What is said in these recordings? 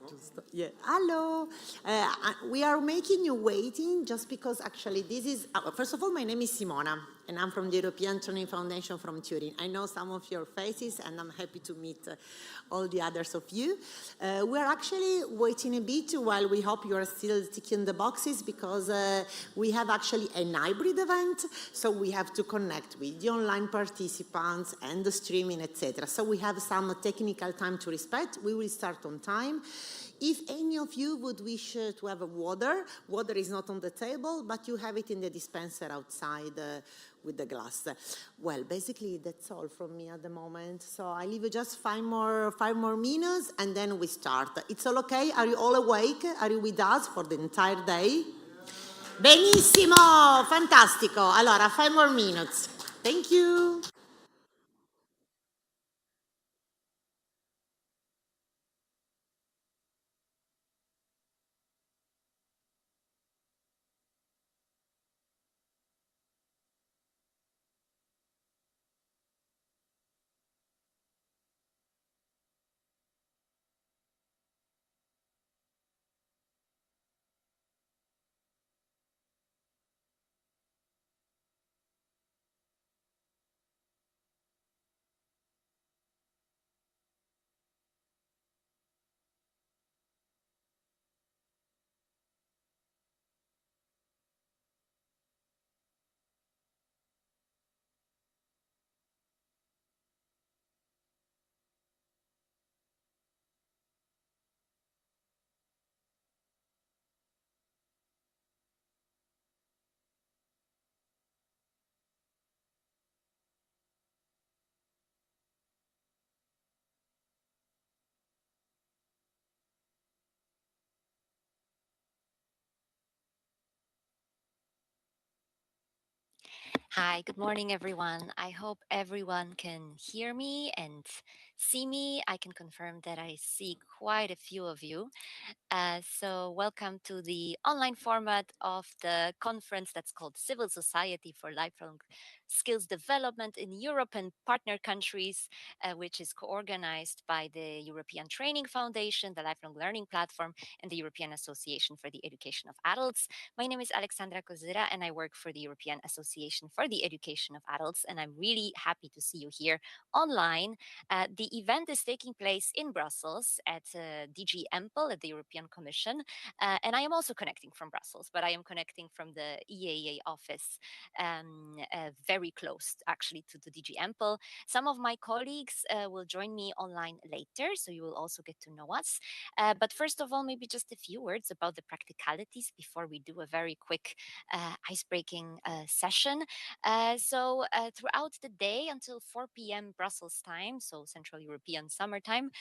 Giusto. Yeah. Hello. We are making you waiting just because actually this is, first of all, my name is Simona and I'm from the European Training Foundation from Turin. I know some of your faces and I'm happy to meet all the others of you. We are actually waiting a bit while we hope you are still ticking the boxes because we have actually a hybrid event, so we have to connect with the online participants and the streaming, etc. So we have some technical time to respect. We will start on time. If any of you would wish to have a water is not on the table, but you have it in the dispenser outside with the glass. Well, basically that's all from me at the moment. So I leave you just five more minutes and then we start. It's all okay? Are you all awake? Are you with us for the entire day? Benissimo, fantastico. Allora, 5 more minutes. Thank you. Hi, good morning, everyone. I hope everyone can hear me and see me. I can confirm that I see quite a few of you. So, welcome to the online format of the conference that's called Civil Society for Lifelong Skills Development in Europe and partner countries, which is co organized by the European Training Foundation, the Lifelong Learning Platform, and the European Association for the Education of Adults. My name is Alexandra Kozira, and I work for the European Association for the Education of Adults. And I'm really happy to see you here online. The event is taking place in Brussels at DG EMPL at the European Commission. And I am also connecting from Brussels, but I am connecting from the EAA office, very close actually to the DG EMPL. Some of my colleagues will join me online later, so you will also get to know us. But first of all, maybe just a few words about the practicalities before we do a very quick ice-breaking session. Throughout the day until 4 p.m. Brussels time, so Central European summertime,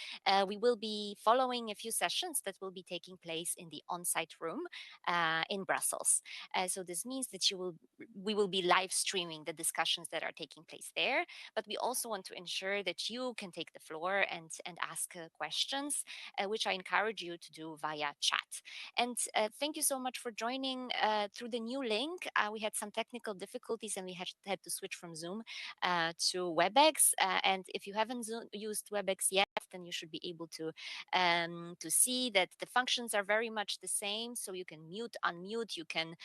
we will be following a few sessions that will be taking place in the on-site room in Brussels. So this means that we will be live streaming the discussions that are taking place there, but we also want to ensure that you can take the floor and ask questions, which I encourage you to do via chat. And thank you so much for joining through the new link. We had some technical difficulties and we had to switch from Zoom to WebEx. And if you haven't used WebEx yet, then you should be able to see that the functions are very much the same. So you can mute, unmute, you can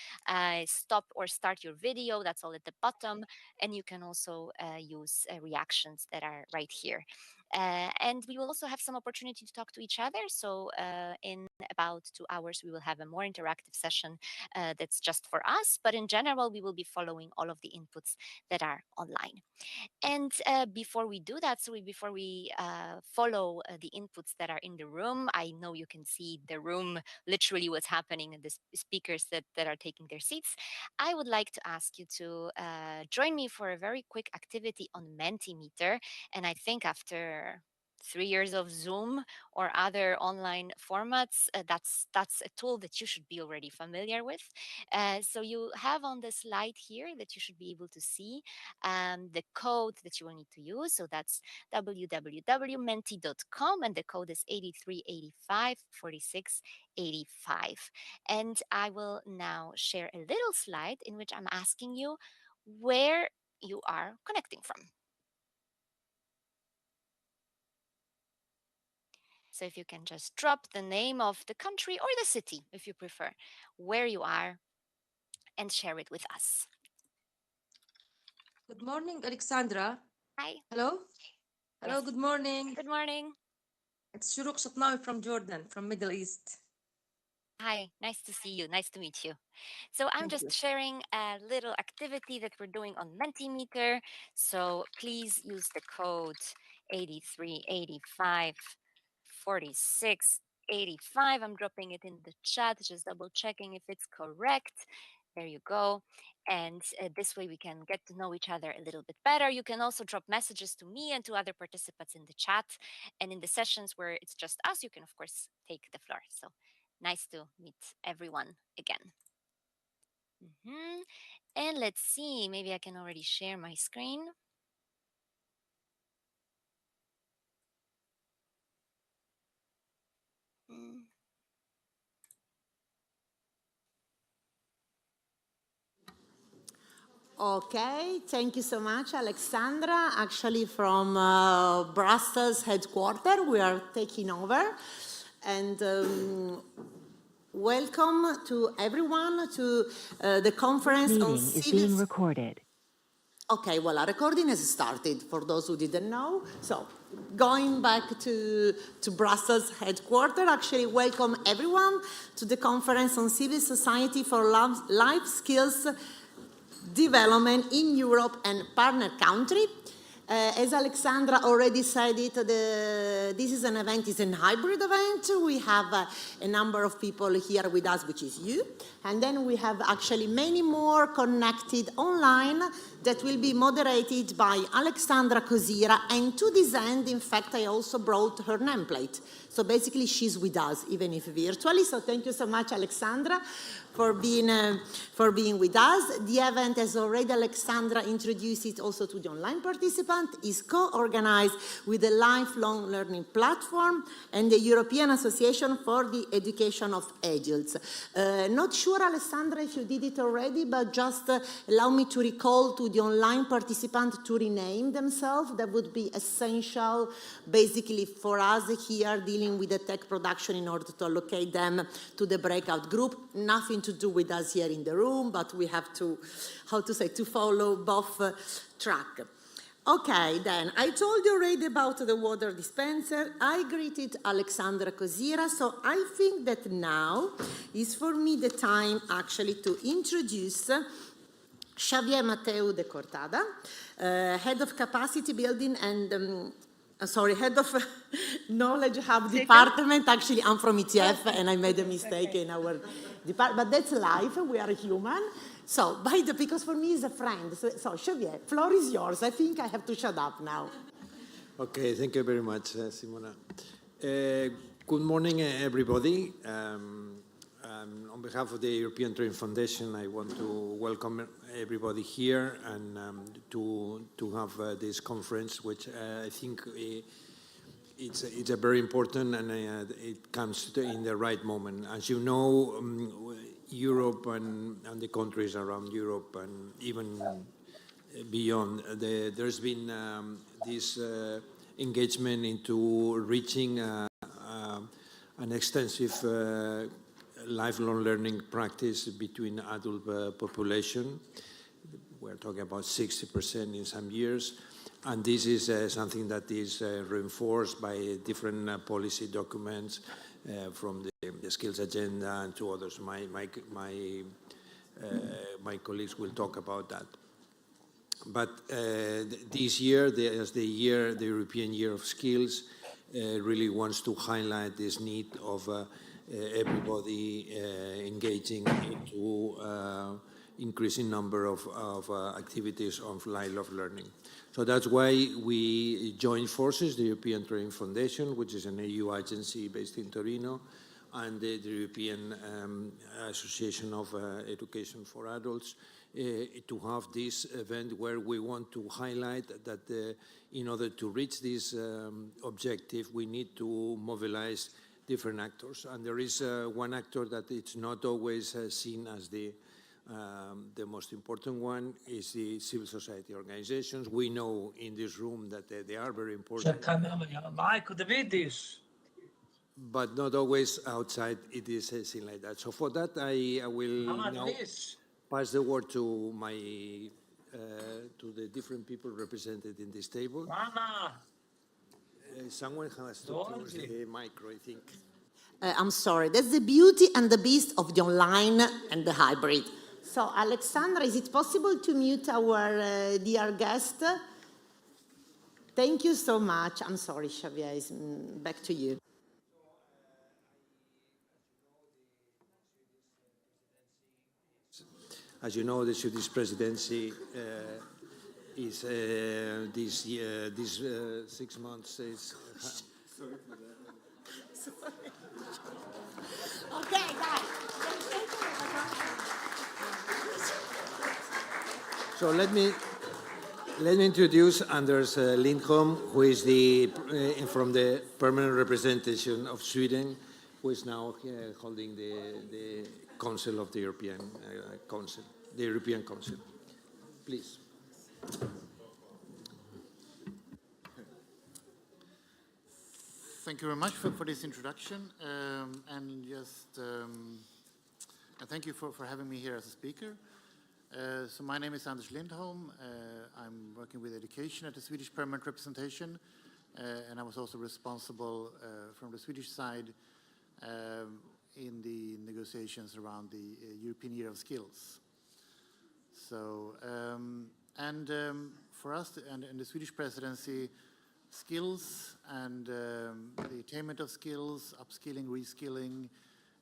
stop or start your video. That's all at the bottom. And you can also use reactions that are right here. And we will also have some opportunity to talk to each other. So in about 2 hours, we will have a more interactive session that's just for us. But in general, we will be following all of the inputs that are online. And before we do that, before we follow the inputs that are in the room, I know you can see the room, literally what's happening, and the speakers that are taking their seats. I would like to ask you to join me for a very quick activity on Mentimeter. And I think after 3 years of Zoom or other online formats, that's a tool that you should be already familiar with. So you have on the slide here that you should be able to see the code that you will need to use. So that's www.menti.com and the code is 83854685. And I will now share a little slide in which I'm asking you where you are connecting from. So if you can just drop the name of the country or the city, if you prefer, where you are, and share it with us. Good morning, Alexandra. Hi. Hello? Hello, Yes. good morning. Good morning. It's Shuruk Shatnawi from Jordan, from Middle East. Hi. Nice to see you. Nice to meet you. So I'm Thank just you. sharing a little activity that we're doing on Mentimeter. So please use the code 8385 4685. I'm dropping it in the chat, just double checking if it's correct. There you go. And this way we can get to know each other a little bit better. You can also drop messages to me and to other participants in the chat. And in the sessions where it's just us, you can, of course, take the floor. So nice to meet everyone again. And let's see, maybe I can already share my screen. Mm. Okay, thank you so much, Alexandra. Actually, from Brussels headquarters, we are taking over. And welcome to everyone to the conference on Meeting is being recorded. Okay, well, our recording has started, for those who didn't know. So, going back to Brussels headquarters, actually welcome everyone to the conference on civil society for life skills development in Europe and partner country. As Alexandra already said it, this is an event, it's a hybrid event. We have a number of people here with us, which is you. And then we have actually many more connected online that will be moderated by Alexandra Cosira. And to this end, in fact, I also brought her nameplate. So basically, she's with us, even if virtually. So thank you so much, Alexandra, for being with us. The event, as already Alexandra introduced it also to the online participant, is co-organized with the Lifelong Learning Platform and the European Association for the Education of Adults. Not sure, Alessandra, if you did it already, but just allow me to recall to the online participant to rename themselves. That would be essential, basically, for us here dealing with the tech production in order to allocate them to the breakout group. Nothing to do with us here in the room, but we have to, to follow both track. Okay, then, I told you already about the water dispenser. I greeted Alexandra Cosira, so I think that now is for me the time actually to introduce Xavier Mateu de Cortada, Head of Capacity Building and Head of Knowledge Hub Department. Actually, I'm from ETF and I made a mistake in our department, but that's life, we are human. So, because for me he's a friend. So Xavier, floor is yours. I think I have to shut up now. Okay, thank you very much, Simona. Good morning, everybody. On behalf of the European Training Foundation, I want to welcome everybody here and to have this conference, which I think it's a very important and it comes in the right moment. As you know, Europe and the countries around Europe and even beyond, there's been this engagement into reaching an extensive lifelong learning practice between adult population. We're talking about 60% in some years. And this is something that is reinforced by different policy documents from the skills agenda and to others. My colleagues will talk about that. But this year, as the European Year of Skills, really wants to highlight this need of everybody engaging into increasing number of activities of lifelong learning. So that's why we joined forces, the European Training Foundation, which is an EU agency based in Torino, and the European Association of Education for Adults, to have this event where we want to highlight that in order to reach this objective, we need to mobilize different actors. And there is one actor that it's not always seen as the most important one is the civil society organizations. We know in this room that they are very important. but not always outside it is seen like that. So for that, I will now pass the word to my to the different people represented in this table. Someone has to close the micro, I think. I'm sorry, that's the beauty and the beast of the online and the hybrid. So, Alexandra, is it possible to mute our dear guest? Thank you so much. I'm sorry, Xavier, back to you. As you know, the Swedish presidency is this year, these 6 months is. Sorry for that. Okay, guys. So let me introduce Anders Lindholm, who is from the permanent representation of Sweden, who is now holding the Council of the European Council, the European Council. Please. Thank you very much for this introduction, and thank you for having me here as a speaker. So my name is Anders Lindholm. I'm working with education at the Swedish Permanent Representation, and I was also responsible from the Swedish side in the negotiations around the European Year of Skills. So, for us and the Swedish presidency, skills and the attainment of skills, upskilling, reskilling,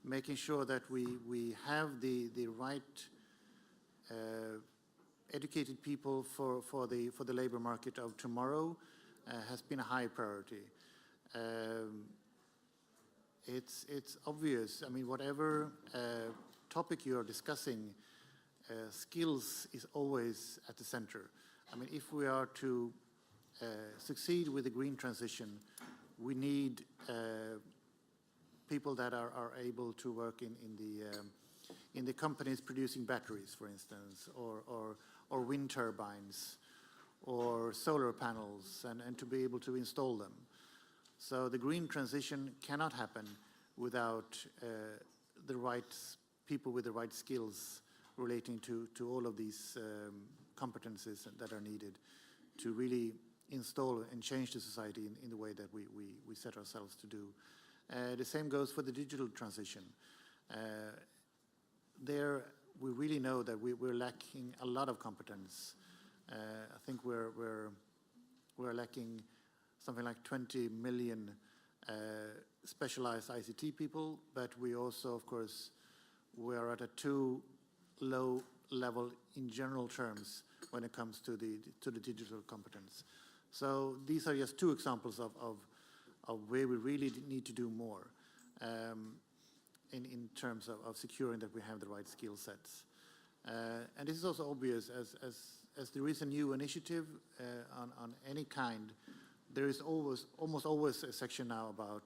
making sure that we have the right educated people for the labor market of tomorrow has been a high priority. It's obvious. I mean, whatever topic you are discussing, skills is always at the center. I mean, if we are to succeed with the green transition, we need people that are able to work in the companies producing batteries, for instance, or wind turbines, or solar panels, and to be able to install them. So the green transition cannot happen without the right people with the right skills relating to all of these competencies that are needed to really install and change the society in the way that we set ourselves to do. The same goes for the digital transition. There, we really know that we're lacking a lot of competence. I think we're lacking something like 20 million specialized ICT people, but we also, of course, we are at a too low level in general terms when it comes to the digital competence. So these are just two examples of where we really need to do more in terms of securing that we have the right skill sets. And this is also obvious as there is a new initiative on any kind. There is almost always a section now about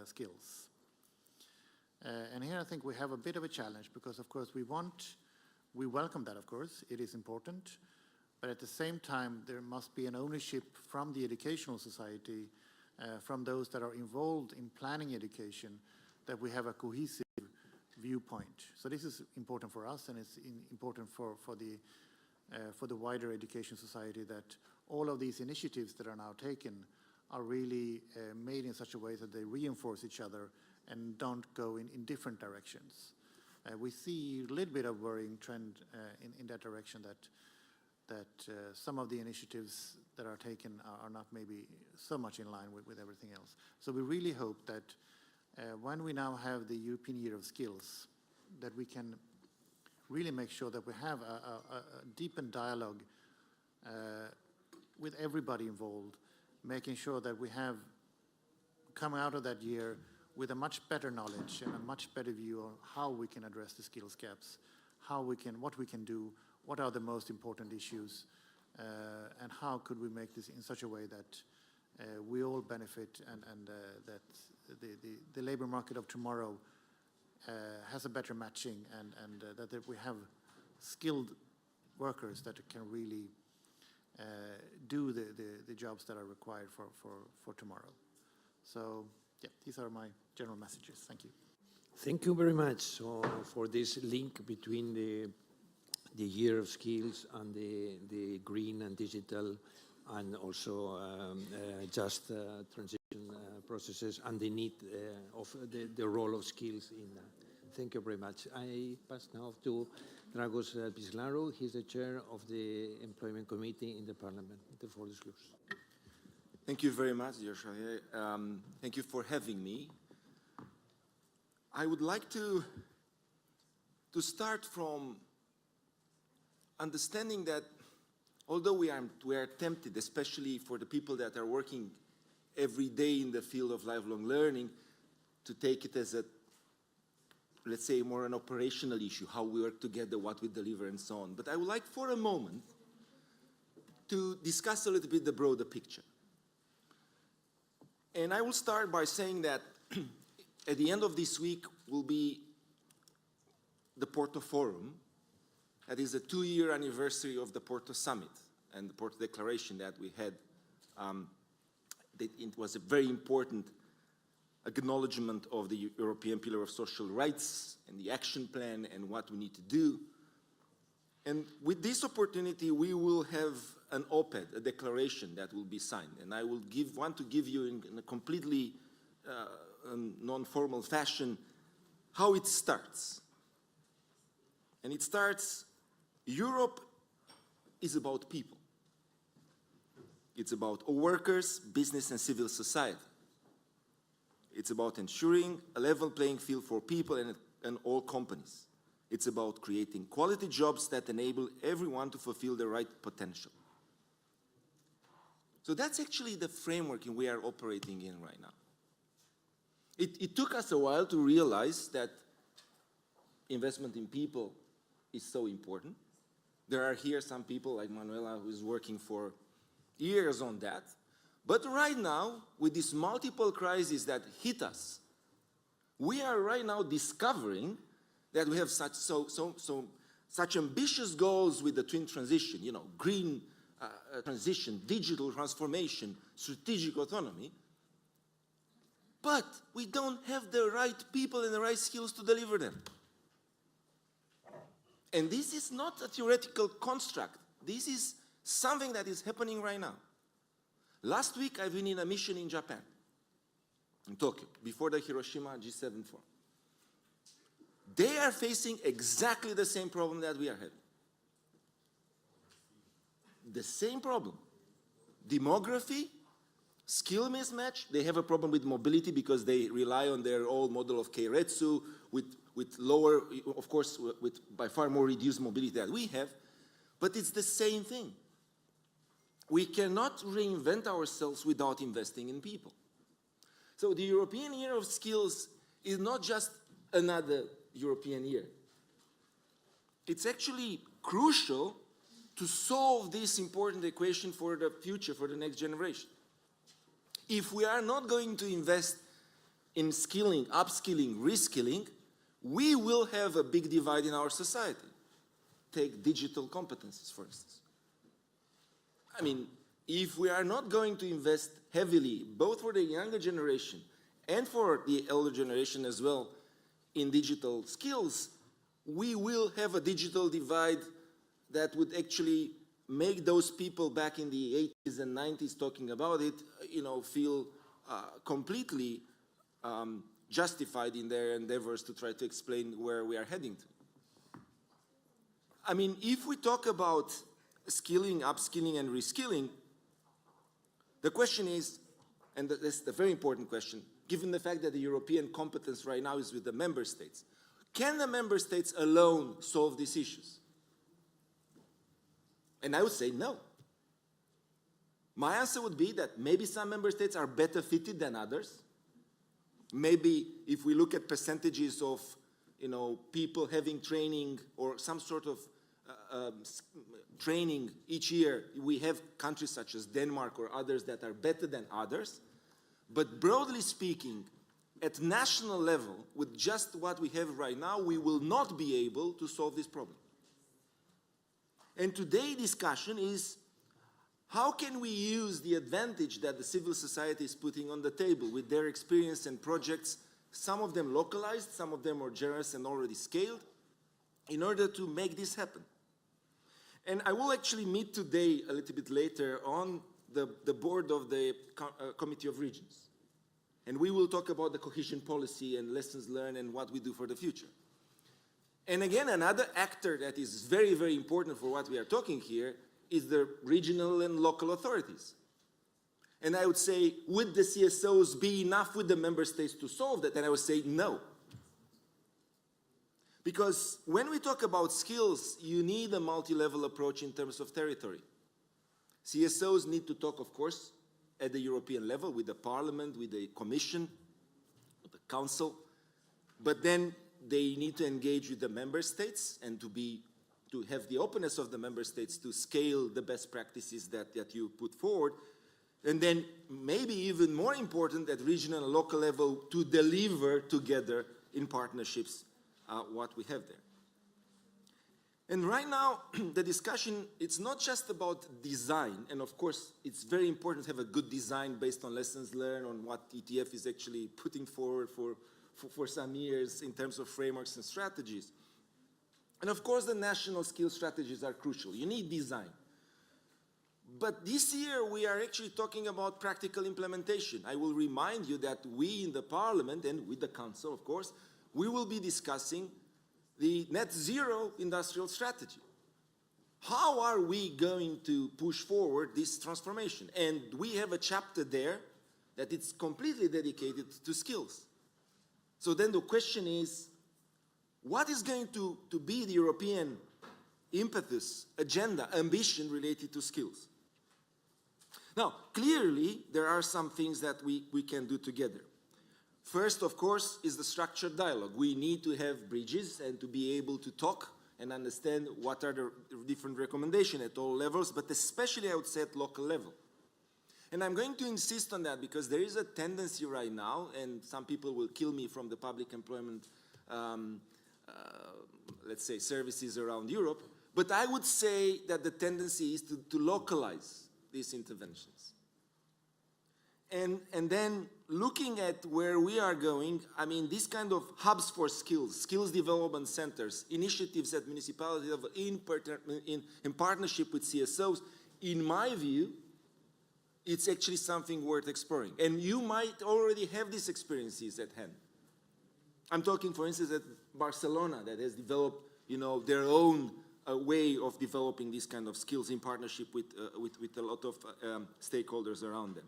skills. And here I think we have a bit of a challenge because, of course, we welcome that, of course, it is important, but at the same time, there must be an ownership from the educational society, from those that are involved in planning education, that we have a cohesive viewpoint. So this is important for us, and it's important for the wider education society that all of these initiatives that are now taken are really made in such a way that they reinforce each other and don't go in different directions. We see a little bit of worrying trend in that direction that some of the initiatives that are taken are not maybe so much in line with everything else. So we really hope that when we now have the European Year of Skills, that we can really make sure that we have a deepened dialogue with everybody involved, making sure that we have come out of that year with a much better knowledge and a much better view on how we can address the skills gaps, what we can do, what are the most important issues, and how could we make this in such a way that we all benefit and that the labor market of tomorrow has a better matching and that we have skilled workers that can really do the jobs that are required for tomorrow. So yeah, these are my general messages. Thank you. Thank you very much for this link between the year of skills and the green and digital and also just transition processes and the need of the role of skills in that. Thank you very much. I pass now to Dragos Pislaru. He's the chair of the Employment Committee in the Parliament. The floor is yours. Thank you very much, dear Javier. Thank you for having me. I would like to start from understanding that although we are tempted, especially for the people that are working every day in the field of lifelong learning, to take it as a, let's say, more an operational issue, how we work together, what we deliver, and so on. But I would like for a moment to discuss a little bit the broader picture. And I will start by saying that at the end of this week will be the Porto Forum. That is the 2-year anniversary of the Porto Summit and the Porto Declaration that we had. It was a very important acknowledgement of the European Pillar of Social Rights and the action plan and what we need to do. And with this opportunity, we will have an op-ed, a declaration that will be signed. And I will want to give you in a completely non-formal fashion how it starts. And it starts, Europe is about people. It's about all workers, business and civil society. It's about ensuring a level playing field for people and all companies. It's about creating quality jobs that enable everyone to fulfill their right potential. So that's actually the framework we are operating in right now. It took us a while to realize that investment in people is so important. There are here some people like Manuela who is working for years on that. But right now, with these multiple crises that hit us, we are right now discovering that we have such ambitious goals with the twin transition, you know, green transition, digital transformation, strategic autonomy, but we don't have the right people and the right skills to deliver them. And this is not a theoretical construct. This is something that is happening right now. Last week, I've been in a mission in Japan, in Tokyo, before the Hiroshima G7 forum. They are facing exactly the same problem that we are having. The same problem. Demography, skill mismatch. They have a problem with mobility because they rely on their old model of Keiretsu with lower, of course, with by far more reduced mobility that we have. But it's the same thing. We cannot reinvent ourselves without investing in people. So the European Year of Skills is not just another European year. It's actually crucial to solve this important equation for the future, for the next generation. If we are not going to invest in skilling, upskilling, reskilling, we will have a big divide in our society. Take digital competencies, for instance. I mean, if we are not going to invest heavily, both for the younger generation and for the elder generation as well, in digital skills, we will have a digital divide that would actually make those people back in the 80s and 90s talking about it, you know, feel completely justified in their endeavors to try to explain where we are heading to. I mean, if we talk about skilling, upskilling, and reskilling, the question is, and that's the very important question, given the fact that the European competence right now is with the member states, can the member states alone solve these issues? And I would say no. My answer would be that maybe some member states are better fitted than others. Maybe if we look at percentages of, you know, people having training or some sort of training each year, we have countries such as Denmark or others that are better than others. But broadly speaking, at national level, with just what we have right now, we will not be able to solve this problem. And today's discussion is, how can we use the advantage that the civil society is putting on the table with their experience and projects some of them localized, some of them more generous and already scaled, in order to make this happen. And I will actually meet today, a little bit later, on the board of the Committee of Regions. And we will talk about the cohesion policy and lessons learned and what we do for the future. And again, another actor that is very, very important for what we are talking here is the regional and local authorities. And I would say, would the CSOs be enough with the member states to solve that? And I would say no. Because when we talk about skills, you need a multi-level approach in terms of territory. CSOs need to talk, of course, at the European level with the Parliament, with the Commission, with the Council, but then they need to engage with the member states and to have the openness of the member states to scale the best practices that you put forward. And then maybe even more important at regional and local level to deliver together in partnerships what we have there. And right now, the discussion, it's not just about design, and of course, it's very important to have a good design based on lessons learned, on what ETF is actually putting forward for some years in terms of frameworks and strategies. And of course, the national skill strategies are crucial. You need design. But this year, we are actually talking about practical implementation. I will remind you that we in the Parliament, and with the Council, of course, we will be discussing the net zero industrial strategy. How are we going to push forward this transformation? And we have a chapter there that it's completely dedicated to skills. So then the question is, what is going to be the European impetus, agenda, ambition related to skills? Now, clearly, there are some things that we can do together. First, of course, is the structured dialogue. We need to have bridges and to be able to talk and understand what are the different recommendations at all levels, but especially, I would say, at local level. And I'm going to insist on that because there is a tendency right now, and some people will kill me from the public employment, let's say, services around Europe, but I would say that the tendency is to localize these interventions. And then looking at where we are going, I mean, these kind of hubs for skills, skills development centers, initiatives at municipality level in partnership with CSOs, in my view, it's actually something worth exploring. And you might already have these experiences at hand. I'm talking, for instance, at Barcelona that has developed, their own way of developing these kind of skills in partnership with a lot of stakeholders around them.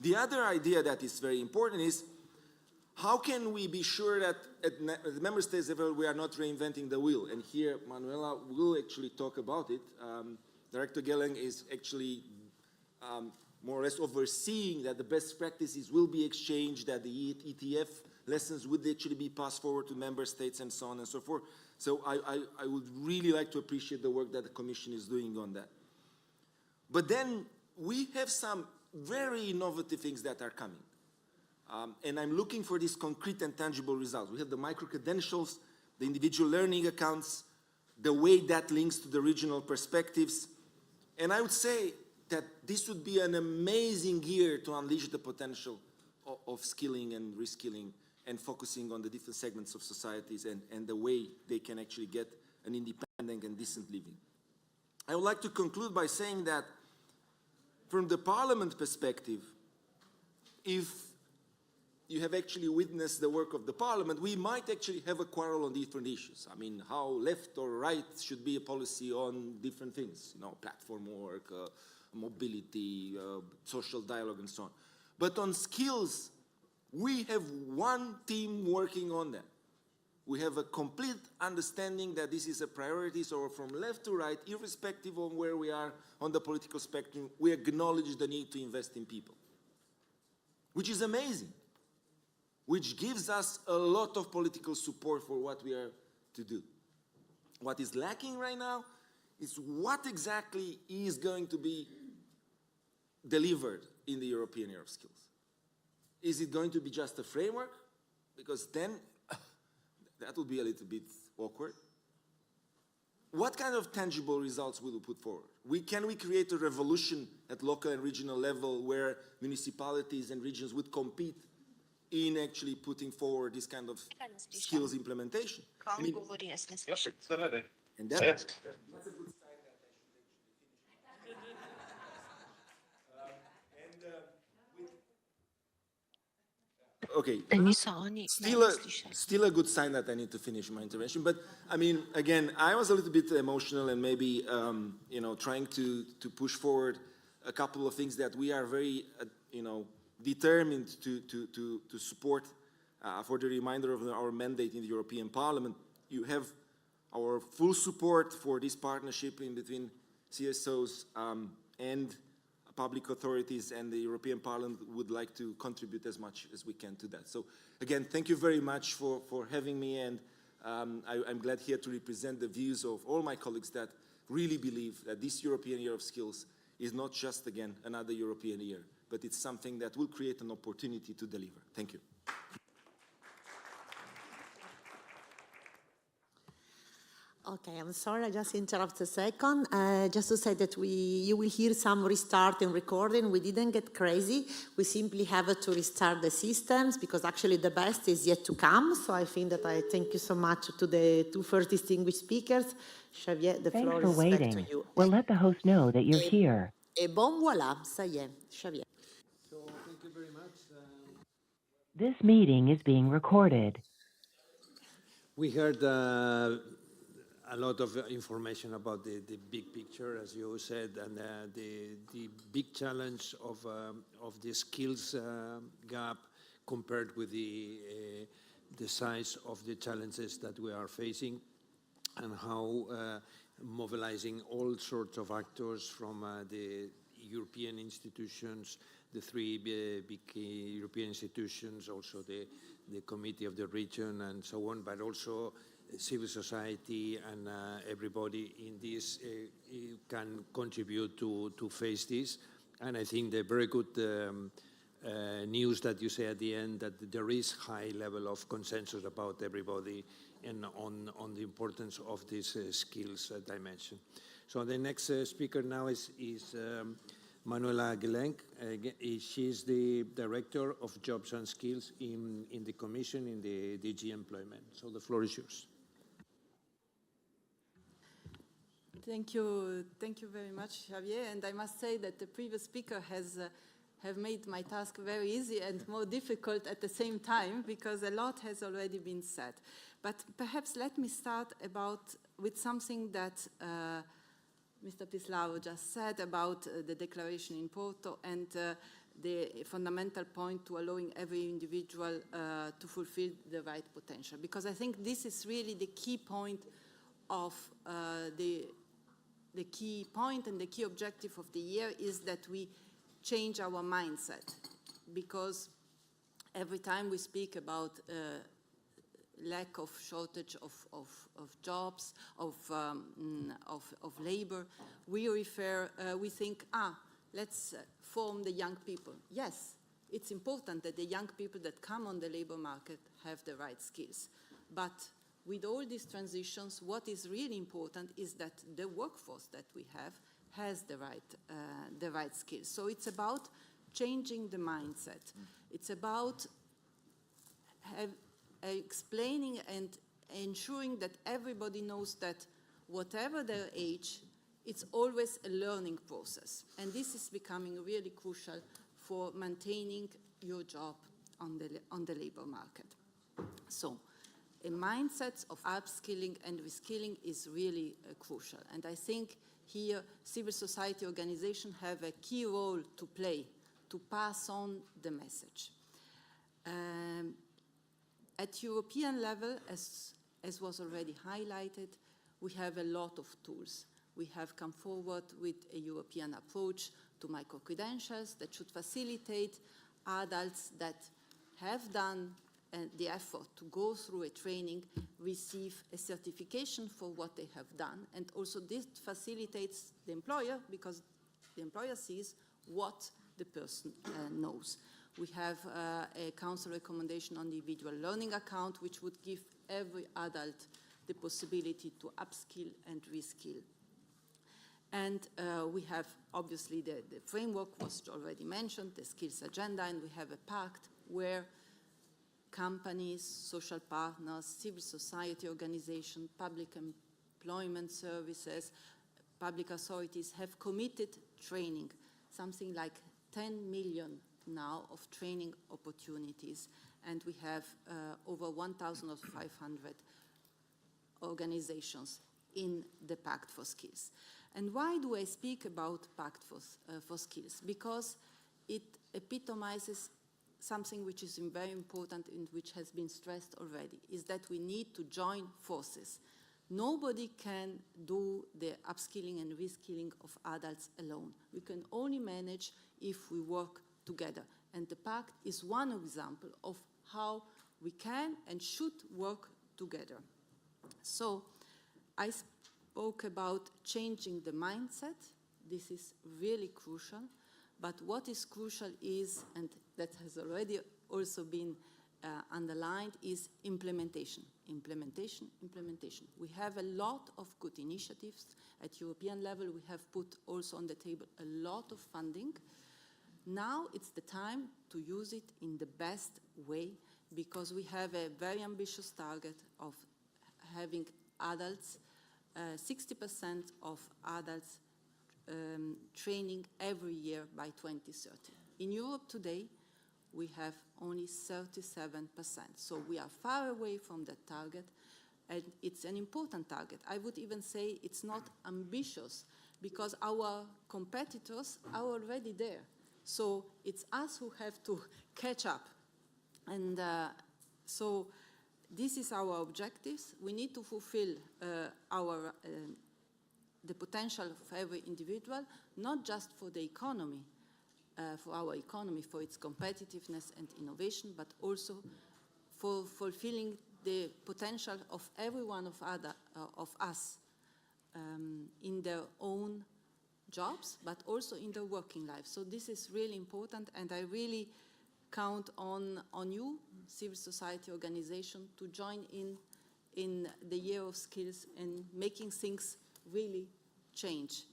The other idea that is very important is how can we be sure that at the member states level we are not reinventing the wheel? And here Manuela will actually talk about it. Director Gelling is actually more or less overseeing that the best practices will be exchanged, that the ETF lessons would actually be passed forward to member states and so on and so forth. So I would really like to appreciate the work that the Commission is doing on that. But then we have some very innovative things that are coming. And I'm looking for these concrete and tangible results. We have the micro-credentials, the individual learning accounts, the way that links to the regional perspectives. And I would say that this would be an amazing year to unleash the potential of skilling and reskilling and focusing on the different segments of societies and the way they can actually get an independent and decent living. I would like to conclude by saying that from the Parliament perspective, if you have actually witnessed the work of the Parliament, we might actually have a quarrel on different issues. I mean, how left or right should be a policy on different things, platform work, mobility, social dialogue, and so on. But on skills, we have one team working on that. We have a complete understanding that this is a priority, so from left to right, irrespective of where we are on the political spectrum, we acknowledge the need to invest in people, which is amazing, which gives us a lot of political support for what we are to do. What is lacking right now is what exactly is going to be delivered in the European Year of Skills. Is it going to be just a framework? Because then that would be a little bit awkward. What kind of tangible results will we put forward? Can we create a revolution at local and regional level where municipalities and regions would compete in actually putting forward this kind of skills implementation. And that, okay, still a good sign that I need to finish my intervention. But I mean, again, I was a little bit emotional and maybe, you know, trying to push forward a couple of things that we are very, you know, determined to support. For the reminder of our mandate in the European Parliament, you have our full support for this partnership in between CSOs and public authorities, and the European Parliament would like to contribute as much as we can to that. So again, thank you very much for having me, and I'm glad here to represent the views of all my colleagues that really believe that this European Year of Skills is not just, again, another European year, but it's something that will create an opportunity to deliver. Thank you. Okay, I'm sorry, I just interrupt a second. Just to say that you will hear some restart and recording. We didn't get crazy. We simply have to restart the systems because actually the best is yet to come. So I think that I thank you so much to the two first distinguished speakers. Xavier, the floor is back to you. We'll let the host know that you're here. Et bon voilà, ça y est, Xavier. So thank you very much. This meeting is being recorded. We heard a lot of information about the big picture, as you said, and the big challenge of the skills gap compared with the size of the challenges that we are facing, and how mobilizing all sorts of actors from the European institutions, the three big European institutions, also the Committee of the Region and so on, but also civil society and everybody in this can contribute to face this. And I think the very good news that you say at the end, that there is high level of consensus about everybody and on the importance of this skills dimension. So the next speaker now is Manuela Gelenk. She's the Director of Jobs and Skills in the Commission in the DG Employment. So the floor is yours. Thank you very much, Javier. And I must say that the previous speaker have made my task very easy and more difficult at the same time, because a lot has already been said. But perhaps let me start with something that Mr. Pislao just said about the declaration in Porto and the fundamental point to allowing every individual to fulfill the right potential. Because I think this is really the key point of the key point and the key objective of the year is that we change our mindset. Because every time we speak about lack of shortage of jobs, of labor, we think, let's form the young people. Yes, it's important that the young people that come on the labor market have the right skills. But with all these transitions, what is really important is that the workforce that we have has the right skills. So it's about changing the mindset. It's about explaining and ensuring that everybody knows that whatever their age, it's always a learning process. And this is becoming really crucial for maintaining your job on the labor market. So a mindset of upskilling and reskilling is really crucial. And I think here civil society organizations have a key role to play to pass on the message. At European level, as was already highlighted, we have a lot of tools. We have come forward with a European approach to micro-credentials that should facilitate adults that have done the effort to go through a training, receive a certification for what they have done. And also this facilitates the employer because the employer sees what the person knows. We have a council recommendation on the individual learning account, which would give every adult the possibility to upskill and reskill. And we have, obviously, the framework was already mentioned, the skills agenda, and we have a pact where companies, social partners, civil society organizations, public employment services, public authorities have committed training, something like 10 million now of training opportunities, and we have over 1,500 organizations in the Pact for Skills. And why do I speak about Pact for Skills? Because it epitomizes something which is very important and which has been stressed already, is that we need to join forces. Nobody can do the upskilling and reskilling of adults alone. We can only manage if we work together. And the Pact is one example of how we can and should work together. So I spoke about changing the mindset. This is really crucial. But what is crucial is, and that has already also been underlined, is implementation. Implementation, implementation. We have a lot of good initiatives at European level. We have put also on the table a lot of funding. Now it's the time to use it in the best way, because we have a very ambitious target of having adults, 60% of adults training every year by 2030. In Europe today, we have only 37%. So we are far away from that target, and it's an important target. I would even say it's not ambitious, because our competitors are already there. So it's us who have to catch up. And so this is our objectives. We need to fulfill the potential of every individual, not just for the economy, for our economy, for its competitiveness and innovation, but also for fulfilling the potential of every one of us in their own jobs, but also in their working life. So this is really important, and I really count on you, civil society organization, to join in the Year of Skills and making things really change,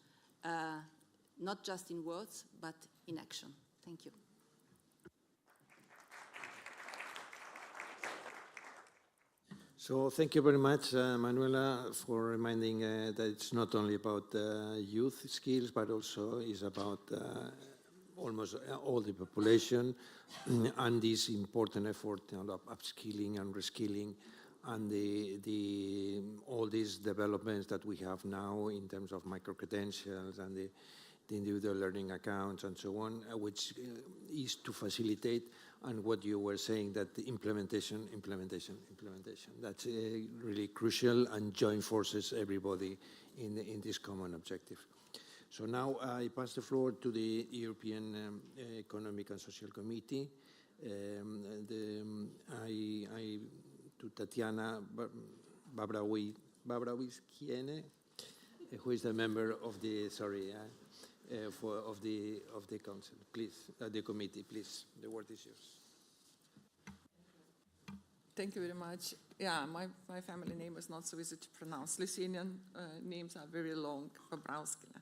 not just in words, but in action. Thank you. So thank you very much, Manuela, for reminding that it's not only about youth skills, but also is about almost all the population, and this important effort of upskilling and reskilling, and all these developments that we have now in terms of micro-credentials and the individual learning accounts and so on, which is to facilitate, and what you were saying, that the implementation. That's really crucial, and join forces everybody in this common objective. So now I pass the floor to the European Economic and Social Committee. To Tatiana Babrawiskiene, who is the member of the of the council. Please, the committee, please. The word is yours. Thank you very much. Yeah, my family name is not so easy to pronounce. Lithuanian names are very long. Babrauskina.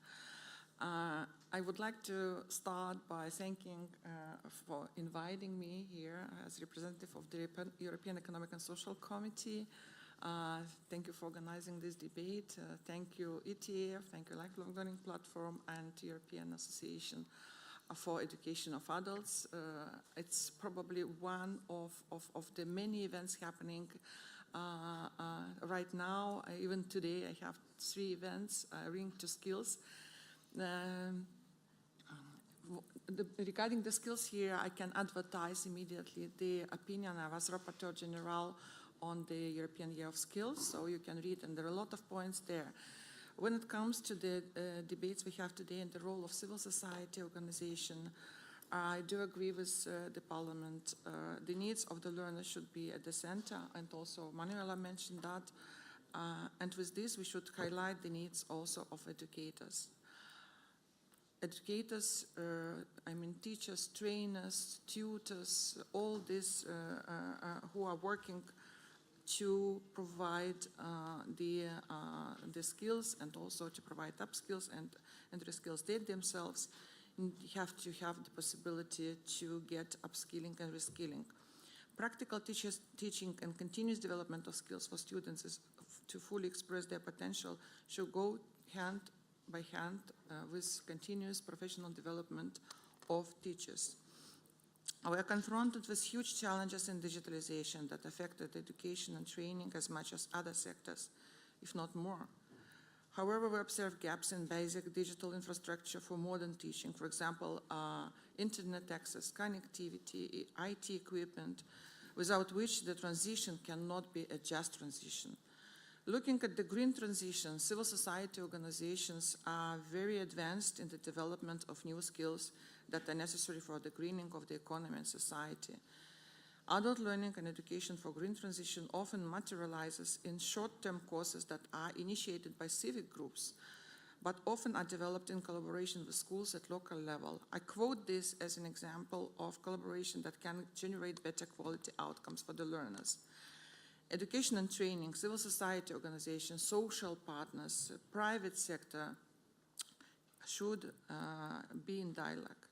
I would like to start by thanking for inviting me here as representative of the European Economic and Social Committee. Thank you for organizing this debate. Thank you, ETF, thank you, Lifelong Learning Platform, and European Association for Education of Adults. It's probably one of the many events happening right now. Even today, I have 3 events linked to skills. Regarding the skills here, I can advertise immediately the opinion. I was Rapporteur General on the European Year of Skills, so you can read, and there are a lot of points there. When it comes to the debates we have today and the role of civil society organization, I do agree with the Parliament. The needs of the learners should be at the center, and also Manuela mentioned that. And with this, we should highlight the needs also of educators. Educators, I mean teachers, trainers, tutors, all these who are working to provide the skills, and also to provide upskills and reskills. They themselves have to have the possibility to get upskilling and reskilling. Practical teaching and continuous development of skills for students to fully express their potential should go hand by hand with continuous professional development of teachers. We are confronted with huge challenges in digitalization that affected education and training as much as other sectors, if not more. However, we observe gaps in basic digital infrastructure for modern teaching, for example, internet access, connectivity, IT equipment, without which the transition cannot be a just transition. Looking at the green transition, civil society organizations are very advanced in the development of new skills that are necessary for the greening of the economy and society. Adult learning and education for green transition often materializes in short-term courses that are initiated by civic groups, but often are developed in collaboration with schools at local level. I quote this as an example of collaboration that can generate better quality outcomes for the learners. Education and training, civil society organizations, social partners, private sector should be in dialogue.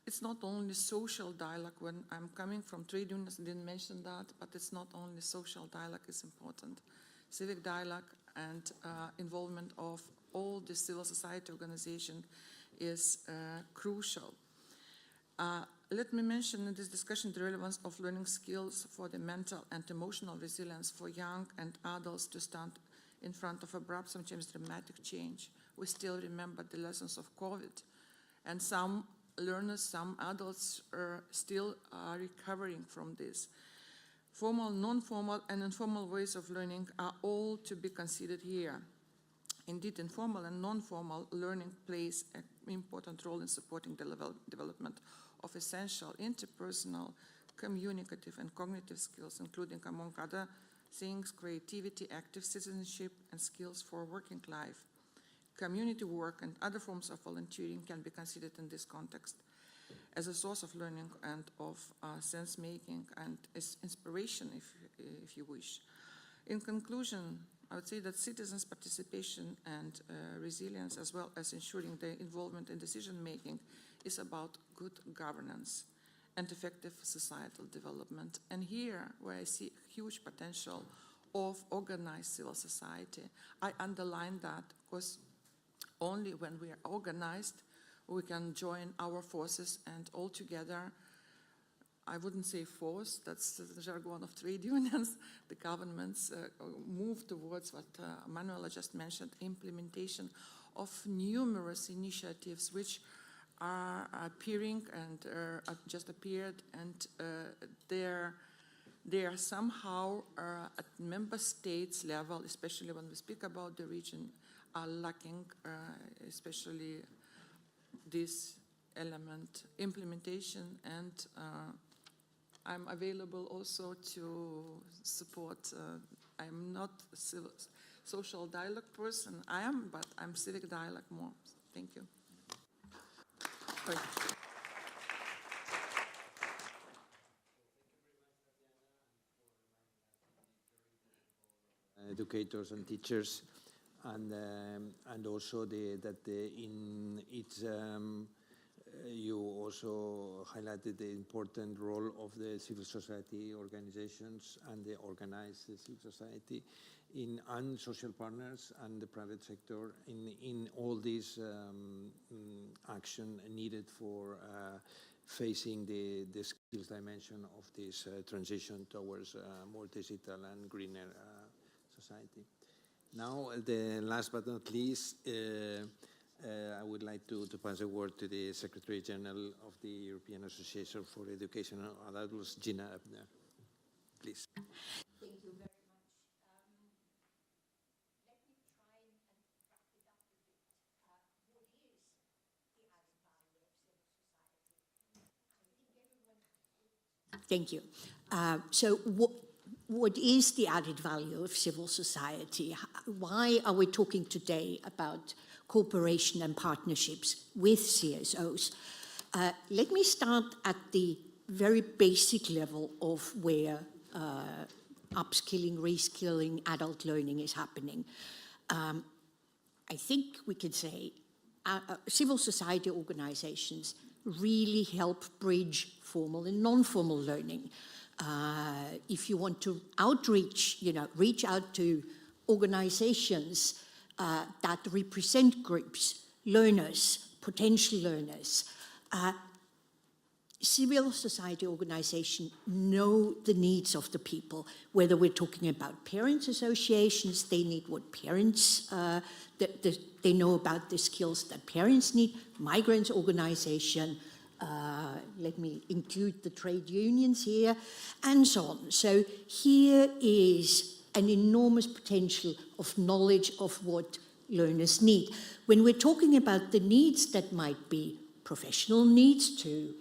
It's not only social dialogue. When I'm coming from trade unions, I didn't mention that, but it's not only social dialogue is important. Civic dialogue and involvement of all the civil society organization is crucial. Let me mention in this discussion the relevance of learning skills for the mental and emotional resilience for young and adults to stand in front of abrupt, sometimes dramatic change. We still remember the lessons of COVID, and some learners, some adults are still recovering from this. Formal, non-formal, and informal ways of learning are all to be considered here. Indeed, informal and non-formal learning plays an important role in supporting the development of essential interpersonal, communicative, and cognitive skills, including, among other things, creativity, active citizenship, and skills for working life. Community work and other forms of volunteering can be considered in this context as a source of learning and of sense-making and inspiration, if you wish. In conclusion, I would say that citizens' participation and resilience, as well as ensuring their involvement in decision-making, is about good governance and effective societal development. And here, where I see huge potential of organized civil society, I underline that because only when we are organized, we can join our forces and all together, I wouldn't say force, that's the jargon of trade unions, the governments move towards what Manuela just mentioned, implementation of numerous initiatives which are appearing and just appeared, and they are somehow at member states level, especially when we speak about the region, are lacking, especially this element, implementation, and I'm available also to support. I'm not a social dialogue person, but I'm civic dialogue more. Thank you. Thank you. Educators and teachers, and also in its you also highlighted the important role of the civil society organizations and the organized civil society and social partners and the private sector in all this action needed for facing the skills dimension of this transition towards a more digital and greener society. Now, the last but not least, I would like to pass the word to the Secretary General of the European Association for Education and Adults, Gina Ebner. Please. Thank you very much. Let me try and wrap it up a bit. What is the added value of civil society? I think everyone... Thank you. So what is the added value of civil society? Why are we talking today about cooperation and partnerships with CSOs? Let me start at the very basic level of where upskilling, reskilling, adult learning is happening. I think we could say civil society organizations really help bridge formal and non-formal learning. If you want to outreach, reach out to organizations that represent groups, learners, potential learners. Civil society organizations know the needs of the people, whether we're talking about parents associations, they need what parents, they know about the skills that parents need, migrants organization, let me include the trade unions here, and so on. So here is an enormous potential of knowledge of what learners need. When we're talking about the needs that might be professional needs to,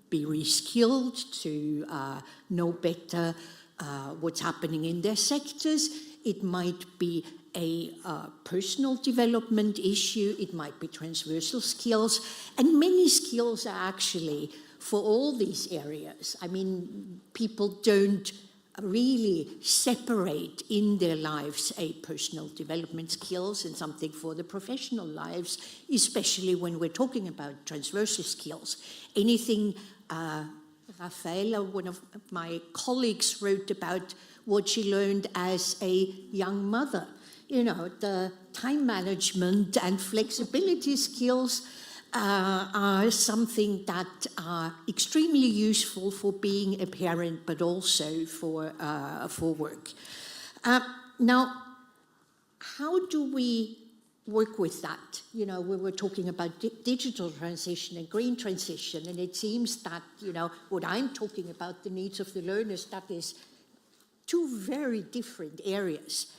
be reskilled, to know better what's happening in their sectors. It might be a personal development issue. It might be transversal skills. And many skills are actually for all these areas. I mean, people don't really separate in their lives a personal development skills and something for the professional lives, especially when we're talking about transversal skills. Anything, Rafaela, one of my colleagues, wrote about what she learned as a young mother. The time management and flexibility skills are something that are extremely useful for being a parent, but also for work. Now, how do we work with that? We were talking about digital transition and green transition, and it seems that, what I'm talking about, the needs of the learners, that is two very different areas.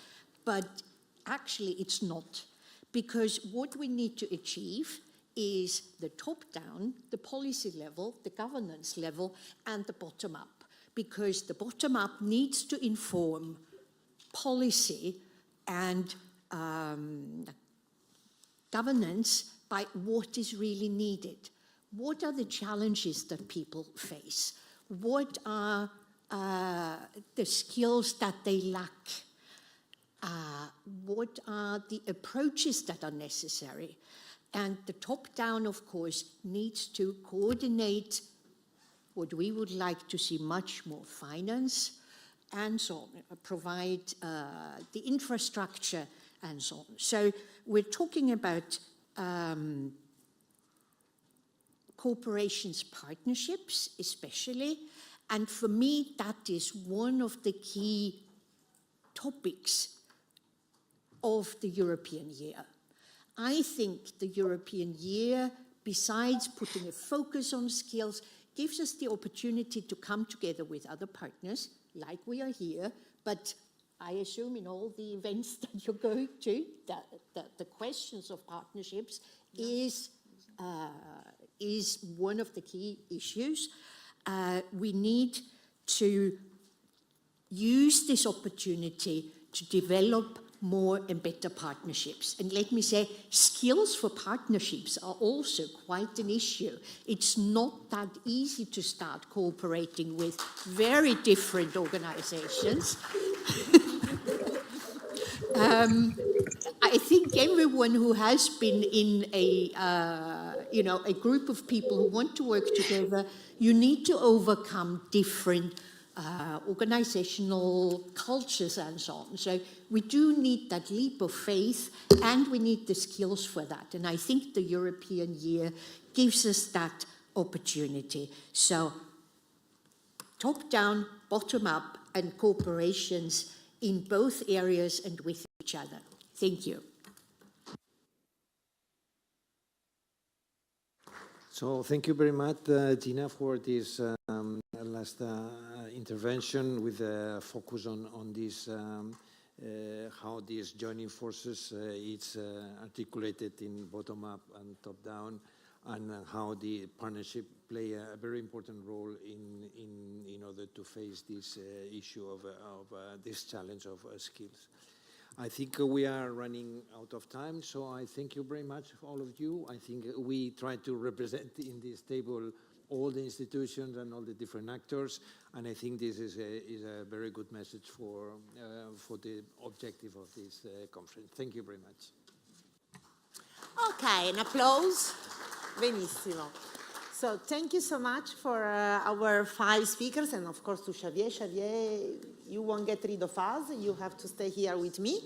But actually, it's not, because what we need to achieve is the top-down, the policy level, the governance level, and the bottom-up, because the bottom-up needs to inform policy and governance by what is really needed. What are the challenges that people face? What are the skills that they lack? What are the approaches that are necessary? And the top-down, of course, needs to coordinate what we would like to see much more finance and so on, provide the infrastructure and so on. So we're talking about corporations, partnerships especially, and for me that is one of the key topics of the European year. I think the European year, besides putting a focus on skills, gives us the opportunity to come together with other partners, like we are here, but I assume in all the events that you're going to, the questions of partnerships is one of the key issues. We need to use this opportunity to develop more and better partnerships. And let me say, skills for partnerships are also quite an issue. It's not that easy to start cooperating with very different organizations. I think everyone who has been in a group of people who want to work together, you need to overcome different organizational cultures and so on. So we do need that leap of faith, and we need the skills for that. And I think the European year gives us that opportunity. So top-down, bottom-up, and cooperations in both areas and with each other. Thank you. So thank you very much, Gina, for this last intervention with a focus on this, how these joining forces is articulated in bottom-up and top-down, and how the partnership play a very important role in order to face this issue of this challenge of skills. I think we are running out of time, so I thank you very much, all of you. I think we try to represent in this table all the institutions and all the different actors, and I think this is a very good message for the objective of this conference. Thank you very much. Okay, an applause. Benissimo. So thank you so much for our 5 speakers, and of course to Xavier. Xavier, you won't get rid of us. You have to stay here with me.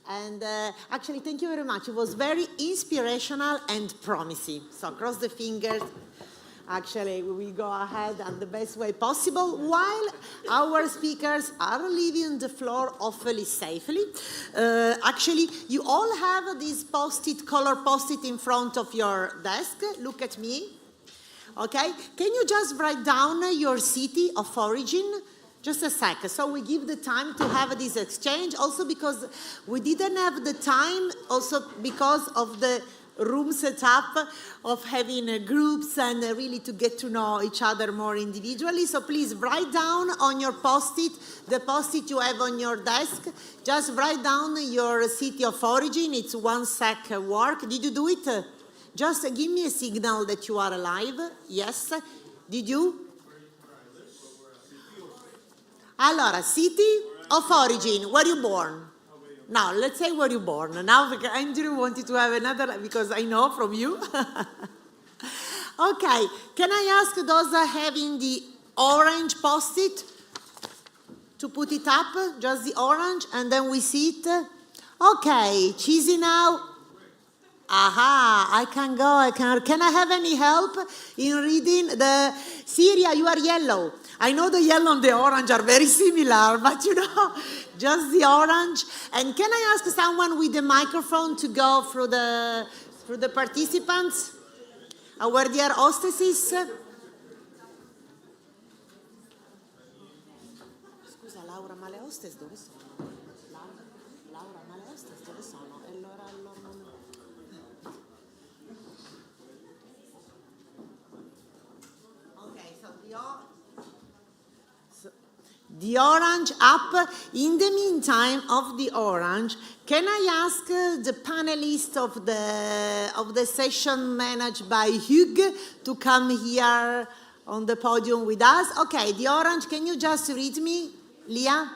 And actually, thank you very much. It was very inspirational and promising. So cross the fingers. Actually, we will go ahead in the best way possible while our speakers are leaving the floor, hopefully safely. Actually, you all have this color post-it in front of your desk. Look at me. Okay? Can you just write down your city of origin? Just a second. So we give the time to have this exchange, also because we didn't have the time, also because of the room setup of having groups and really to get to know each other more individually. So please write down on your post-it, the post-it you have on your desk, just write down your city of origin. It's 1 sec work. Did you do it? Just give me a signal that you are alive. Yes. Did you? Allora, city of origin, where you born? Now, let's say where you born. Now, Andrew wanted to have another, because I know from you. Okay, can I ask those having the orange post-it to put it up, just the orange, and then we see it? Okay, cheesy now. Aha, I can go, Can I have any help in reading the Syria? You are yellow. I know the yellow and the orange are very similar, but you know, just the orange. And can I ask someone with the microphone to go through the participants? Our dear hostesses. Scusa Laura, ma le hostess dove sono? Laura, ma le hostess dove sono? E allora non... Okay, so the orange up. In the meantime of the orange, can I ask the panelists of the session managed by Hugh to come here on the podium with us? Okay, the orange, can you just read me, Leah?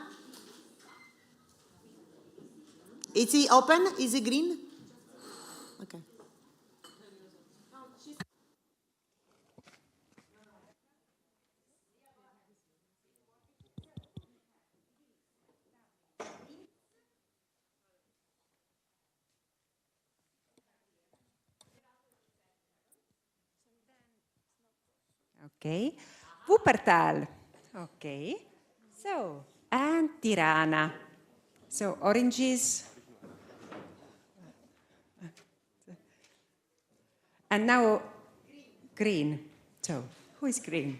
Is it open? Is it green? Okay. Okay. Wuppertal. Okay. So, and Tirana. So, oranges. And now, green. So, who is green?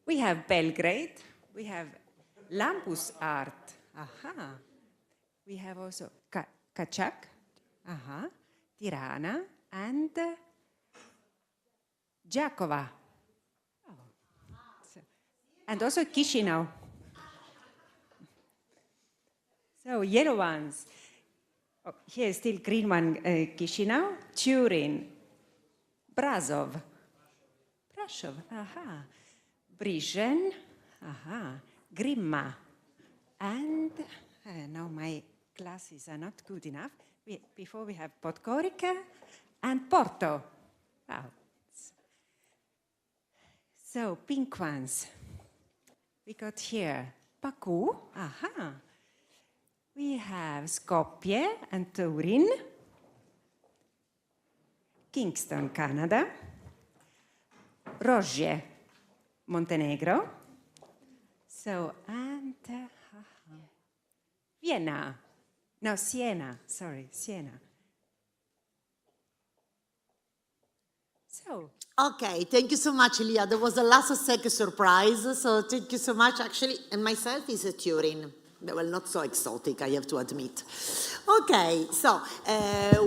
We have Belgrade. We have Lampus art. Aha. We have also Kachak. Aha. Tirana. And Jakova. And also Chisinau. So yellow ones. Oh, here is still green one, Chisinau, Turin, Brasov, Brasov, aha, Brigen, aha, Grimma, and now my glasses are not good enough. Before we have Podgorica and Porto. Wow. So pink ones. We got here Baku, aha. We have Skopje and Turin, Kingston, Canada, Rozhje, Montenegro. So, and Vienna. No, Siena, sorry, Siena. So. Okay, thank you so much, Leah. There was a last-second surprise, so thank you so much. Actually, and myself is a Turin. Well, not so exotic, I have to admit. Okay, so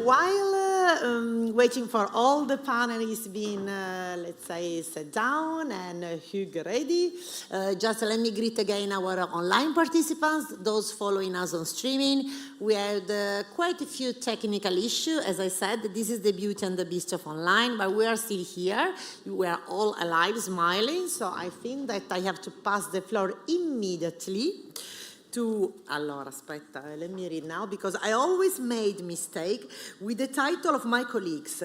while waiting for all the panelists being, let's say, set down and Hugh ready, just let me greet again our online participants, those following us on streaming. We had quite a few technical issues. As I said, this is the beauty and the beast of online, but we are still here. We are all alive, smiling, so I think that I have to pass the floor immediately allora, aspetta, let me read now, because I always made mistake with the title of my colleagues.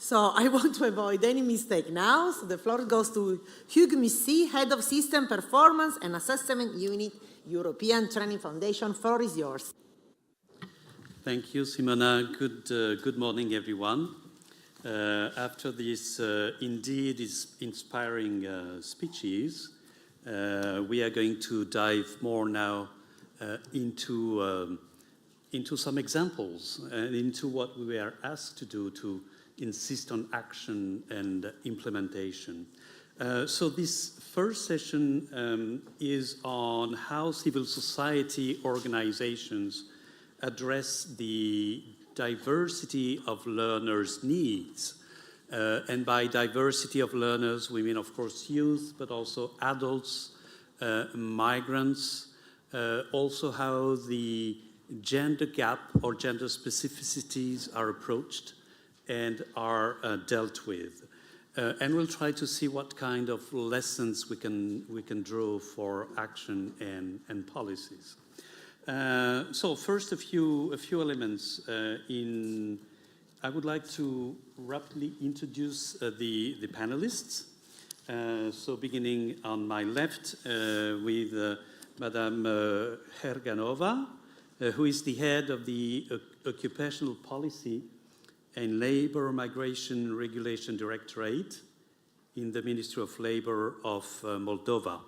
So I want to avoid any mistake now. So the floor goes to Hugues Missy, Head of System Performance and Assessment Unit, European Training Foundation. Floor is yours. Thank you, Simona. Good morning, everyone. After this indeed inspiring speeches, we are going to dive more now into some examples and into what we were asked to do to insist on action and implementation. So this first session is on how civil society organizations address the diversity of learners' needs. And by diversity of learners, we mean, of course, youth, but also adults, migrants, also how the gender gap or gender specificities are approached and are dealt with. And we'll try to see what kind of lessons we can draw for action and policies. So first, a few elements. I would like to rapidly introduce the panelists. So beginning on my left with Madame Herganova, who is the head of the Occupational Policy and Labor Migration Regulation Directorate in the Ministry of Labor of Moldova,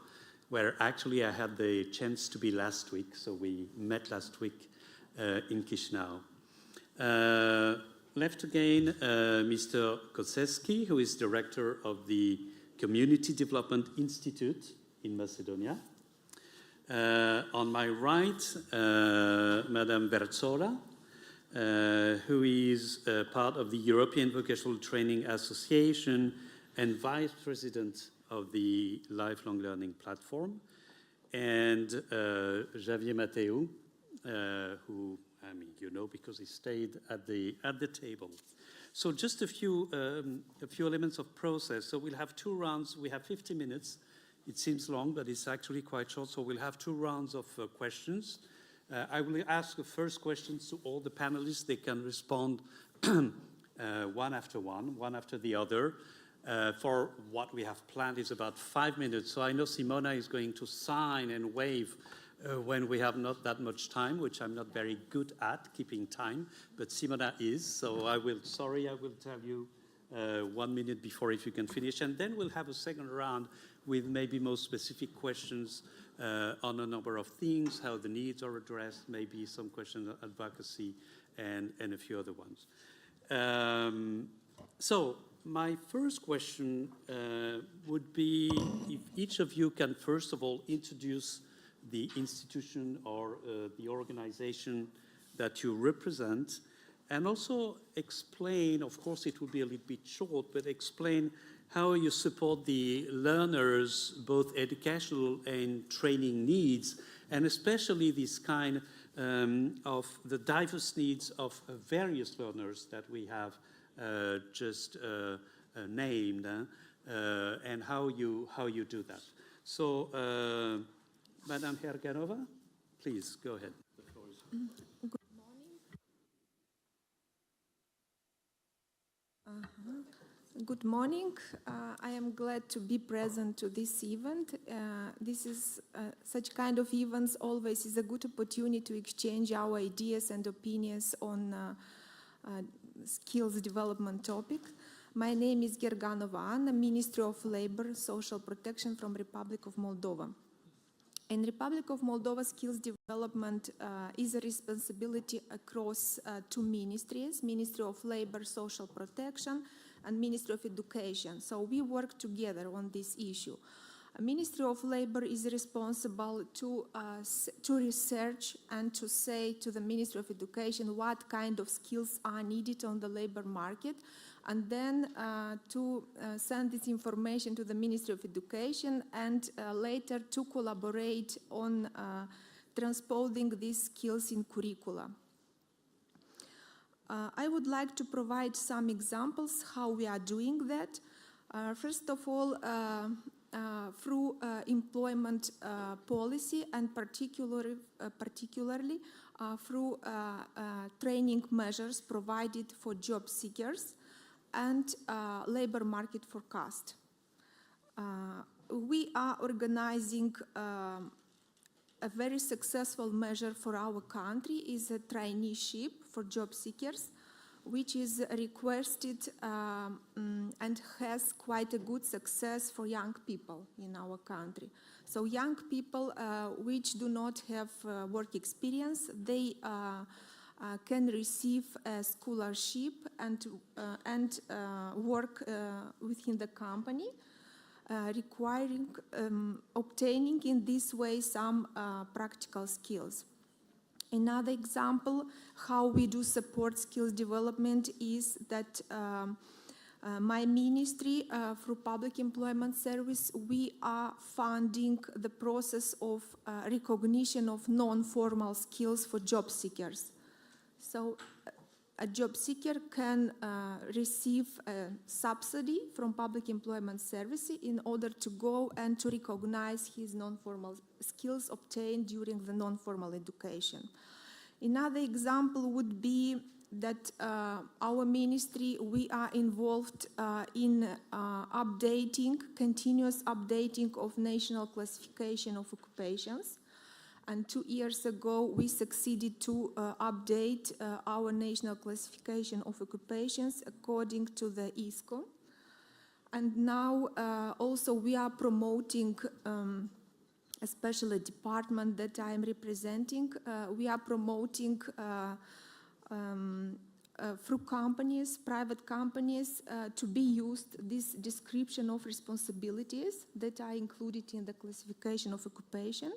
where actually I had the chance to be last week. So we met last week in Chisinau. Left again, Mr. Koseski, who is director of the Community Development Institute in Macedonia. On my right, Madame Berzola, who is part of the European Vocational Training Association and vice president of the Lifelong Learning Platform, and Javier Mateu, who, I mean, you know, because he stayed at the table. So just a few elements of process. So we'll have two rounds. We have 50 minutes. It seems long, but it's actually quite short. So we'll have two rounds of questions. I will ask the first questions to all the panelists. They can respond one after the other. For what we have planned is about 5 minutes. So I know Simona is going to sign and wave when we have not that much time, which I'm not very good at keeping time, but Simona is. So I will tell you 1 minute before if you can finish. And then we'll have a second round with maybe more specific questions on a number of things, how the needs are addressed, maybe some questions on advocacy and a few other ones. So my first question would be if each of you can first of all introduce the institution or the organization that you represent, and also explain, of course it will be a little bit short, but explain how you support the learners, both educational and training needs, and especially this kind of the diverse needs of various learners that we have just named, and how you do that. So, Madame Herganova, please go ahead. The floor is yours. Good morning. Good morning. I am glad to be present to this event. This is such kind of events always is a good opportunity to exchange our ideas and opinions on skills development topic. My name is Gerganova Anna, Ministry of Labor, Social Protection from Republic of Moldova. In Republic of Moldova, skills development is a responsibility across two ministries, Ministry of Labor, Social Protection, and Ministry of Education. So we work together on this issue. Ministry of Labor is responsible to research and to say to the Ministry of Education what kind of skills are needed on the labor market, and then to send this information to the Ministry of Education, and later to collaborate on transposing these skills in curricula. I would like to provide some examples how we are doing that. First of all, through employment policy, and particularly through training measures provided for job seekers. and labor market forecast. We are organizing a very successful measure for our country is a traineeship for job seekers, which is requested and has quite a good success for young people in our country. So young people which do not have work experience, they can receive a scholarship and work within the company, requiring obtaining in this way some practical skills. Another example how we do support skills development is that my ministry through Public Employment Service, we are funding the process of recognition of non-formal skills for job seekers. So a job seeker can receive a subsidy from Public Employment Service in order to go and to recognize his non-formal skills obtained during the non-formal education. Another example would be that our ministry, we are involved in continuous updating of national classification of occupations. And 2 years ago, we succeeded to update our national classification of occupations according to the ISCO. And now also we are promoting, especially a department that I am representing, we are promoting through companies, private companies, to be used this description of responsibilities that are included in the classification of occupation.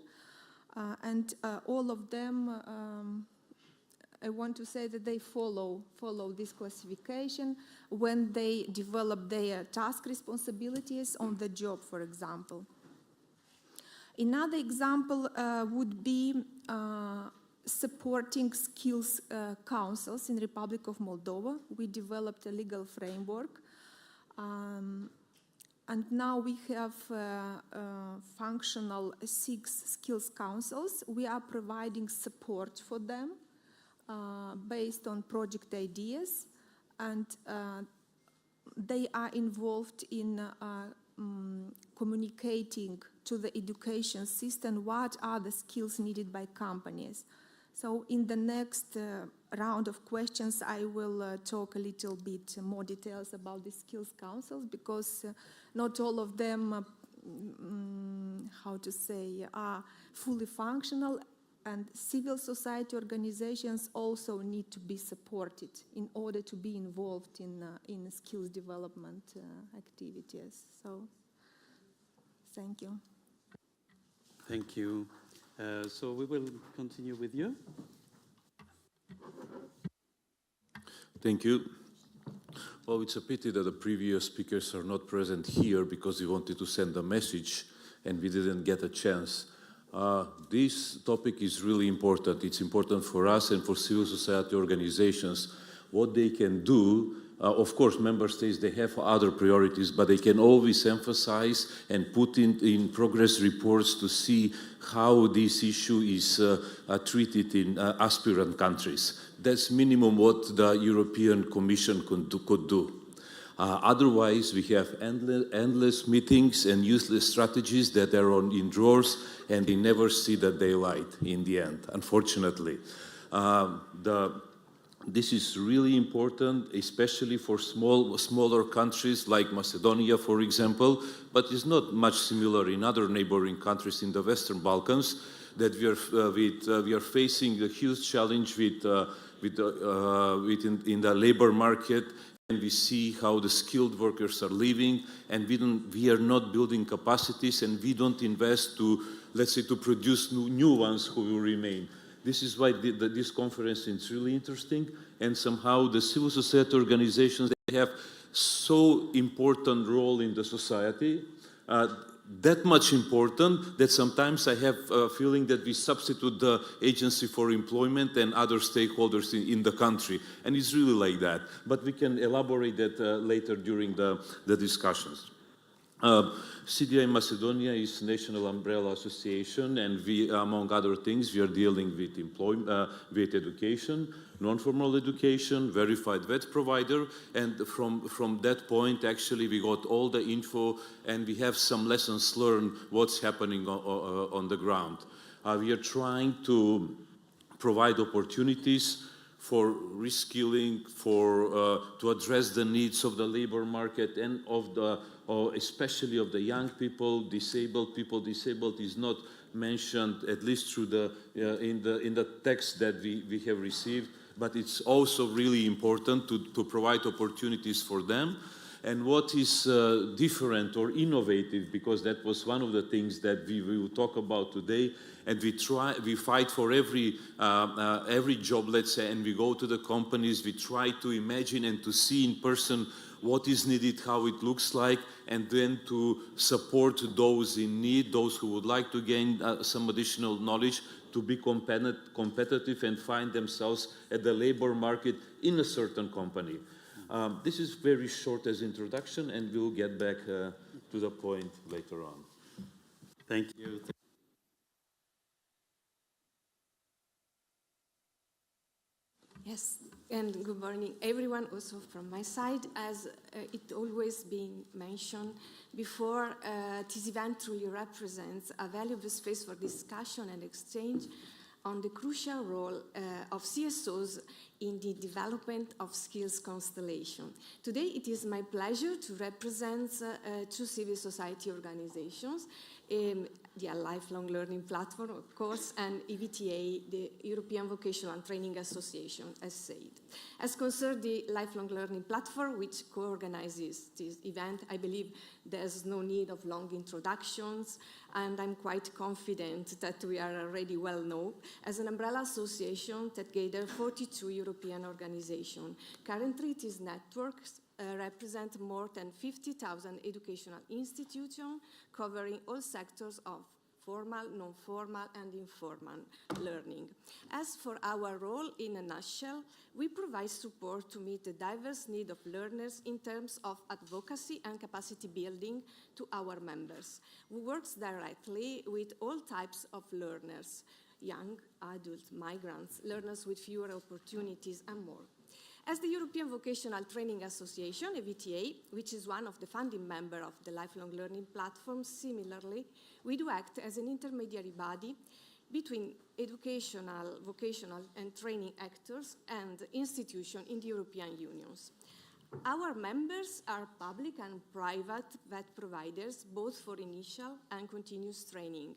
And all of them, I want to say that they follow this classification when they develop their task responsibilities on the job, for example. Another example would be supporting skills councils in Republic of Moldova. We developed a legal framework. And now we have functional 6 skills councils. We are providing support for them based on project ideas, and they are involved in communicating to the education system what are the skills needed by companies. So in the next round of questions, I will talk a little bit more details about the skills councils, because not all of them, are fully functional, and civil society organizations also need to be supported in order to be involved in skills development activities. So, thank you. Thank you. So we will continue with you. Thank you. Well, it's a pity that the previous speakers are not present here because we wanted to send a message and we didn't get a chance. This topic is really important. It's important for us and for civil society organizations, what they can do. Of course, member states, they have other priorities, but they can always emphasize and put in progress reports to see how this issue is treated in aspirant countries. That's minimum what the European Commission could do. Otherwise, we have endless meetings and useless strategies that are in drawers, and they never see the daylight in the end, unfortunately. This is really important, especially for smaller countries like Macedonia, for example, but it's not much similar in other neighboring countries in the Western Balkans, that we are facing a huge challenge in the labor market, and we see how the skilled workers are leaving, and we are not building capacities, and we don't invest to, let's say, to produce new ones who will remain. This is why this conference is really interesting, and somehow the civil society organizations, they have so important role in the society, that much important that sometimes I have a feeling that we substitute the agency for employment and other stakeholders in the country, and it's really like that. But we can elaborate that later during the discussions. CDI Macedonia is National Umbrella Association, and we, among other things, we are dealing with employment, with education, non-formal education, verified vet provider, and from that point, actually, we got all the info, and we have some lessons learned what's happening on the ground. We are trying to provide opportunities for reskilling, to address the needs of the labor market and of the, especially of the young people, disabled people. Disabled is not mentioned, at least through the in the text that we have received, but it's also really important to provide opportunities for them. And what is different or innovative, because that was one of the things that we will talk about today, and we fight for every job, let's say, and we go to the companies, we try to imagine and to see in person what is needed, how it looks like, and then to support those in need, those who would like to gain some additional knowledge to be competitive and find themselves at the labor market in a certain company. This is very short as introduction, and we'll get back to the point later on. Thank you. Yes, and good morning, everyone, also from my side. As it always been mentioned before, this event truly represents a valuable space for discussion and exchange on the crucial role of CSOs in the development of skills constellation. Today, it is my pleasure to represent two civil society organizations, the Lifelong Learning Platform, of course, and EVTA, the European Vocational Training Association, as said. As concerns the Lifelong Learning Platform, which co-organizes this event, I believe there's no need of long introductions, and I'm quite confident that we are already well known as an umbrella association that gathers 42 European organizations. Currently, these networks represent more than 50,000 educational institutions covering all sectors of formal, non-formal, and informal learning. As for our role, in a nutshell, we provide support to meet the diverse needs of learners in terms of advocacy and capacity building to our members. We work directly with all types of learners, young, adult, migrants, learners with fewer opportunities, and more. As the European Vocational Training Association, EVTA, which is one of the founding members of the Lifelong Learning Platform, similarly, we do act as an intermediary body between educational, vocational, and training actors and institutions in the European Union. Our members are public and private vet providers, both for initial and continuous training,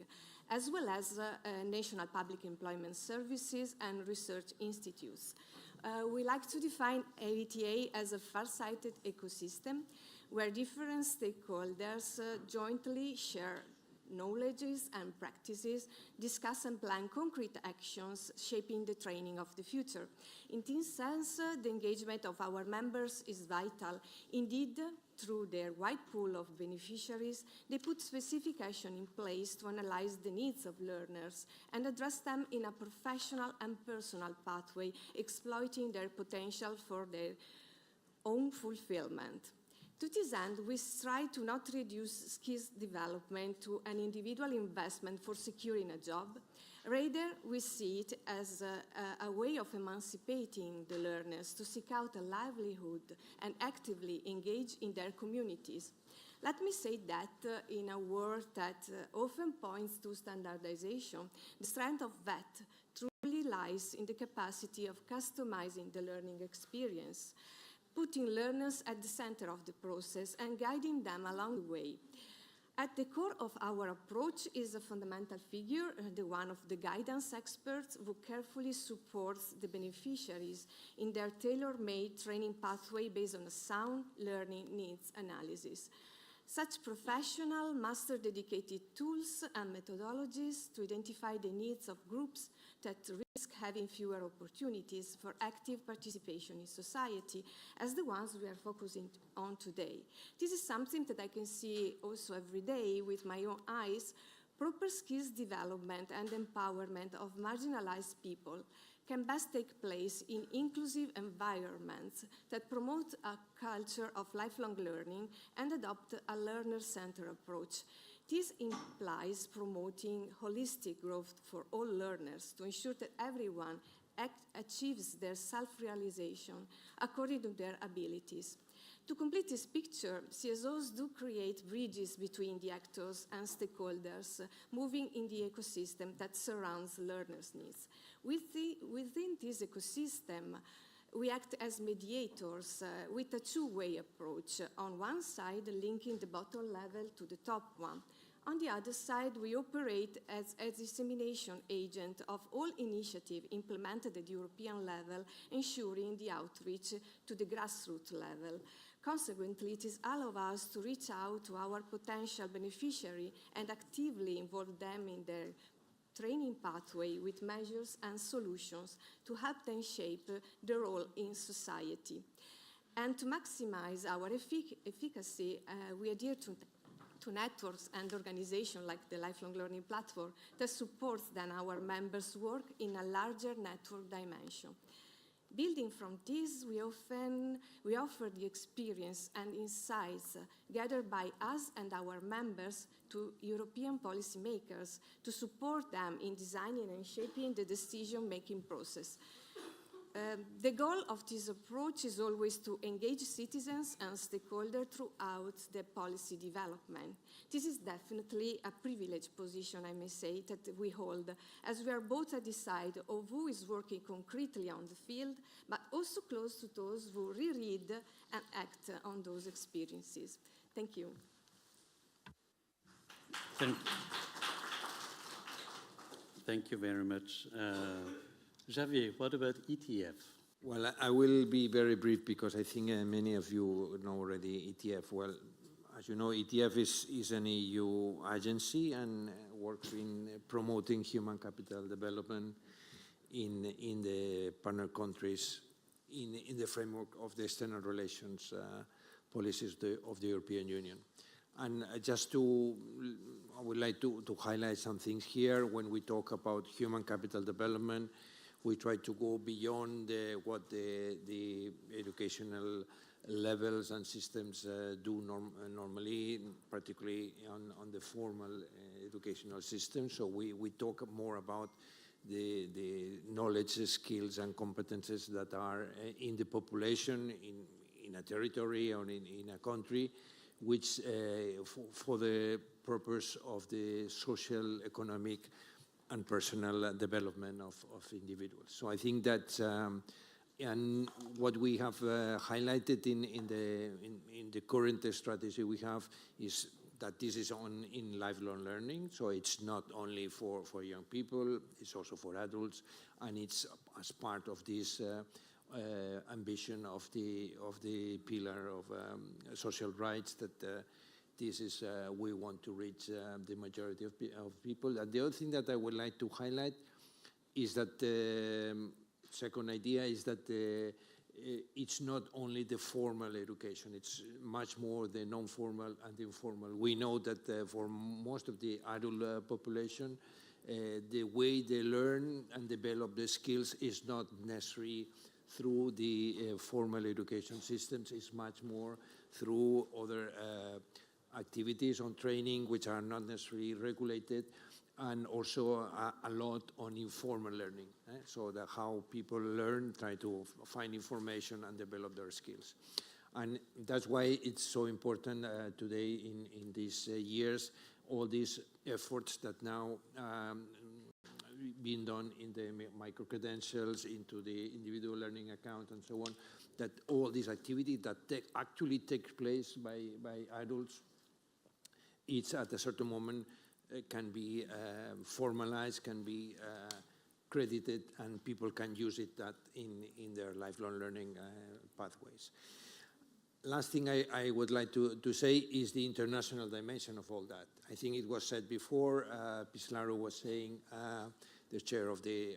as well as national public employment services and research institutes. We like to define EVTA as a far-sighted ecosystem where different stakeholders jointly share knowledges and practices, discuss and plan concrete actions shaping the training of the future. In this sense, the engagement of our members is vital. Indeed, through their wide pool of beneficiaries, they put specific action in place to analyze the needs of learners and address them in a professional and personal pathway, exploiting their potential for their own fulfillment. To this end, we strive to not reduce skills development to an individual investment for securing a job. Rather, we see it as a way of emancipating the learners to seek out a livelihood and actively engage in their communities. Let me say that in a world that often points to standardization, the strength of VET truly lies in the capacity of customizing the learning experience, putting learners at the center of the process and guiding them along the way. At the core of our approach is a fundamental figure, the one of the guidance experts who carefully supports the beneficiaries in their tailor-made training pathway based on a sound learning needs analysis. Such professionals master dedicated tools and methodologies to identify the needs of groups that risk having fewer opportunities for active participation in society, as the ones we are focusing on today. This is something that I can see also every day with my own eyes, Proper skills development and empowerment of marginalized people can best take place in inclusive environments that promote a culture of lifelong learning and adopt a learner-centered approach. This implies promoting holistic growth for all learners to ensure that everyone achieves their self-realization according to their abilities. To complete this picture, CSOs do create bridges between the actors and stakeholders moving in the ecosystem that surrounds learners' needs. Within this ecosystem, we act as mediators with a two-way approach. On one side, linking the bottom level to the top one. On the other side, we operate as a dissemination agent of all initiatives implemented at the European level, ensuring the outreach to the grassroots level. Consequently, it is allows us to reach out to our potential beneficiary and actively involve them in their training pathway with measures and solutions to help them shape their role in society. And to maximize our efficacy, we adhere to networks and organizations like the Lifelong Learning Platform that supports then our members' work in a larger network dimension. Building from this, we offer the experience and insights gathered by us and our members to European policymakers to support them in designing and shaping the decision-making process. The goal of this approach is always to engage citizens and stakeholders throughout the policy development. This is definitely a privileged position, I may say, that we hold, as we are both at the side of who is working concretely on the field, but also close to those who reread and act on those experiences. Thank you. Thank you very much. Javier, what about ETF? Well, I will be very brief because I think many of you know already ETF. Well, as you know, ETF is an EU agency and works in promoting human capital development in the partner countries in the framework of the external relations policies of the European Union. And I would like to highlight some things here. When we talk about human capital development, we try to go beyond what the educational levels and systems do normally, particularly on the formal educational system. So we talk more about the knowledge, skills, and competences that are in the population, in a territory or in a country, which for the purpose of the social, economic, and personal development of individuals. So I think that, and what we have highlighted in the current strategy we have is that this is in lifelong learning. So it's not only for young people, it's also for adults, and it's as part of this ambition of the pillar of social rights that this is, we want to reach the majority of people. And the other thing that I would like to highlight is that the second idea is that it's not only the formal education, it's much more the non-formal and the informal. We know that for most of the adult population, the way they learn and develop the skills is not necessarily through the formal education systems, it's much more through other activities on training which are not necessarily regulated, and also a lot on informal learning. So that how people learn, try to find information and develop their skills. And that's why it's so important today in these years, all these efforts that now being done in the micro-credentials, into the individual learning account and so on, that all these activities that actually take place by adults, it's at a certain moment can be formalized, can be credited, and people can use it that in their lifelong learning pathways. Last thing I would like to say is the international dimension of all that. I think it was said before, Pislaro was saying, the chair of the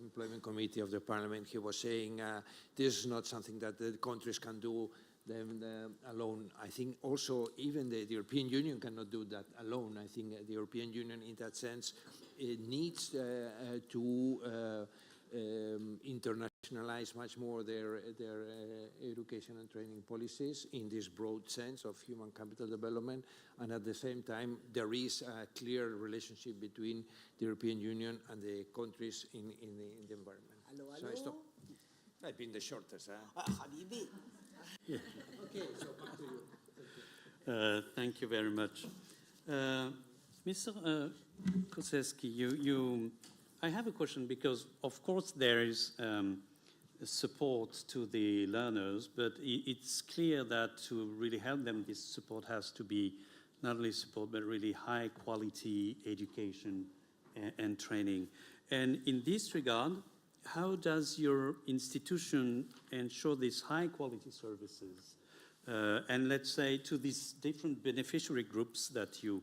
Employment Committee of the Parliament, he was saying this is not something that the countries can do them alone. I think also even the European Union cannot do that alone. I think the European Union, in that sense, it needs to internationalize much more their education and training policies in this broad sense of human capital development. And at the same time, there is a clear relationship between the European Union and the countries in the environment. Hello, So I hello. stop. I've been the shortest. Habibi. Yeah. Okay, so back to you. Thank you very much. Mr. Koseski, I have a question because, of course, there is support to the learners, but it's clear that to really help them, this support has to be not only support, but really high quality education and training. And in this regard, how does your institution ensure these high quality services? And let's say to these different beneficiary groups that you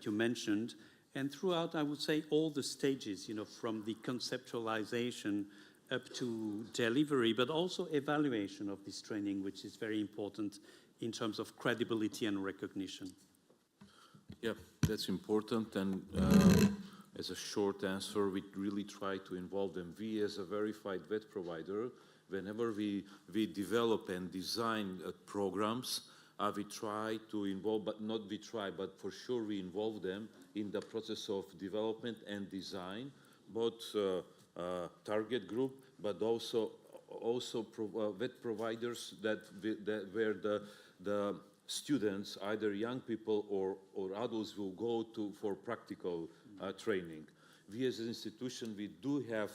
mentioned, and throughout, I would say, all the stages, from the conceptualization up to delivery, but also evaluation of this training, which is very important in terms of credibility and recognition. Yeah, that's important. And as a short answer, we really try to involve them. We, as a verified VET provider, whenever we develop and design programs, we try to involve, but for sure we involve them in the process of development and design, both target group, but also VET providers where the students, either young people or adults, will go to for practical training. We as an institution, we do have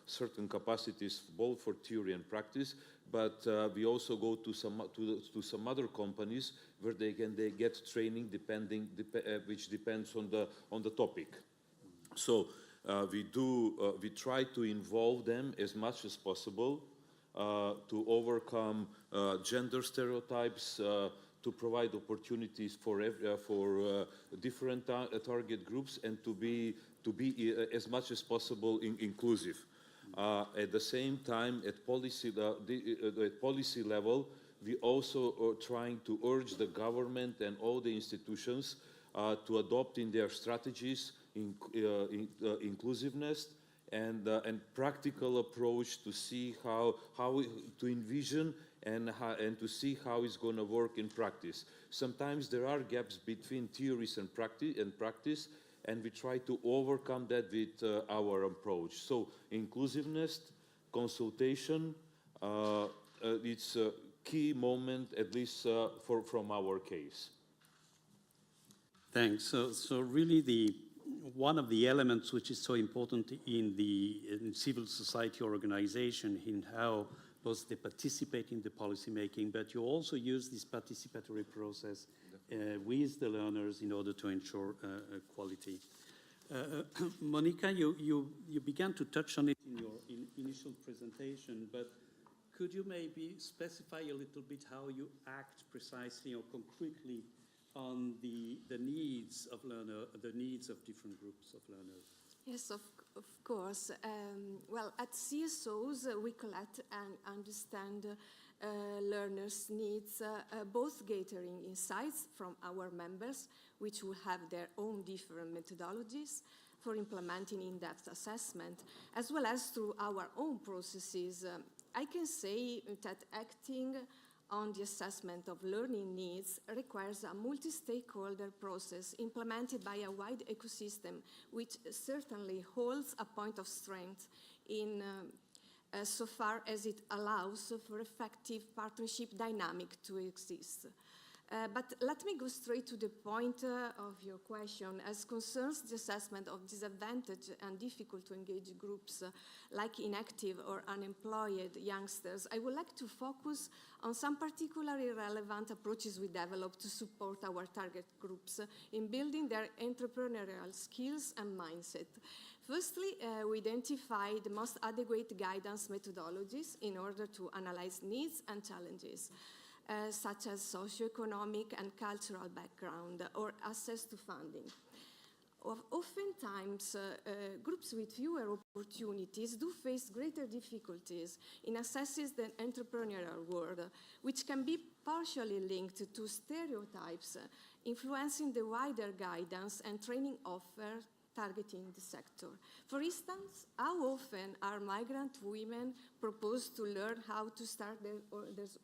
certain capacities both for theory and practice, but we also go to some other companies where they get training which depends on the topic. So we try to involve them as much as possible to overcome gender stereotypes, to provide opportunities for different target groups, and to be as much as possible inclusive. At the same time, at policy level, we also are trying to urge the government and all the institutions to adopt in their strategies inclusiveness and practical approach to see how to envision and to see how it's going to work in practice. Sometimes there are gaps between theories and practice, and we try to overcome that with our approach. So inclusiveness, consultation, it's a key moment, at least from our case. Thanks. So really one of the elements which is so important in civil society organization, in how both they participate in the policy making, but you also use this participatory process with the learners in order to ensure quality. Monica, you began to touch on it in your initial presentation, but could you maybe specify a little bit how you act precisely or concretely on the needs of learners, the needs of different groups of learners? Yes, of course. Well, at CSOs, we collect and understand learners' needs, both gathering insights from our members, which will have their own different methodologies for implementing in-depth assessment, as well as through our own processes. I can say that acting on the assessment of learning needs requires a multi-stakeholder process implemented by a wide ecosystem, which certainly holds a point of strength in so far as it allows for effective partnership dynamic to exist. But let me go straight to the point of your question. As concerns the assessment of disadvantaged and difficult to engage groups like inactive or unemployed youngsters, I would like to focus on some particularly relevant approaches we develop to support our target groups in building their entrepreneurial skills and mindset. Firstly, we identify the most adequate guidance methodologies in order to analyze needs and challenges, such as socioeconomic and cultural background or access to funding. Oftentimes, groups with fewer opportunities do face greater difficulties in accessing the entrepreneurial world, which can be partially linked to stereotypes influencing the wider guidance and training offered targeting the sector. For instance, how often are migrant women proposed to learn how to start their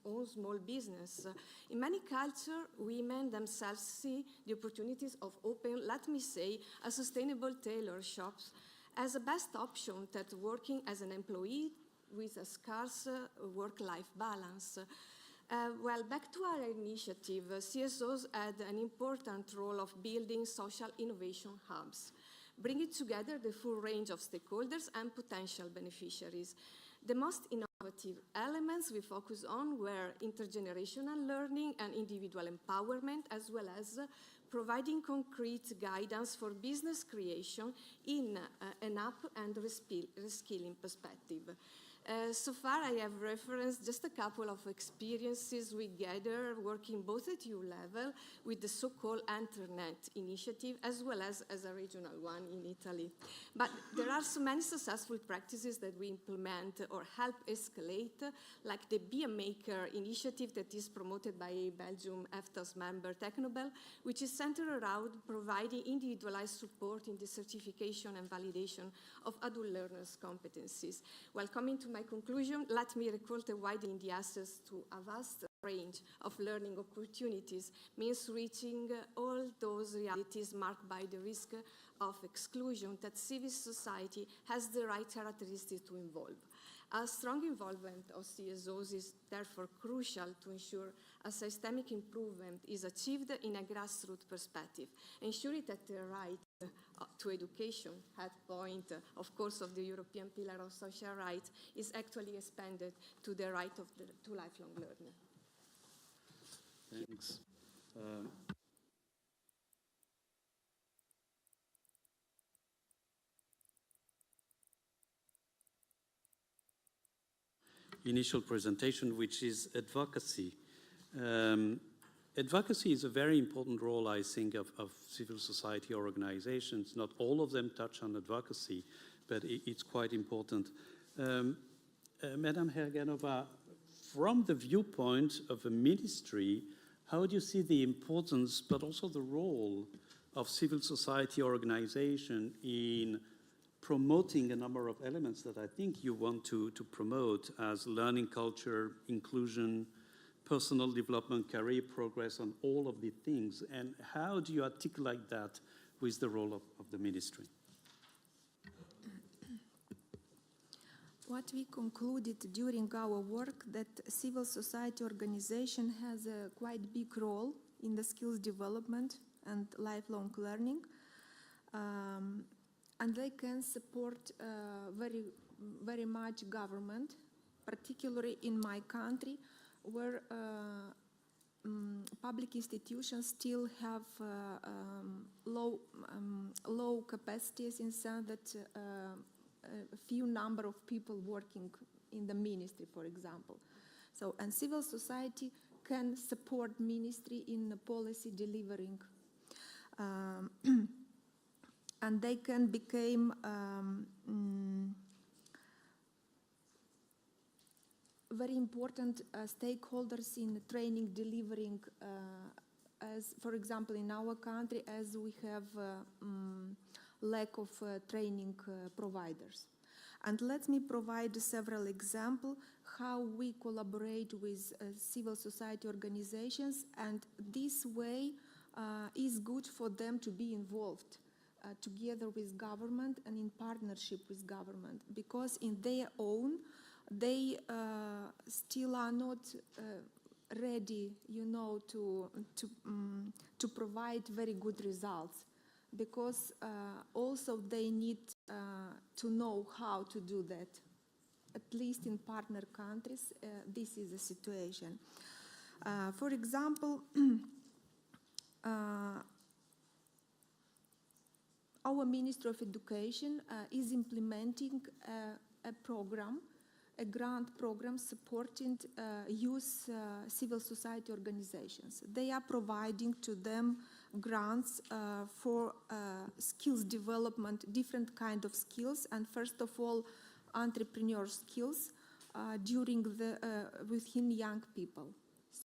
own small business? In many cultures, women themselves see the opportunities of open, let me say, a sustainable tailor shops as a best option that working as an employee with a scarce work-life balance. Well, back to our initiative, CSOs had an important role of building social innovation hubs, bringing together the full range of stakeholders and potential beneficiaries. The most innovative elements we focus on were intergenerational learning and individual empowerment, as well as providing concrete guidance for business creation in an up and reskilling perspective. So far, I have referenced just a couple of experiences we gather working both at EU level with the so-called Internet initiative, as well as a regional one in Italy. But there are so many successful practices that we implement or help escalate, like the Be a Maker initiative that is promoted by Belgium EFTA's member Technobel, which is centered around providing individualized support in the certification and validation of adult learners' competencies. While coming to my conclusion, let me recall that widening the access to a vast range of learning opportunities means reaching all those realities marked by the risk of exclusion that civil society has the right characteristics to involve. A strong involvement of CSOs is therefore crucial to ensure a systemic improvement is achieved in a grassroots perspective, ensuring that the right to education, at point, of course, of the European Pillar of Social Rights, is actually expanded to the right to lifelong learning. Thanks. Initial presentation, which is advocacy. Advocacy is a very important role, I think, of civil society organizations. Not all of them touch on advocacy, but it's quite important. Madam Hergenova, from the viewpoint of a ministry, how do you see the importance, but also the role of civil society organization in promoting a number of elements that I think you want to promote as learning culture, inclusion, personal development, career progress, and all of the things? And how do you articulate that with the role of the ministry? What we concluded during our work that civil society organization has a quite big role in the skills development and lifelong learning. And they can support very much government, particularly in my country, where public institutions still have low capacities in the sense that a few number of people working in the ministry, for example. So, and civil society can support ministry in the policy delivering. And they can become very important stakeholders in training delivering, as for example in our country, as we have lack of training providers. And let me provide several examples how we collaborate with civil society organizations, and this way is good for them to be involved together with government and in partnership with government, because in their own they still are not ready, you know, to provide very good results, because also they need to know how to do that. At least in partner countries, this is the situation. For example, our Ministry of Education is implementing a program, a grant program supporting youth civil society organizations. They are providing to them grants for skills development, different kind of skills, and first of all, entrepreneur skills within young people.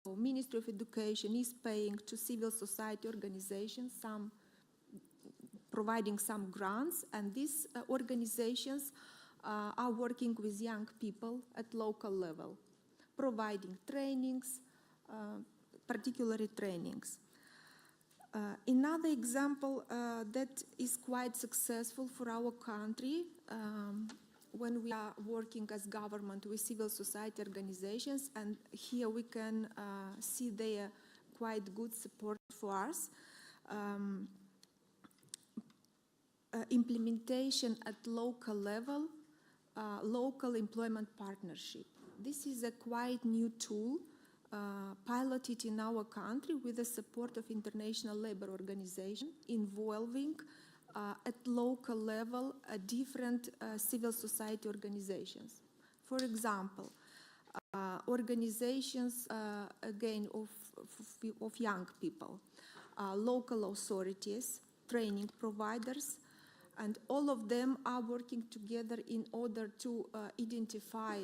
So Ministry of Education is paying to civil society organizations providing some grants, and these organizations are working with young people at local level, providing trainings, particularly trainings. Another example that is quite successful for our country when we are working as government with civil society organizations, and here we can see their quite good support for us. Implementation at local level, local employment partnership. This is a quite new tool piloted in our country with the support of International Labour Organization, involving at local level different civil society organizations. For example, organizations again of young people, local authorities, training providers, and all of them are working together in order to identify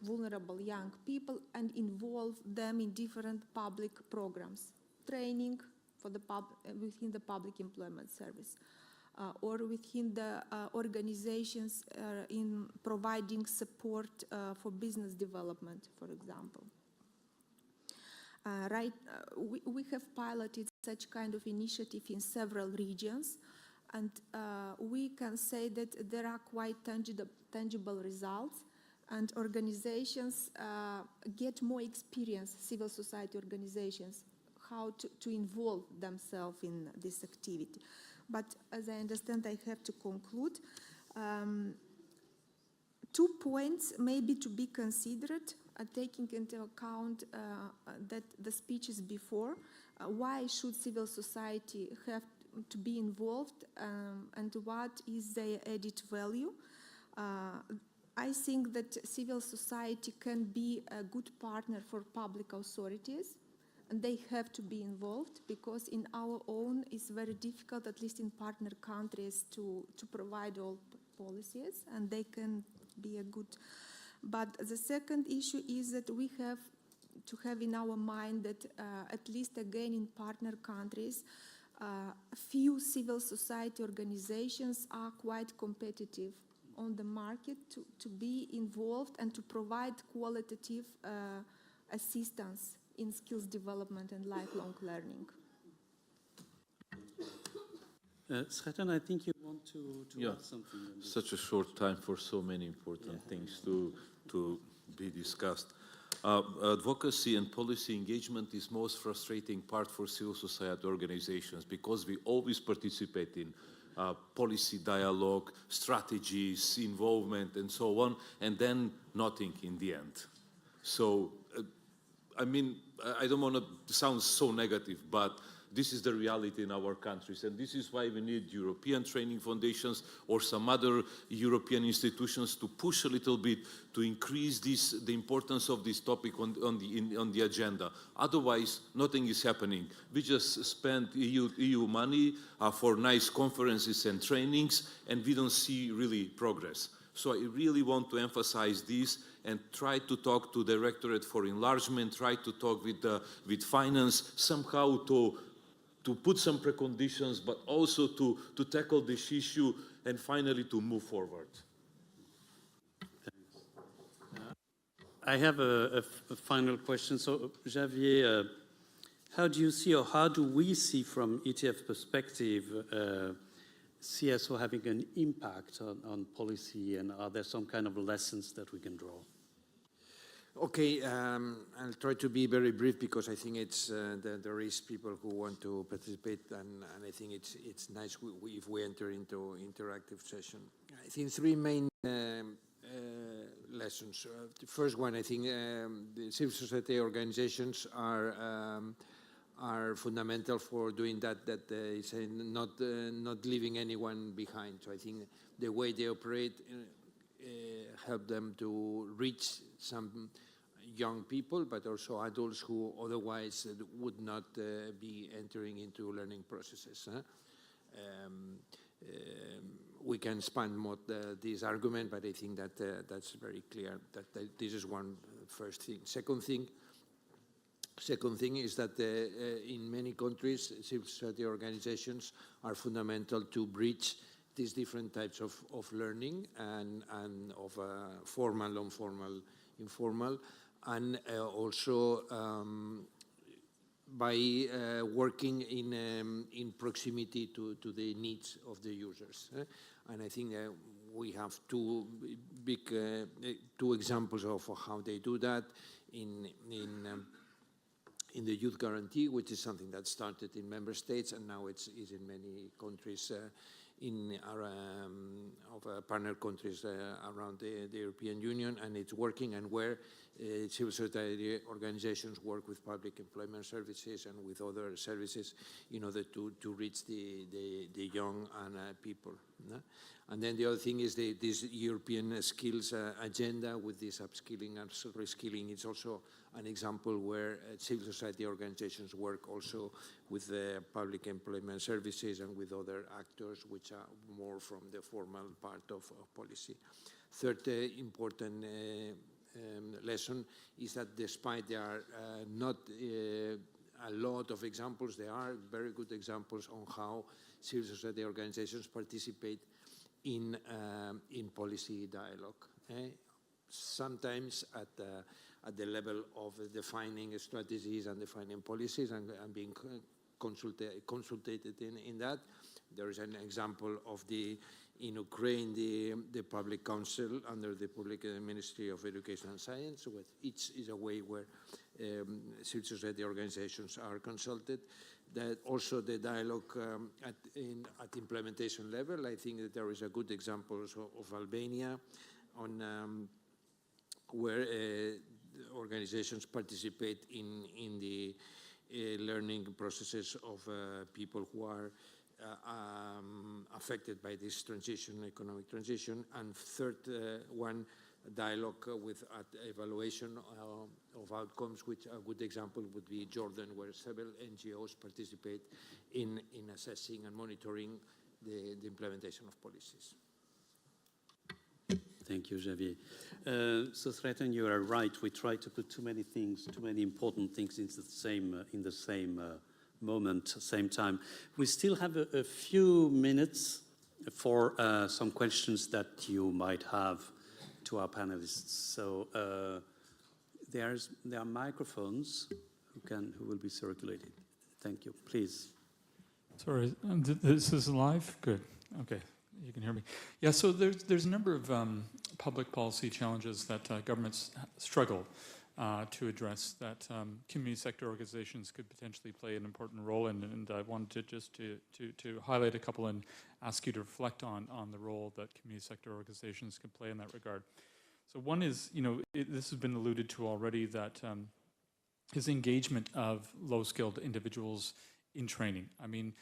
vulnerable young people and involve them in different public programs, training for within the public employment service, or within the organizations in providing support for business development, for example. We have piloted such kind of initiative in several regions, and we can say that there are quite tangible results, and organizations get more experience, civil society organizations, how to involve themselves in this activity. But as I understand, I have to conclude. 2 points maybe to be considered, taking into account that the speeches before. Why should civil society have to be involved, and what is their added value? I think that civil society can be a good partner for public authorities, and they have to be involved, because in our own it's very difficult, at least in partner countries, to provide all policies, and they can be a good. But the second issue is that we have to have in our mind that at least again in partner countries, few civil society organizations are quite competitive on the market to be involved and to provide qualitative assistance in skills development and lifelong learning. Sretan, I think you want to add something. Such a short time for so many important things to be discussed. Advocacy and policy engagement is most frustrating part for civil society organizations, because we always participate in policy dialogue, strategies, involvement, and so on, and then nothing in the end. So, I mean, I don't want to sound so negative, but this is the reality in our countries, and this is why we need European training foundations or some other European institutions to push a little bit to increase the importance of this topic on the agenda. Otherwise, nothing is happening. We just spend EU money for nice conferences and trainings, and we don't see really progress. So I really want to emphasize this and try to talk to Directorate for Enlargement, try to talk with finance, somehow to put some preconditions, but also to tackle this issue and finally to move forward. Thanks. I have a final question. So, Javier, how do you see, or how do we see from ETF perspective, CSO having an impact on policy, and are there some kind of lessons that we can draw? Okay, I'll try to be very brief, because I think it's there is people who want to participate, and I think it's nice if we enter into interactive session. I think 3 main lessons. The first one, I think the civil society organizations are fundamental for doing that is not leaving anyone behind. So I think the way they operate help them to reach some young people, but also adults who otherwise would not be entering into learning processes. We can expand more this argument, but I think that that's very clear that this is one first thing. Second thing is that in many countries, civil society organizations are fundamental to bridge these different types of learning and of formal, informal, and also by working in proximity to the needs of the users. And I think we have two examples of how they do that in the Youth Guarantee, which is something that started in member states and now is in many countries in our partner countries around the European Union, and it's working, and where civil society organizations work with public employment services and with other services in order to reach the young and people. And then the other thing is this European skills agenda with this upskilling and reskilling. It's also an example where civil society organizations work also with the public employment services and with other actors which are more from the formal part of policy. Third important lesson is that despite there are not a lot of examples, there are very good examples on how civil society organizations participate in policy dialogue. Sometimes at the level of defining strategies and defining policies and being consulted in that. There is an example of in Ukraine, the Public Council under the Public Ministry of Education and Science, which is a way where civil society organizations are consulted. That also the dialogue at implementation level. I think that there is a good example of Albania on where organizations participate in the learning processes of people who are affected by this transition, economic transition. And third one, dialogue with evaluation of outcomes, which a good example would be Jordan, where several NGOs participate in assessing and monitoring the implementation of policies. Thank you, Javier. So, Sreten, you are right. We try to put too many things, too many important things in the same moment, same time. We still have a few minutes for some questions that you might have to our panelists. So, there are microphones who will be circulated. Thank you. Please. Sorry, this is live? Good. Okay. You can hear me. Yeah, so there's a number of public policy challenges that governments struggle to address that community sector organizations could potentially play an important role in, and I wanted to highlight a couple and ask you to reflect on the role that community sector organizations can play in that regard. So one is, this has been alluded to already, that is engagement of low-skilled individuals in training. I mean,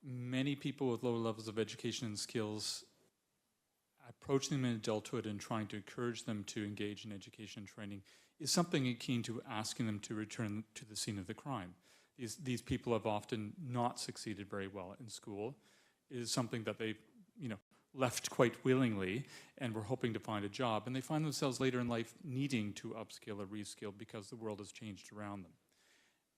many people with low levels of education and skills, approaching them in adulthood and trying to encourage them to engage in education and training is something akin to asking them to return to the scene of the crime. These people have often not succeeded very well in school. It is something that they've left quite willingly and were hoping to find a job, and they find themselves later in life needing to upskill or reskill because the world has changed around them.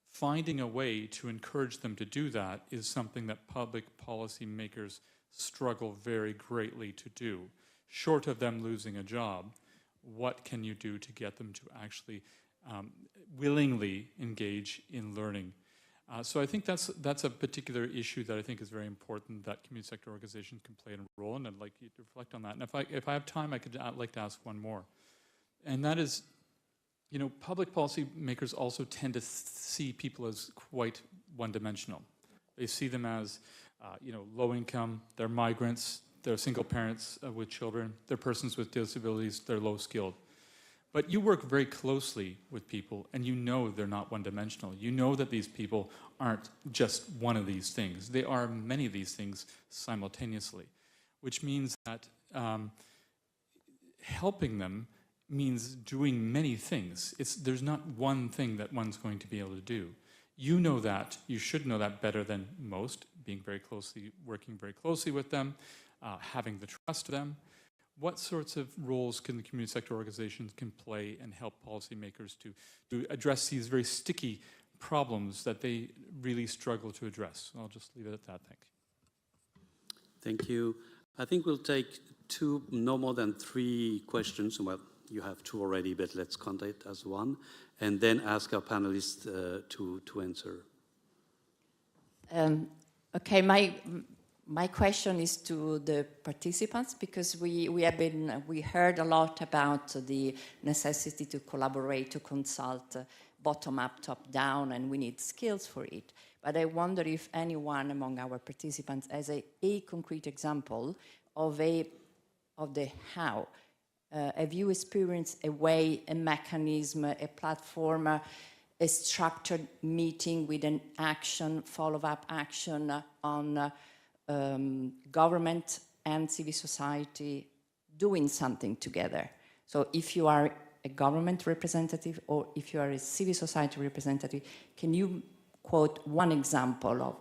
Finding a way to encourage them to do that is something that public policy makers struggle very greatly to do. Short of them losing a job, what can you do to get them to actually willingly engage in learning? So I think that's a particular issue that I think is very important that community sector organizations can play a role in, and I'd like you to reflect on that. And if I have time, I'd like to ask one more. And that is, public policy makers also tend to see people as quite one-dimensional. They see them as, low income, they're migrants, they're single parents with children, they're persons with disabilities, they're low-skilled. But you work very closely with people, and you know they're not one-dimensional. You know that these people aren't just one of these things. They are many of these things simultaneously, which means that helping them means doing many things. There's not one thing that one's going to be able to do. You know that, you should know that better than most, working very closely with them, having the trust of them. What sorts of roles can the community sector organizations can play and help policymakers to address these very sticky problems that they really struggle to address? I'll just leave it at that, thank you. Thank you. I think we'll take no more than 3 questions. Well, you have 2 already, but let's count it as 1, and then ask our panelists to answer. Okay, my question is to the participants, because we heard a lot about the necessity to collaborate, to consult bottom up, top down, and we need skills for it. But I wonder if anyone among our participants has a concrete example of the how. Have you experienced a way, a mechanism, a platform, a structured meeting with an action, follow-up action on government and civil society doing something together? So if you are a government representative or if you are a civil society representative, can you quote one example of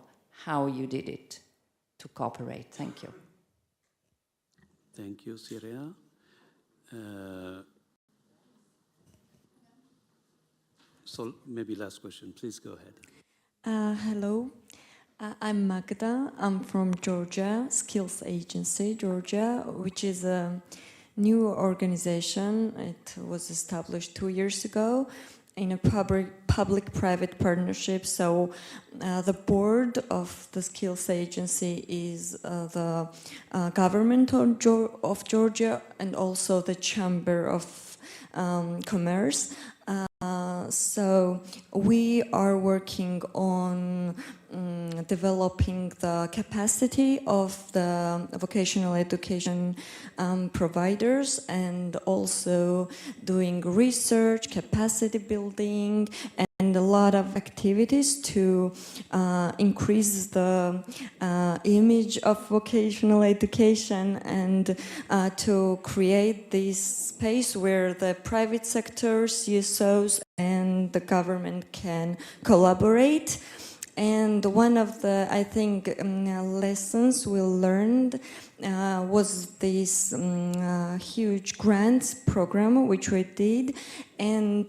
how you did it to cooperate? Thank you. Thank you, Sirea. So maybe last question, please go ahead. Hello, I'm Magda. I'm from Georgia, Skills Agency, Georgia, which is a new organization. It was established 2 years ago in a public-private partnership. So the board of the Skills Agency is the government of Georgia and also the Chamber of Commerce. So we are working on developing the capacity of the vocational education providers and also doing research, capacity building, and a lot of activities to increase the image of vocational education and to create this space where the private sector, CSOs, and the government can collaborate. And one of the, I think, lessons we learned was this huge grants program which we did, and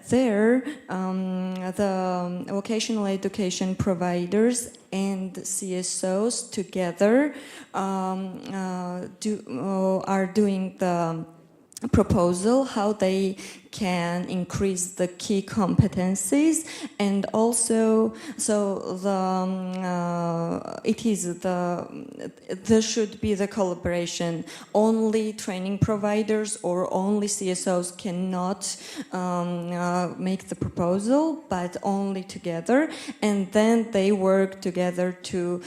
there the vocational education providers and CSOs together are doing the proposal how they can increase the key competencies, and also so there should be the collaboration. Only training providers or only CSOs cannot make the proposal, but only together, and then they work together to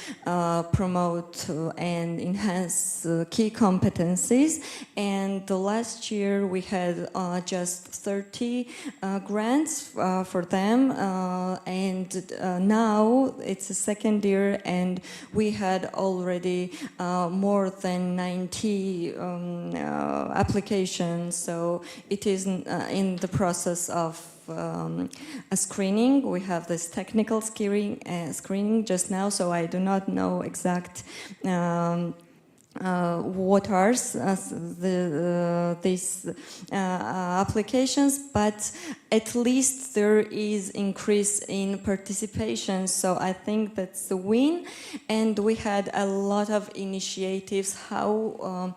promote and enhance key competencies. And the last year we had just 30 grants for them, and now it's the second year, and we had already more than 90 applications. So it is in the process of a screening. We have this technical screening just now, so I do not know exact what are these applications, but at least there is increase in participation, so I think that's a win. And we had a lot of initiatives how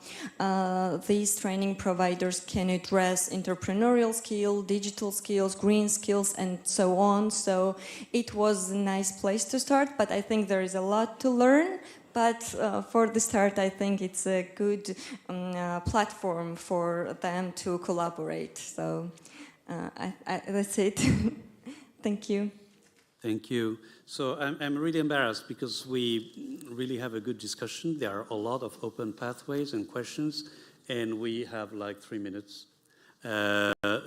these training providers can address entrepreneurial skills, digital skills, green skills, and so on. So it was a nice place to start, but I think there is a lot to learn. But for the start, I think it's a good platform for them to collaborate. So that's it. Thank you. Thank you. So I'm really embarrassed because we really have a good discussion. There are a lot of open pathways and questions, and we have like 3 minutes.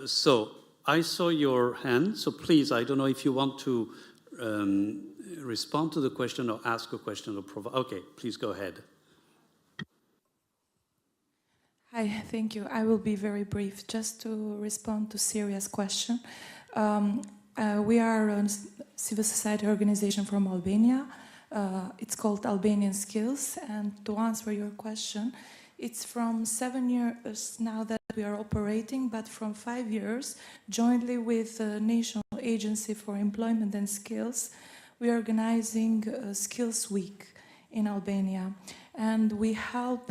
So I saw your hand, so please, I don't know if you want to respond to the question or ask a question or provide. Okay, please go ahead. Hi, thank you. I will be very brief. Just to respond to Syria's question. We are a civil society organization from Albania. It's called Albanian Skills. And to answer your question, it's from 7 years now that we are operating, but from 5 years, jointly with the National Agency for Employment and Skills, we are organizing a Skills Week in Albania. And we help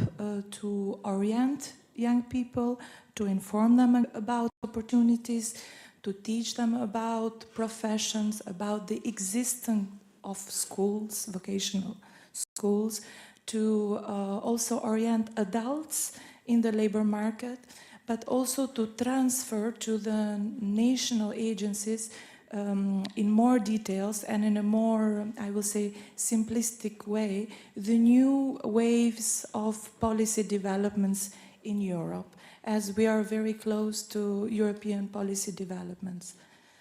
to orient young people, to inform them about opportunities, to teach them about professions, about the existence of schools, vocational schools, to also orient adults in the labor market, but also to transfer to the national agencies in more details and in a more, I will say, simplistic way, the new waves of policy developments in Europe, as we are very close to European policy developments.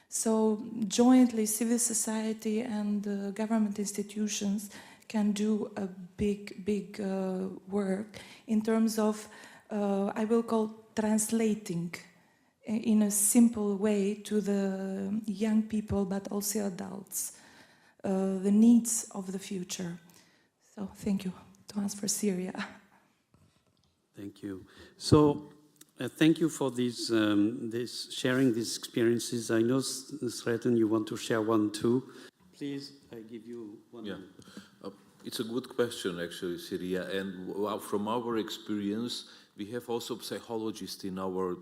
So jointly, civil society and government institutions can do a big work in terms of, I will call, translating in a simple way to the young people, but also adults, the needs of the future. So thank you to answer Syria. Thank you. So thank you for this sharing these experiences. I know, Sreten, you want to share one too. Please, I give you one minute. It's a good question, actually, Syria. And from our experience, we have also psychologists in our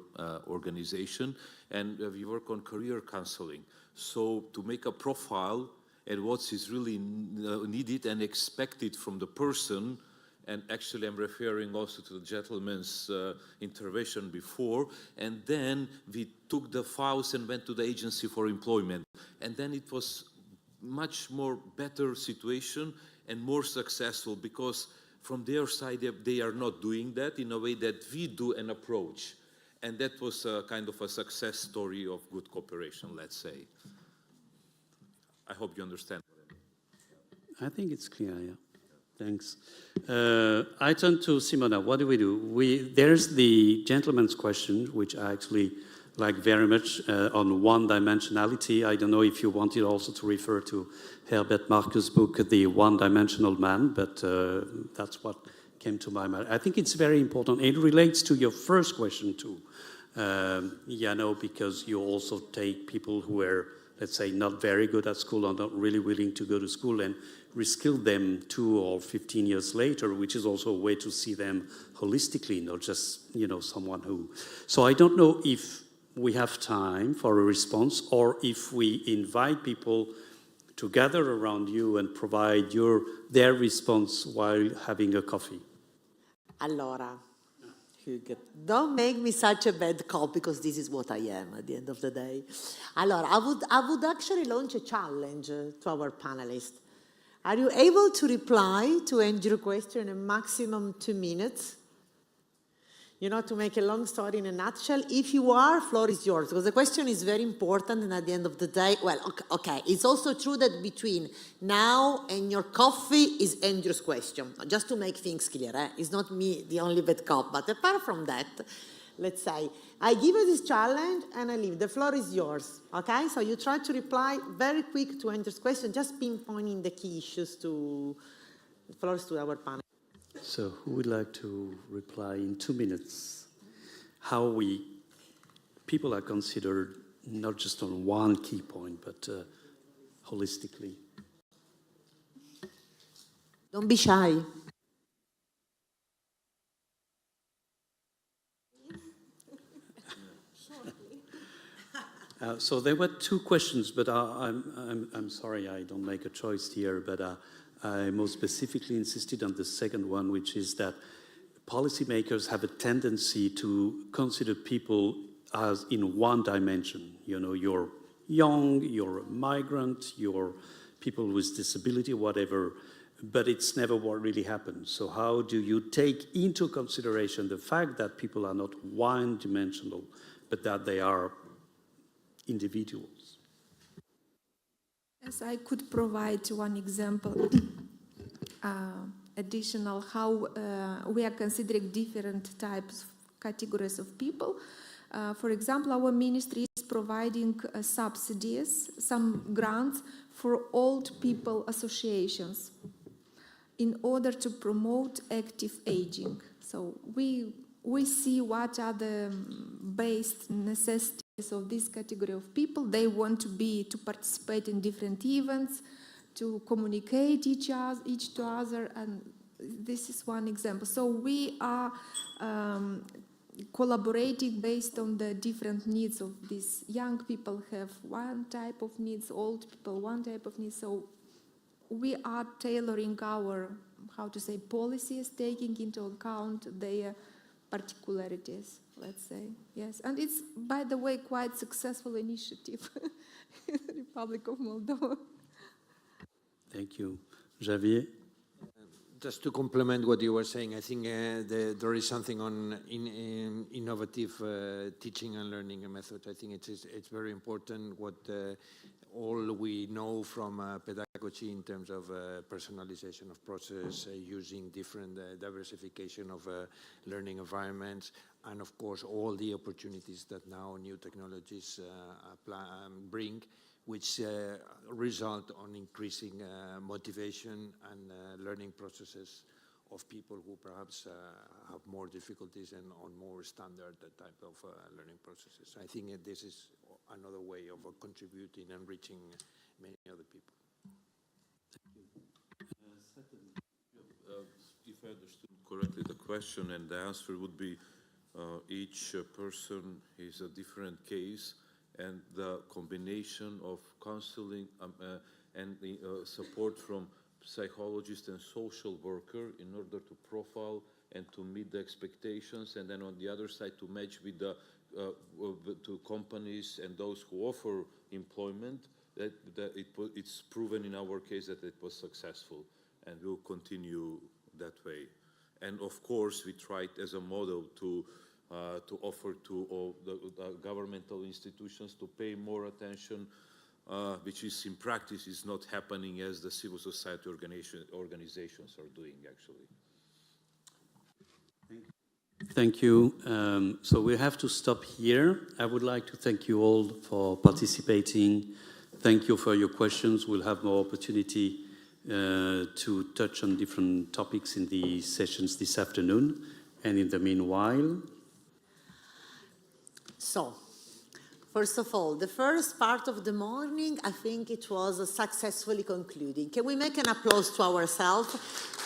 organization, and we work on career counseling. So to make a profile and what is really needed and expected from the person, and actually I'm referring also to the gentleman's intervention before, and then we took the files and went to the agency for employment. And then it was much more better situation and more successful, because from their side, they are not doing that in a way that we do an approach. And that was a kind of a success story of good cooperation, let's say. I hope you understand. I think it's clear, yeah. Thanks. I turn to Simona. What do? There's the gentleman's question, which I actually like very much, on one-dimensionality. I don't know if you wanted also to refer to Herbert Marcus' book, The One-Dimensional Man, but that's what came to my mind. I think it's very important. It relates to your first question too, because you also take people who are, let's say, not very good at school or not really willing to go to school and reskill them 2 or 15 years later, which is also a way to see them holistically, not just, someone who... So I don't know if we have time for a response, or if we invite people to gather around you and provide their response while having a coffee. Allora, Hugo, don't make me such a bad cop, because this is what I am at the end of the day. Allora, I would actually launch a challenge to our panelists. Are you able to reply to Andrew's question in a maximum 2 minutes? To make a long story in a nutshell, if you are, floor is yours, because the question is very important, and at the end of the day, well, okay, it's also true that between now and your coffee is Andrew's question, just to make things clear, it's not me, the only bad cop, but apart from that, let's say, I give you this challenge and I leave, the floor is yours, okay? So you try to reply very quick to Andrew's question, just pinpointing the key issues the floors to our panel. So who would like to reply in 2 minutes? How people are considered not just on one key point, but holistically. Don't be shy. So there were 2 questions, but I'm sorry I don't make a choice here, but I most specifically insisted on the second one, which is that policymakers have a tendency to consider people as in one dimension. You're young, you're a migrant, you're people with disability, whatever, but it's never what really happens. So how do you take into consideration the fact that people are not one-dimensional, but that they are individuals? Yes, I could provide one example, additional, how we are considering different types categories of people. For example, our ministry is providing subsidies, some grants for old people associations in order to promote active aging. So we see what are the basic necessities of this category of people. They want to participate in different events, to communicate each to other, and this is one example. So we are collaborating based on the different needs of these young people. Have one type of needs, old people one type of needs. So we are tailoring our, policies, taking into account their particularities, let's say. Yes, and it's, by the way, quite successful initiative in the Republic of Moldova. Thank you. Javier? Just to complement what you were saying, I think there is something on innovative teaching and learning methods. I think it's very important what all we know from pedagogy in terms of personalization of process, using different diversification of learning environments, and of course all the opportunities that now new technologies bring, which result on increasing motivation and learning processes of people who perhaps have more difficulties and on more standard type of learning processes. I think this is another way of contributing and reaching many other people. If I understood correctly the question, and the answer would be each person is a different case, and the combination of counseling and the support from psychologist and social worker in order to profile and to meet the expectations, and then on the other side to match with the to companies and those who offer employment, it's proven in our case that it was successful, and will continue that way. And of course, we tried as a model to offer to all the governmental institutions to pay more attention, which is in practice is not happening as the civil society organizations are doing actually. Thank you. So we have to stop here. I would like to thank you all for participating. Thank you for your questions. We'll have more opportunity to touch on different topics in the sessions this afternoon. And in the meanwhile... So, first of all, the first part of the morning, I think it was successfully concluding. Can we make an applause to ourselves?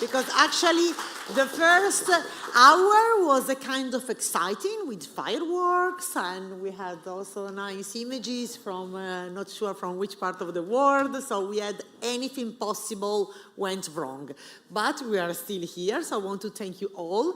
Because actually, the first hour was a kind of exciting with fireworks, and we had also nice images from, not sure from which part of the world, so we had anything possible went wrong. But we are still here, so I want to thank you all.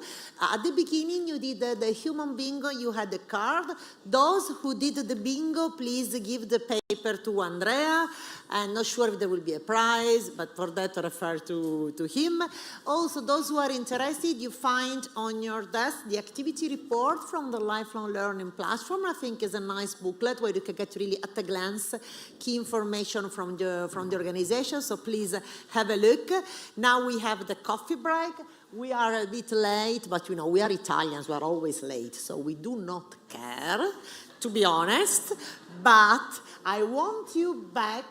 At the beginning, you did the human bingo, you had the card. Those who did the bingo, please give the paper to Andrea. I'm not sure if there will be a prize, but for that, refer to him. Also, those who are interested, you find on your desk the activity report from the Lifelong Learning Platform. I think is a nice booklet where you can get really at a glance key information from the organization. So please have a look. Now we have the coffee break. We are a bit late, but you know, we are Italians, we are always late, so we do not care, to be honest. But I want you back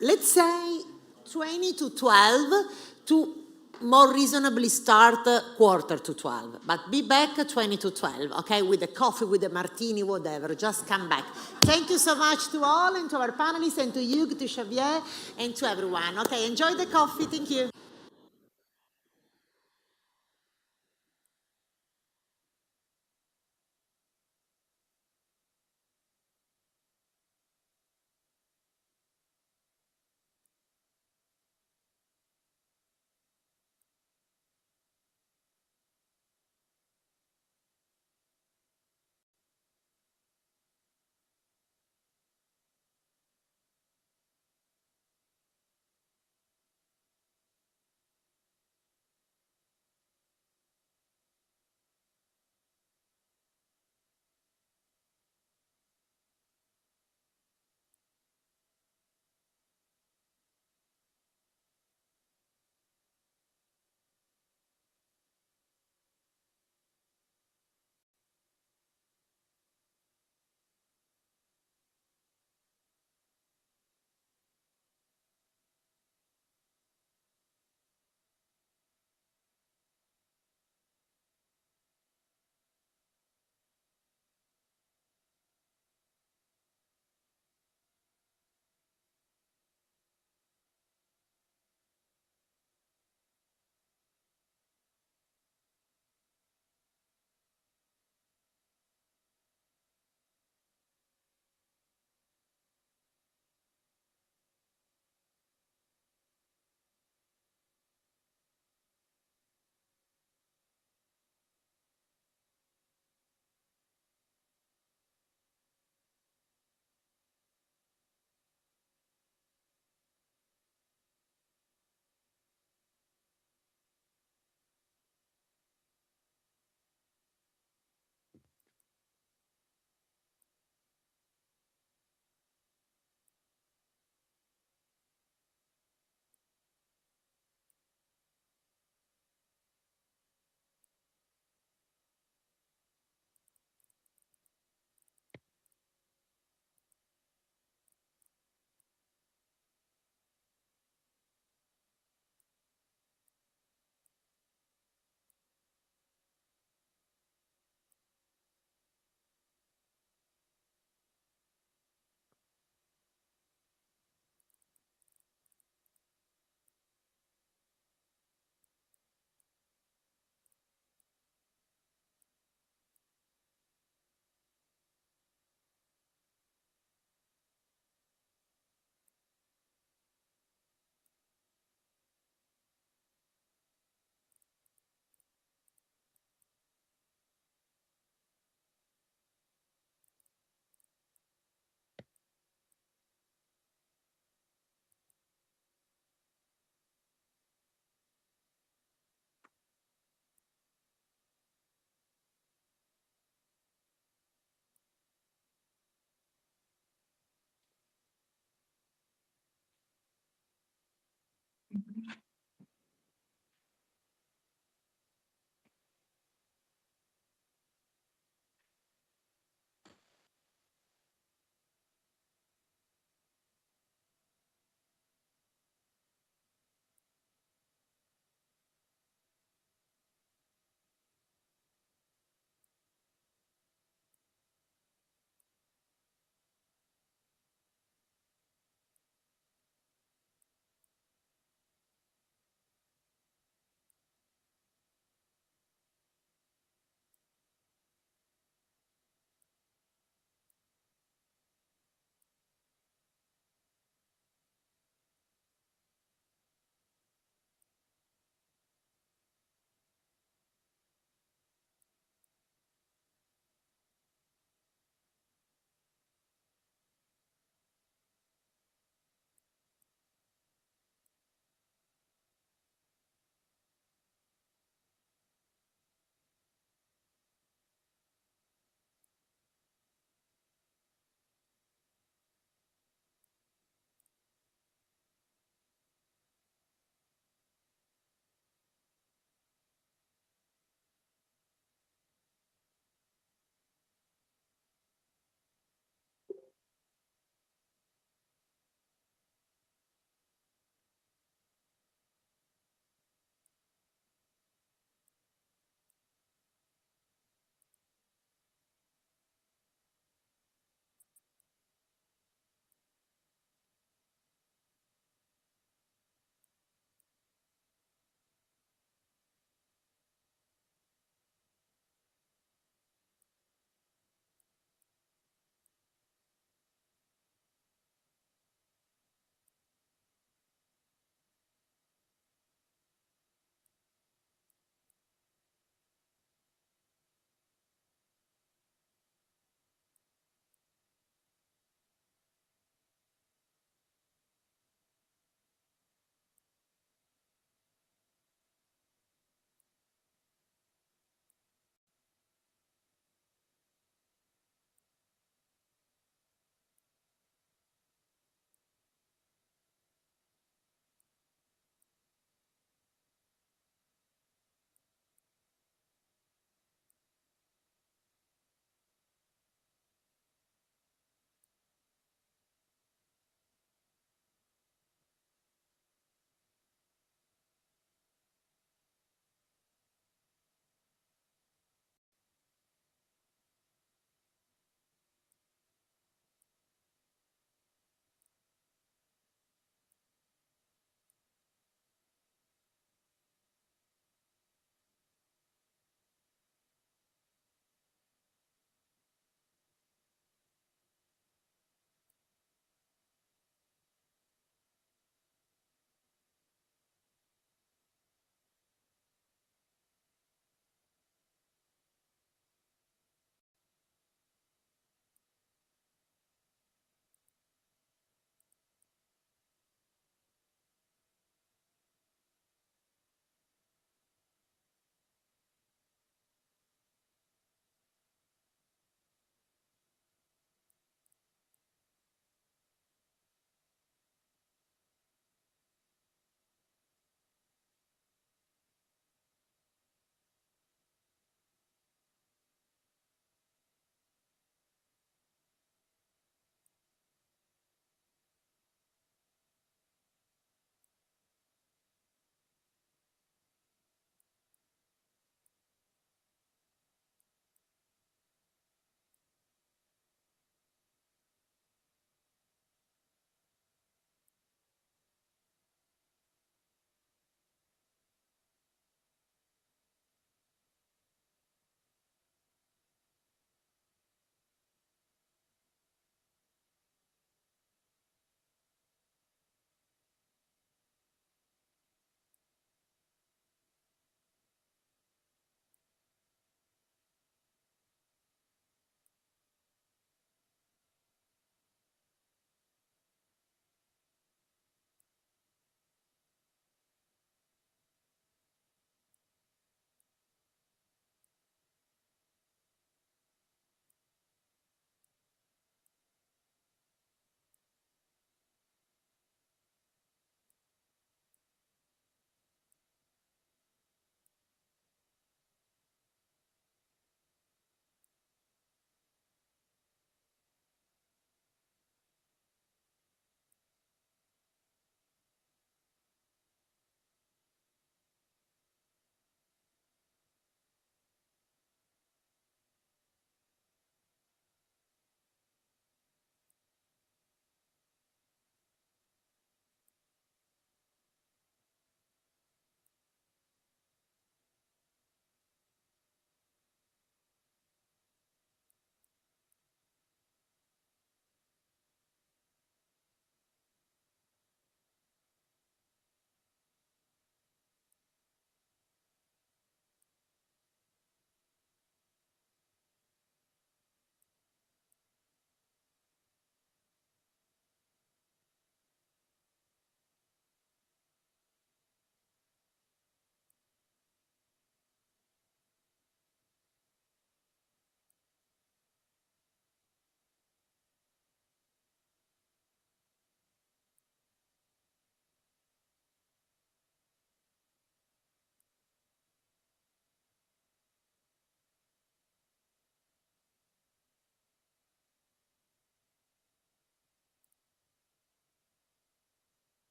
let's say 20 to 12 to more reasonably start quarter to 12. But be back 20 to 12, okay, with the coffee, with the martini, whatever, just come back. Thank you so much to all and to our panelists and to you, to Xavier, and to everyone. Okay, enjoy the coffee, thank you.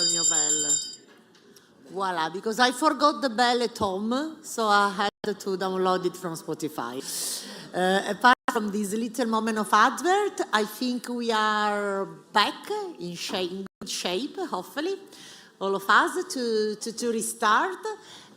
mio bell. Voila, because I forgot the bell at home, so I had to download it from Spotify. Apart from this little moment of advert, I think we are back in good shape, hopefully, all of us, to restart.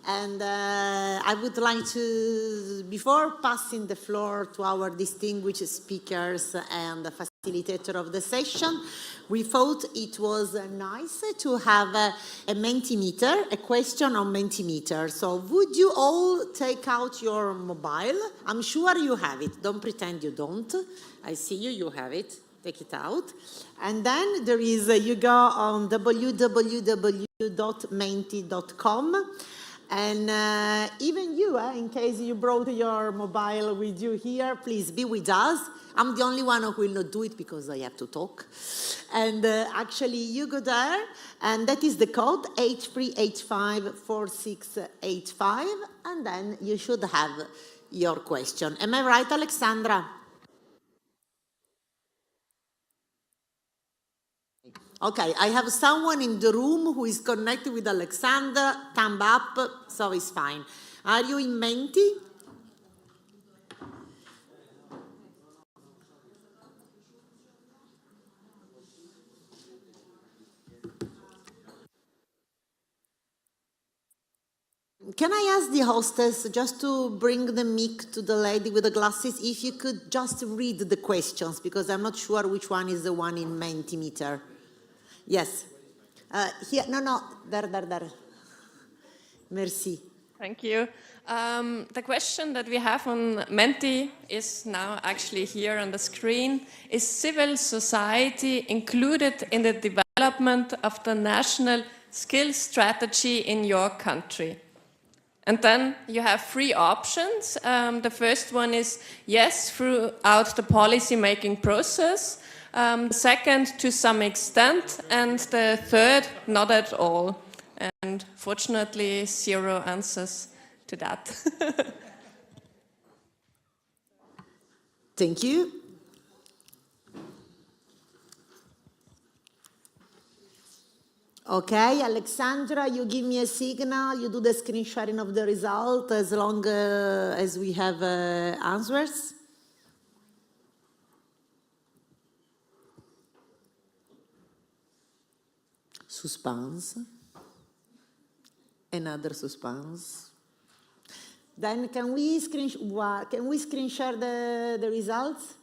And I would like to, before passing the floor to our distinguished speakers and the facilitator of the session, we thought it was nice to have a Mentimeter, a question on Mentimeter. So would you all take out your mobile? I'm sure you have it. Don't pretend you don't. I see you, you have it. Take it out. And then there is, you go on www.menti.com. And even you, in case you brought your mobile with you here, please be with us. I'm the only one who will not do it because I have to talk. And actually, you go there, and that is the code 83854685, and then you should have your question. Am I right, Alexandra? Okay, I have someone in the room who is connected with Alexander. Thumb up, so it's fine. Are you in Menti? Can I ask the hostess just to bring the mic to the lady with the glasses, if you could just read the questions, because I'm not sure which one is the one in Mentimeter. Yes. Here, no, there. Merci. Thank you. The question that we have on Menti is now actually here on the screen. Is civil society included in the development of the national skills strategy in your country? And then you have three options. The first one is yes, throughout the policy-making process. The second, to some extent. And the third, not at all. And fortunately, 0 answers to that. Thank you. Okay, Alexandra, you give me a signal, you do the screen sharing of the result as long as we have answers. Suspense. Another suspense. Then can we screen share the results?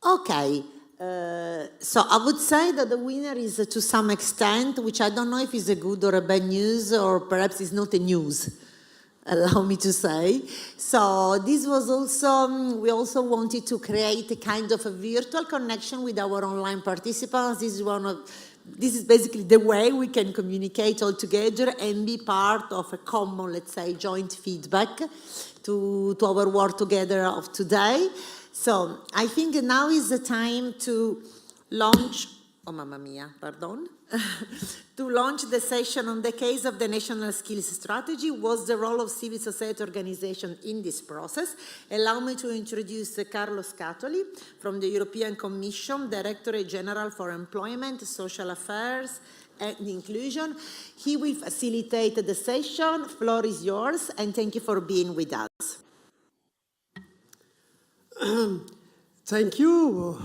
Okay, so I would say that the winner is to some extent, which I don't know if is a good or a bad news, or perhaps it's not a news, allow me to say. So this was also, we wanted to create a kind of a virtual connection with our online participants. This is basically the way we can communicate all together and be part of a common, let's say, joint feedback to our work together of today. So I think now is the time to launch, oh mamma mia, pardon, to launch the session on the case of the National Skills Strategy. What's the role of civil society organization in this process? Allow me to introduce Carlos Catoli from the European Commission, Directorate General for Employment, Social Affairs and Inclusion. He will facilitate the session. Floor is yours, and thank you for being with us. Thank you.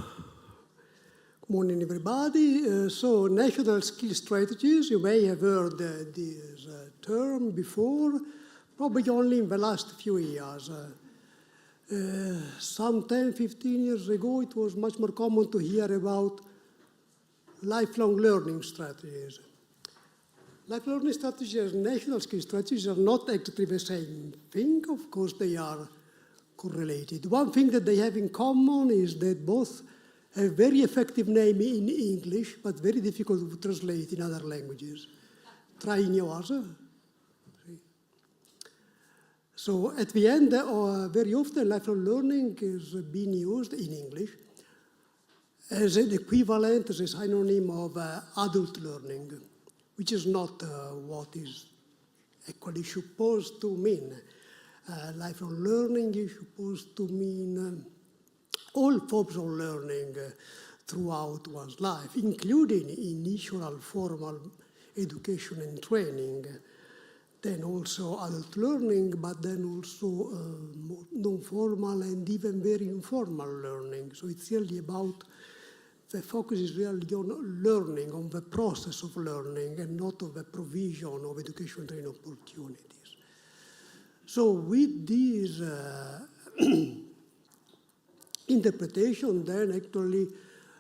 Good morning, everybody. So, national skill strategies, you may have heard this term before, probably only in the last few years. Some 10, 15 years ago, it was much more common to hear about lifelong learning strategies. Lifelong learning strategies and national skill strategies are not exactly the same thing. Of course, they are correlated. One thing that they have in common is that both have a very effective name in English, but very difficult to translate in other languages. Trying yours. So at the end, very often lifelong learning is being used in English as an equivalent, as a synonym of adult learning, which is not what is actually supposed to mean. Lifelong learning is supposed to mean all forms of learning throughout one's life, including initial formal education and training, then also adult learning, but then also non-formal and even very informal learning. So it's really about, the focus is really on learning, on the process of learning, and not of the provision of education and training opportunities. So with this interpretation, then actually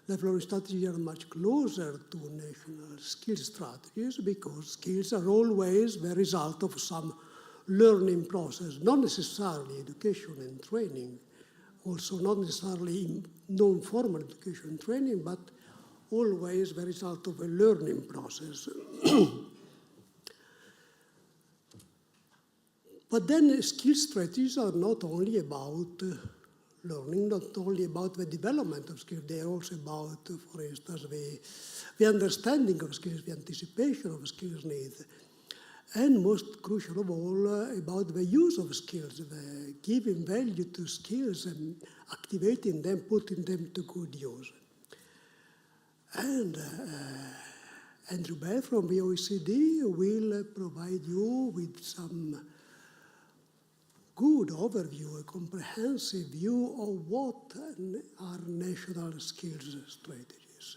lifelong strategies are much closer to national skills strategies, because skills are always the result of some learning process, not necessarily education and training, also not necessarily non-formal education and training, but always the result of a learning process. But then skill strategies are not only about learning, not only about the development of skills, they are also about, for instance, the understanding of skills, the anticipation of skills needs, and most crucial of all, about the use of skills, the giving value to skills and activating them, putting them to good use. And Andrew Bell from the OECD will provide you with some good overview, a comprehensive view of what are national skills strategies.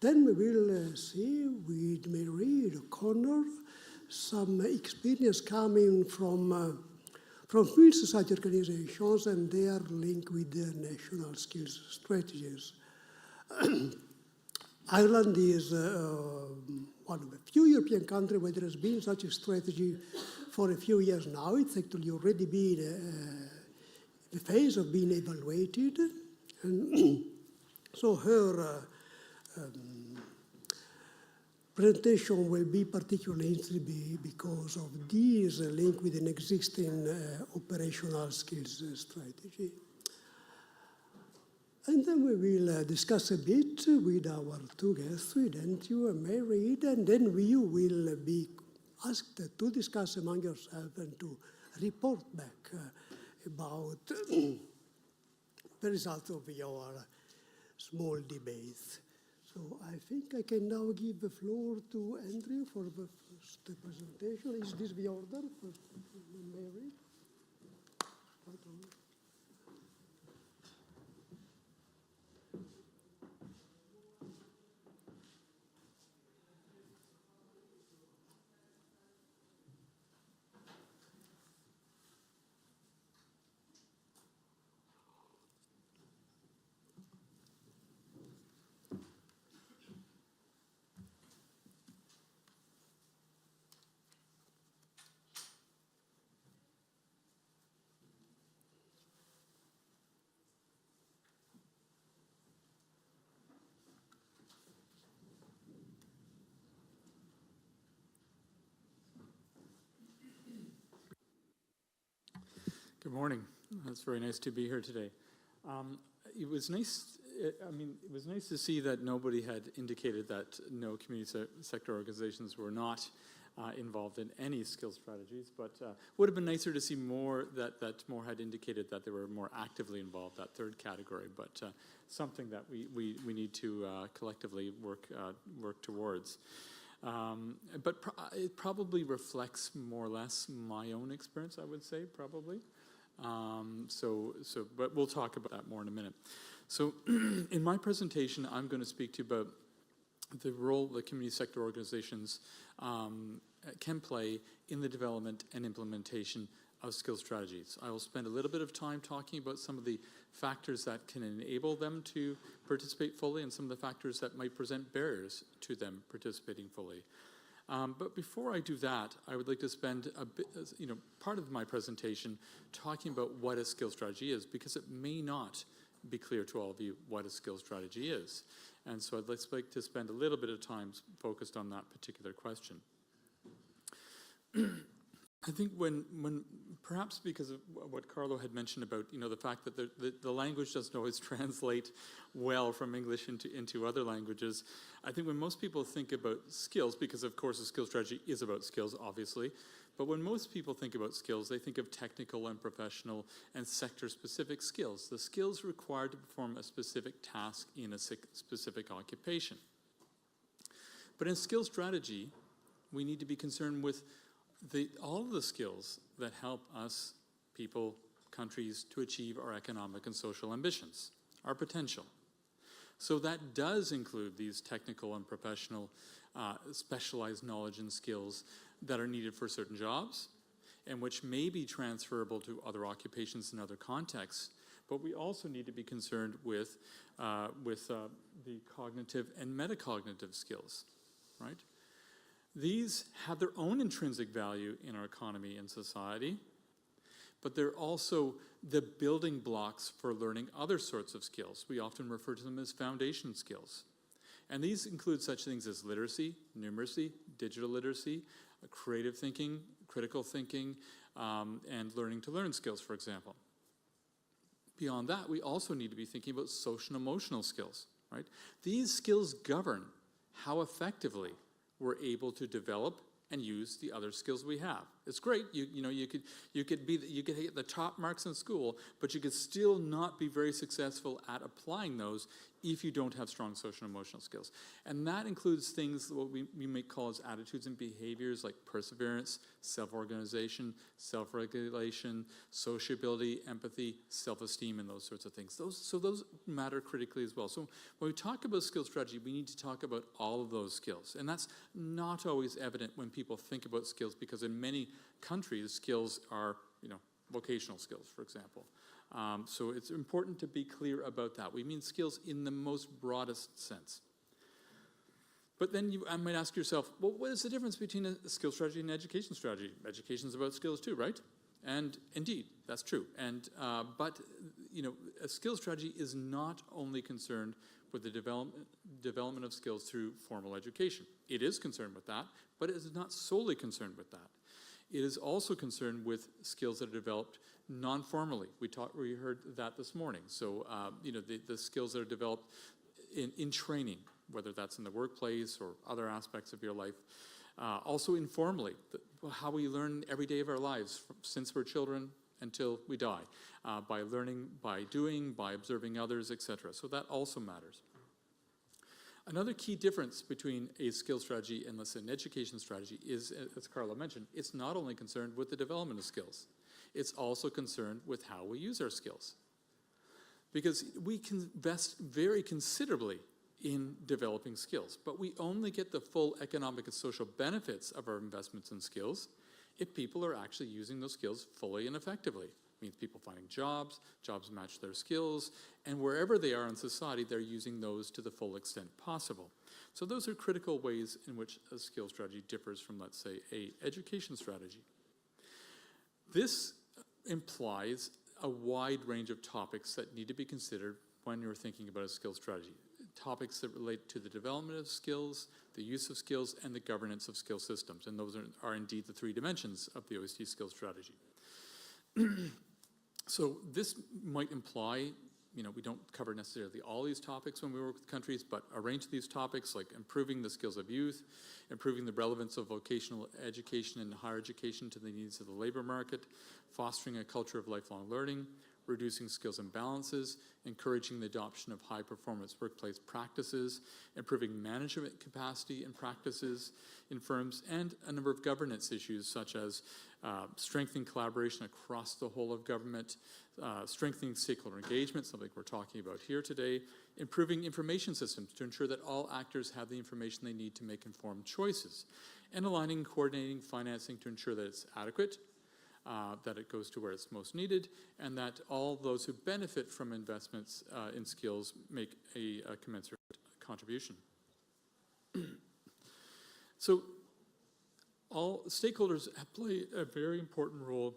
Then we will see with Mary O'Connor some experience coming from civil society organizations and their link with the national skills strategies. Ireland is one of the few European countries where there has been such a strategy for a few years now. It's actually already been the phase of being evaluated. And so her presentation will be particularly interesting because of this link with an existing operational skills strategy. And then we will discuss a bit with our two guests, with Andrew and Mary, and then we will be asked to discuss among yourselves and to report back about the results of your small debates. So I think I can now give the floor to Andrew for the first presentation. Is this the order? First, Mary? Good morning. It's very nice to be here today. It was nice. It was nice to see that nobody had indicated that no community sector organizations were not involved in any skill strategies, but would have been nicer to see more that more had indicated that they were more actively involved, that third category, but something that we need to collectively work towards. But it probably reflects more or less my own experience, I would say, probably. But we'll talk about that more in a minute. So in my presentation, I'm going to speak to you about the role that community sector organizations can play in the development and implementation of skill strategies. I will spend a little bit of time talking about some of the factors that can enable them to participate fully and some of the factors that might present barriers to them participating fully. But before I do that, I would like to spend a bit, part of my presentation talking about what a skill strategy is, because it may not be clear to all of you what a skill strategy is. And so I'd like to spend a little bit of time focused on that particular question. I think when perhaps because of what Carlo had mentioned about, the fact that the language doesn't always translate well from English into other languages, I think when most people think about skills, because of course a skill strategy is about skills, obviously, But when most people think about skills, they think of technical and professional and sector-specific skills, the skills required to perform a specific task in a specific occupation. But in skill strategy, we need to be concerned with all of the skills that help us, people, countries, to achieve our economic and social ambitions, our potential. So that does include these technical and professional specialized knowledge and skills that are needed for certain jobs and which may be transferable to other occupations in other contexts. But we also need to be concerned with the cognitive and metacognitive skills, right? These have their own intrinsic value in our economy and society, but they're also the building blocks for learning other sorts of skills. We often refer to them as foundation skills. And these include such things as literacy, numeracy, digital literacy, creative thinking, critical thinking, and learning to learn skills, for example. Beyond that, we also need to be thinking about social and emotional skills, right? These skills govern how effectively we're able to develop and use the other skills we have. It's great, you could get the top marks in school, but you could still not be very successful at applying those if you don't have strong social and emotional skills. And that includes things what we might call as attitudes and behaviors like perseverance, self-organization, self-regulation, sociability, empathy, self-esteem, and those sorts of things. Those matter critically as well. So when we talk about skill strategy, we need to talk about all of those skills. And that's not always evident when people think about skills, because in many countries, skills are, vocational skills, for example. So it's important to be clear about that. We mean skills in the most broadest sense. But then I might ask yourself, well, what is the difference between a skill strategy and an education strategy? Education is about skills too, right? And indeed, that's true. And but a skill strategy is not only concerned with the development of skills through formal education. It is concerned with that, but it is not solely concerned with that. It is also concerned with skills that are developed non-formally. We heard that this morning. So, the skills that are developed in training, whether that's in the workplace or other aspects of your life. Also informally, how we learn every day of our lives since we're children until we die, by learning, by doing, by observing others, etc. So that also matters. Another key difference between a skill strategy and, let's say, an education strategy is, as Carla mentioned, it's not only concerned with the development of skills, it's also concerned with how we use our skills. Because we can invest very considerably in developing skills, but we only get the full economic and social benefits of our investments in skills if people are actually using those skills fully and effectively. It means people finding jobs match their skills, and wherever they are in society, they're using those to the full extent possible. So those are critical ways in which a skill strategy differs from, let's say, an education strategy. This implies a wide range of topics that need to be considered when you're thinking about a skill strategy. Topics that relate to the development of skills, the use of skills, and the governance of skill systems. And those are indeed the three dimensions of the OECD skill strategy. So this might imply, we don't cover necessarily all these topics when we work with countries, but a range of these topics like improving the skills of youth, improving the relevance of vocational education and higher education to the needs of the labor market, fostering a culture of lifelong learning, reducing skills imbalances, encouraging the adoption of high-performance workplace practices, improving management capacity and practices in firms, and a number of governance issues such as strengthening collaboration across the whole of government, strengthening stakeholder engagement, something we're talking about here today, improving information systems to ensure that all actors have the information they need to make informed choices, and aligning and coordinating financing to ensure that it's adequate, that it goes to where it's most needed, and that all those who benefit from investments in skills make a commensurate contribution. So all stakeholders play a very important role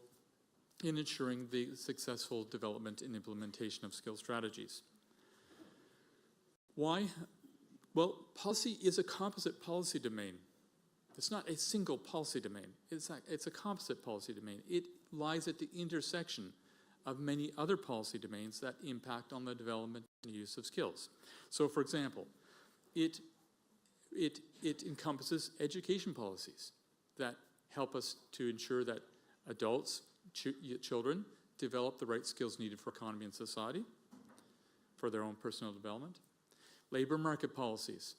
in ensuring the successful development and implementation of skill strategies. Why? Well, policy is a composite policy domain. It's not a single policy domain. It's a composite policy domain. It lies at the intersection of many other policy domains that impact on the development and use of skills. So, for example, it encompasses education policies that help us to ensure that adults, children, develop the right skills needed for economy and society, for their own personal development. Labor market policies,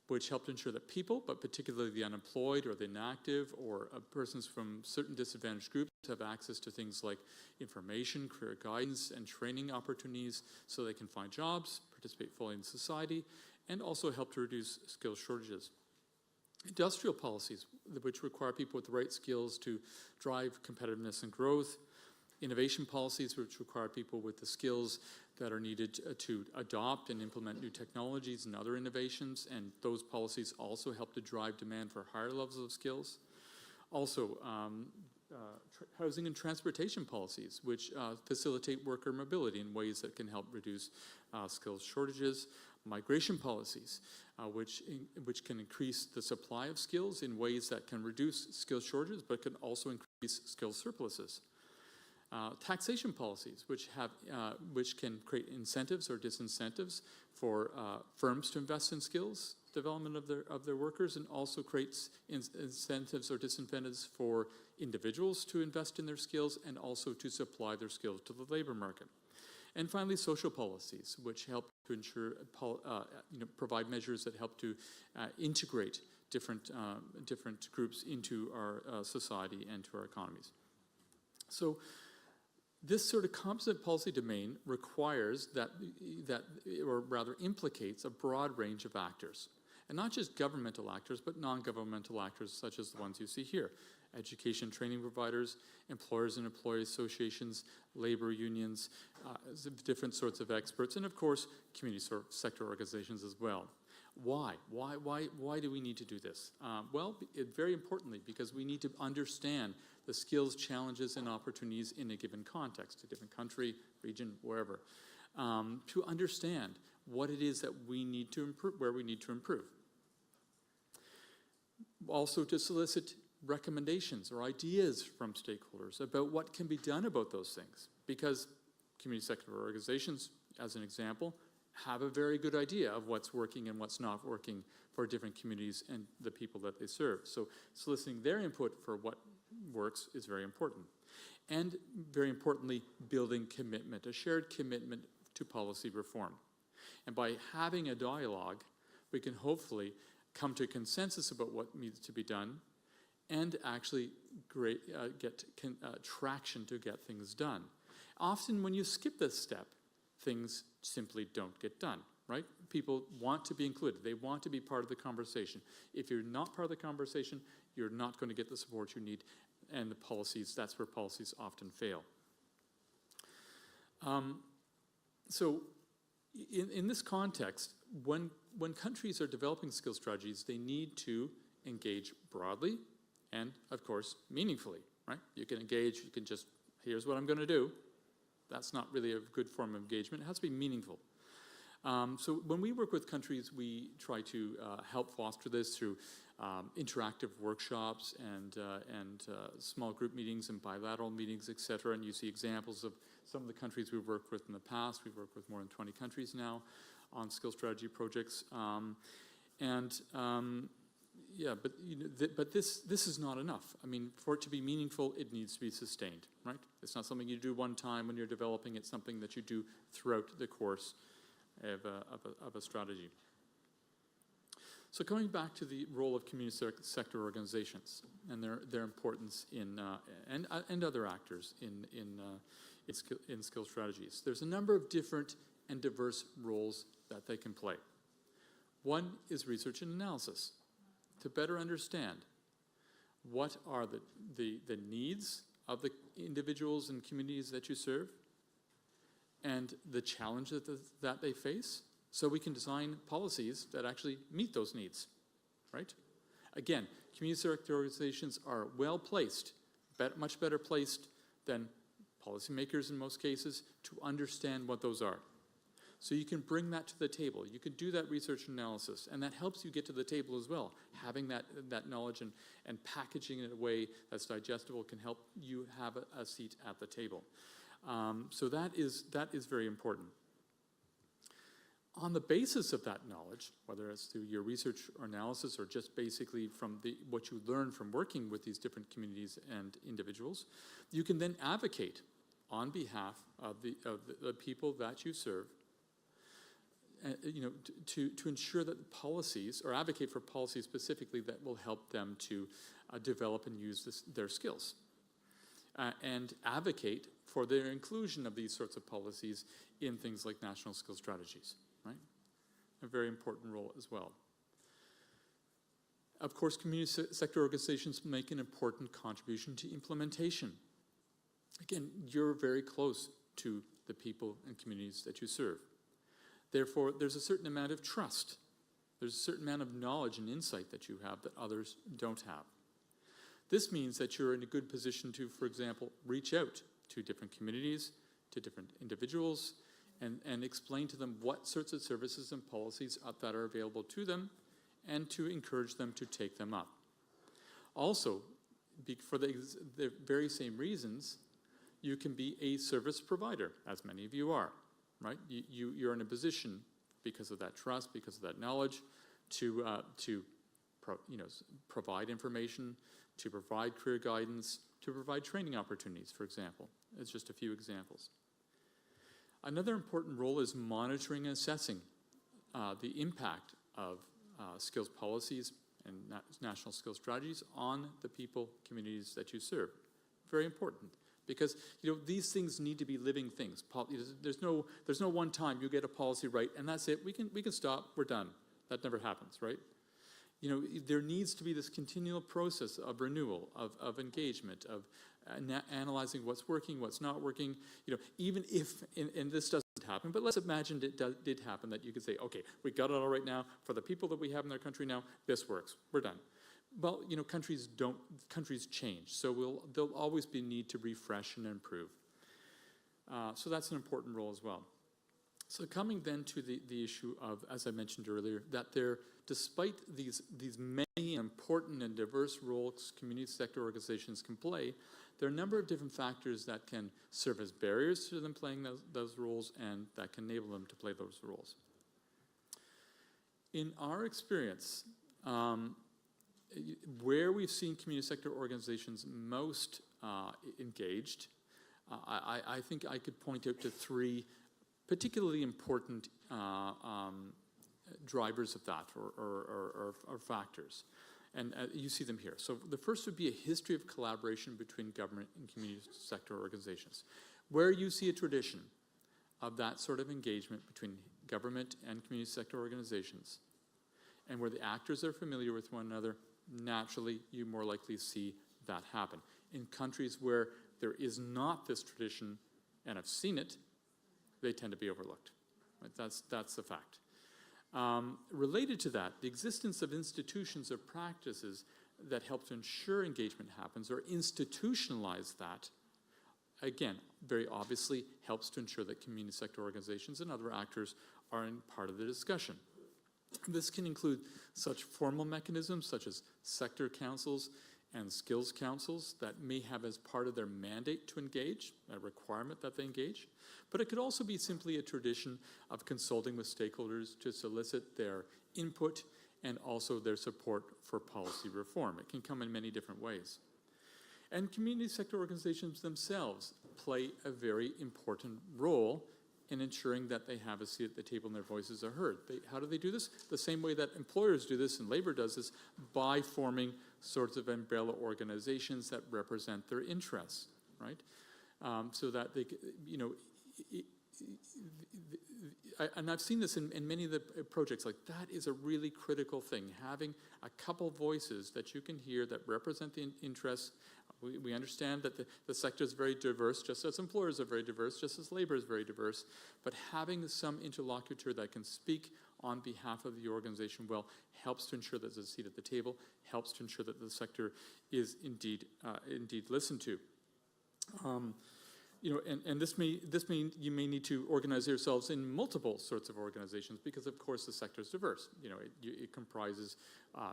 which help to ensure that people, but particularly the unemployed or the inactive or persons from certain disadvantaged groups, have access to things like information, career guidance, and training opportunities so they can find jobs, participate fully in society, and also help to reduce skills shortages. Industrial policies, which require people with the right skills to drive competitiveness and growth. Innovation policies, which require people with the skills that are needed to adopt and implement new technologies and other innovations, and those policies also help to drive demand for higher levels of skills. Also, housing and transportation policies, which facilitate worker mobility in ways that can help reduce skills shortages. Migration policies, which can increase the supply of skills in ways that can reduce skills shortages, but can also increase skills surpluses. Taxation policies, which can create incentives or disincentives for firms to invest in skills development of their workers, and also creates incentives or disincentives for individuals to invest in their skills and also to supply their skills to the labor market. And finally, social policies, which help to ensure, provide measures that help to integrate different groups into our society and to our economies. So this sort of composite policy domain requires or rather implicates a broad range of actors. And not just governmental actors, but non-governmental actors such as the ones you see here. Education training providers, employers and employee associations, labor unions, different sorts of experts, and of course, community sector organizations as well. Why? Why do we need to do this? Well, very importantly, because we need to understand the skills, challenges, and opportunities in a given context, a different country, region, wherever, to understand what it is that we need to improve, where we need to improve. Also to solicit recommendations or ideas from stakeholders about what can be done about those things, because community sector organizations, as an example, have a very good idea of what's working and what's not working for different communities and the people that they serve. So soliciting their input for what works is very important. And very importantly, building commitment, a shared commitment to policy reform. And by having a dialogue, we can hopefully come to a consensus about what needs to be done and actually get traction to get things done. Often when you skip this step, things simply don't get done, right? People want to be included. They want to be part of the conversation. If you're not part of the conversation, you're not going to get the support you need, and the policies, that's where policies often fail. So in this context, when countries are developing skill strategies, they need to engage broadly and, of course, meaningfully, right? You can engage, you can just, here's what I'm going to do. That's not really a good form of engagement. It has to be meaningful. So when we work with countries, we try to help foster this through interactive workshops and small group meetings and bilateral meetings, etc. And you see examples of some of the countries we've worked with in the past. We've worked with more than 20 countries now on skill strategy projects. Yeah, but this is not enough. I mean, for it to be meaningful, it needs to be sustained, right? It's not something you do one time when you're developing. It's something that you do throughout the course of a strategy. So coming back to the role of community sector organizations and their importance in and other actors in skill strategies, there's a number of different and diverse roles that they can play. One is research and analysis, to better understand what are the needs of the individuals and communities that you serve and the challenges that they face, so we can design policies that actually meet those needs, right? Again, community sector organizations are well placed, much better placed than policymakers in most cases, to understand what those are. So you can bring that to the table. You can do that research analysis, and that helps you get to the table as well. Having that knowledge and packaging it in a way that's digestible can help you have a seat at the table. So that is very important. On the basis of that knowledge, whether it's through your research or analysis or just basically from what you learn from working with these different communities and individuals, you can then advocate on behalf of the people that you serve, to ensure that the policies, or advocate for policies specifically that will help them to develop and use their skills, and advocate for their inclusion of these sorts of policies in things like national skills strategies. Right? A very important role as well. Of course, community sector organizations make an important contribution to implementation. Again, you're very close to the people and communities that you serve. Therefore, there's a certain amount of trust. There's a certain amount of knowledge and insight that you have that others don't have. This means that you're in a good position to, for example, reach out to different communities, to different individuals, and explain to them what sorts of services and policies that are available to them, and to encourage them to take them up. Also, for the very same reasons, you can be a service provider, as many of you are, right? You're in a position, because of that trust, because of that knowledge, to provide information, to provide career guidance, to provide training opportunities, for example. It's just a few examples. Another important role is monitoring and assessing the impact of skills policies and national skills strategies on the people, communities that you serve. Very important, because these things need to be living things. There's no one time you get a policy right and that's it. We can stop. We're done. That never happens, right? There needs to be this continual process of renewal, of engagement, of analyzing what's working, what's not working. Even if, and this doesn't happen, but let's imagine it did happen, that you could say, okay, we got it all right now. For the people that we have in our country now, this works. We're done. Well, countries change, so there'll always be a need to refresh and improve. So that's an important role as well. So coming then to the issue of, as I mentioned earlier, that despite these many important and diverse roles community sector organizations can play, there are a number of different factors that can serve as barriers to them playing those roles, and that can enable them to play those roles. In our experience, where we've seen community sector organizations most engaged, I think I could point out to three particularly important drivers of that, or factors. And you see them here. So the first would be a history of collaboration between government and community sector organizations, where you see a tradition of that sort of engagement between government and community sector organizations, and where the actors are familiar with one another. Naturally, you more likely see that happen. In countries where there is not this tradition, and I've seen it, they tend to be overlooked. Right? That's the fact. Related to that, the existence of institutions or practices that help to ensure engagement happens, or institutionalize that, again, very obviously helps to ensure that community sector organizations and other actors are in part of the discussion. This can include such formal mechanisms such as sector councils and skills councils that may have as part of their mandate to engage, a requirement that they engage. But it could also be simply a tradition of consulting with stakeholders to solicit their input and also their support for policy reform. It can come in many different ways. And community sector organizations themselves play a very important role in ensuring that they have a seat at the table and their voices are heard. How do they do this? The same way that employers do this and labor does this, by forming sorts of umbrella organizations that represent their interests, right? So that they, and I've seen this in many of the projects, like that is a really critical thing, having a couple voices that you can hear that represent the interests. We understand that the sector is very diverse, just as employers are very diverse, just as labor is very diverse, but having some interlocutor that can speak on behalf of the organization well helps to ensure that there's a seat at the table, helps to ensure that the sector is indeed listened to. And this may you may need to organize yourselves in multiple sorts of organizations, because of course the sector is diverse. It comprises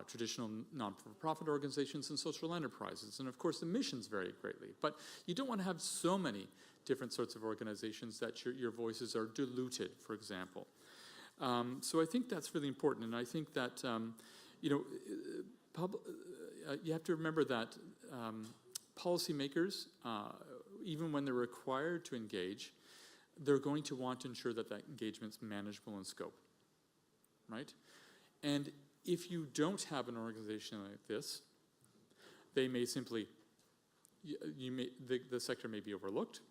traditional non-profit organizations and social enterprises, and of course the missions vary greatly. But you don't want to have so many different sorts of organizations that your voices are diluted, for example. So I think that's really important, and I think that you have to remember that policymakers, even when they're required to engage, they're going to want to ensure that that engagement's manageable in scope, right? And if you don't have an organization like this, they may simply, the sector may be overlooked,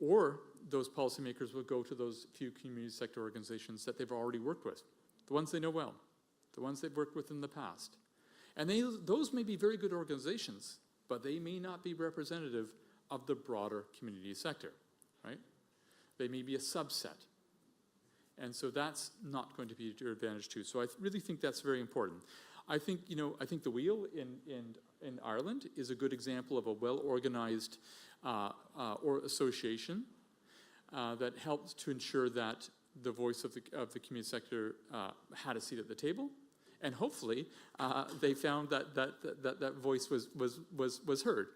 or those policymakers will go to those few community sector organizations that they've already worked with, the ones they know well, the ones they've worked with in the past. And those may be very good organizations, but they may not be representative of the broader community sector, right? They may be a subset. And so that's not going to be to your advantage too. So I really think that's very important. I think, I think the Wheel in Ireland is a good example of a well-organized or association that helped to ensure that the voice of the community sector had a seat at the table, and hopefully they found that voice was heard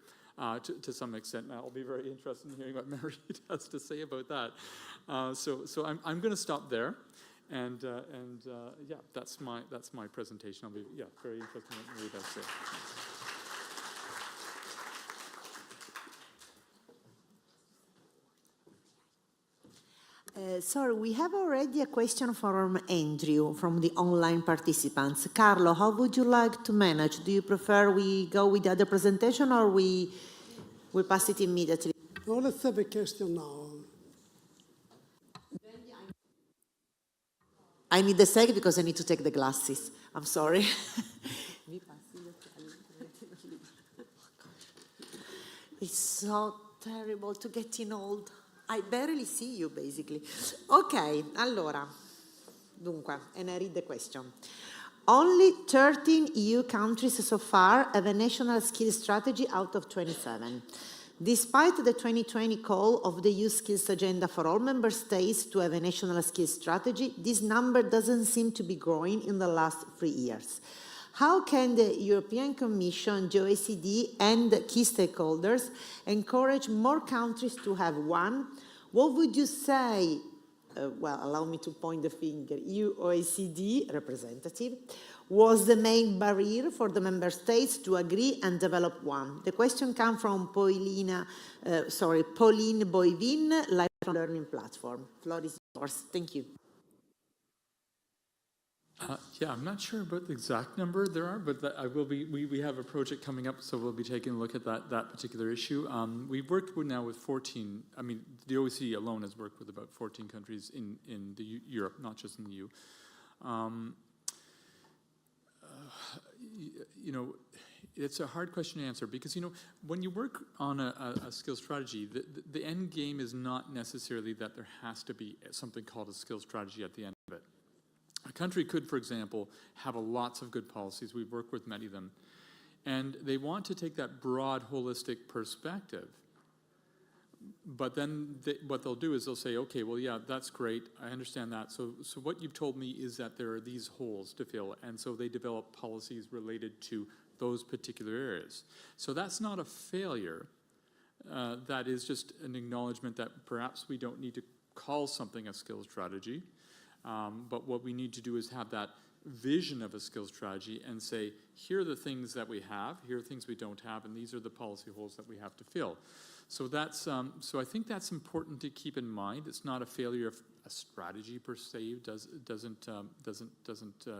to some extent. Now I'll be very interested in hearing what Mary has to say about that. So I'm going to stop there, and yeah, that's my presentation. I'll be very interested in what Mary has to say. Sorry, we have already a question from Andrew from the online participants. Carlo, how would you like to manage? Do you prefer we go with the other presentation or we pass it immediately? No, let's have a question now. I need a second because I need to take the glasses. I'm sorry. It's so terrible to getting old. I barely see you, basically. Okay, allora. Dunque, and I read the question. Only 13 EU countries so far have a national skills strategy out of 27. Despite the 2020 call of the EU skills agenda for all member states to have a national skills strategy, this number doesn't seem to be growing in the last 3 years. How can the European Commission, the OECD, and key stakeholders encourage more countries to have one? What would you say, well, allow me to point the finger, you OECD representative, was the main barrier for the member states to agree and develop one? The question comes from Pauline Boivin, Lifelong Learning Platform. Floor is yours. Thank you. Yeah, I'm not sure about the exact number there are, but we have a project coming up, so we'll be taking a look at that particular issue. We've worked now with 14, I mean, the OECD alone has worked with about 14 countries in Europe, not just in the EU. It's a hard question to answer because, when you work on a skills strategy, the end game is not necessarily that there has to be something called a skills strategy at the end of it. A country could, for example, have lots of good policies. We've worked with many of them. And they want to take that broad, holistic perspective. But then what they'll do is they'll say, okay, well, yeah, that's great. I understand that. So what you've told me is that there are these holes to fill. And so they develop policies related to those particular areas. So that's not a failure. That is just an acknowledgement that perhaps we don't need to call something a skills strategy. But what we need to do is have that vision of a skills strategy and say, here are the things that we have, here are the things we don't have, and these are the policy holes that we have to fill. So that's so I think that's important to keep in mind. It's not a failure of a strategy per se.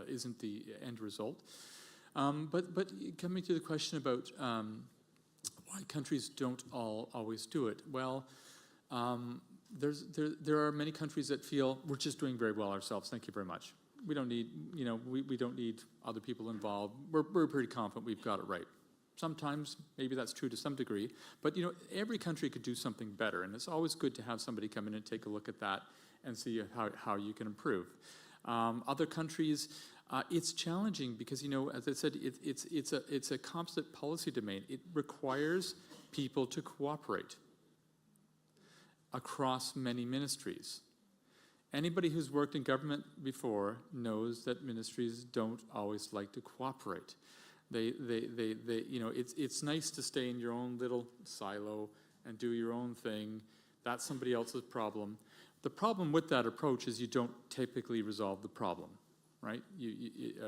Isn't the end result. But coming to the question about why countries don't always do it. Well. There are many countries that feel we're just doing very well ourselves. Thank you very much. We don't need, we don't need other people involved. We're pretty confident we've got it right. Sometimes maybe that's true to some degree, but every country could do something better, and it's always good to have somebody come in and take a look at that and see how you can improve. Other countries, it's challenging because as I said, it's a composite policy domain. It requires people to cooperate across many ministries. Anybody who's worked in government before knows that ministries don't always like to cooperate. It's nice to stay in your own little silo and do your own thing. That's somebody else's problem. The problem with that approach is you don't typically resolve the problem, right?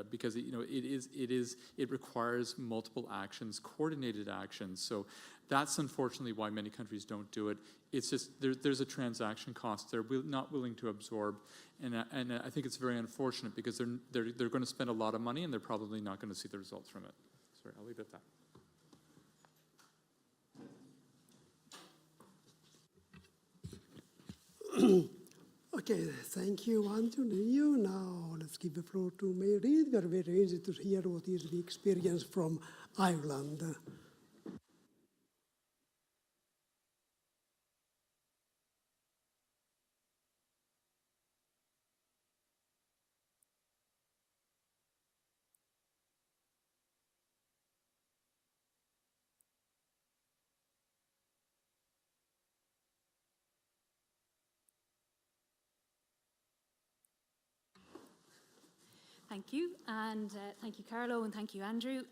Because it requires multiple actions, coordinated actions. So that's unfortunately why many countries don't do it. It's just there's a transaction cost they're not willing to absorb, and I think it's very unfortunate because they're going to spend a lot of money and they're probably not going to see the results from it. Sorry, I'll leave it at that. Okay, thank you, Anthony. Now let's give the floor to Mary. We are very interested to hear what is the experience from Ireland. Thank you, and thank you, Carlo, and thank you, Andrew.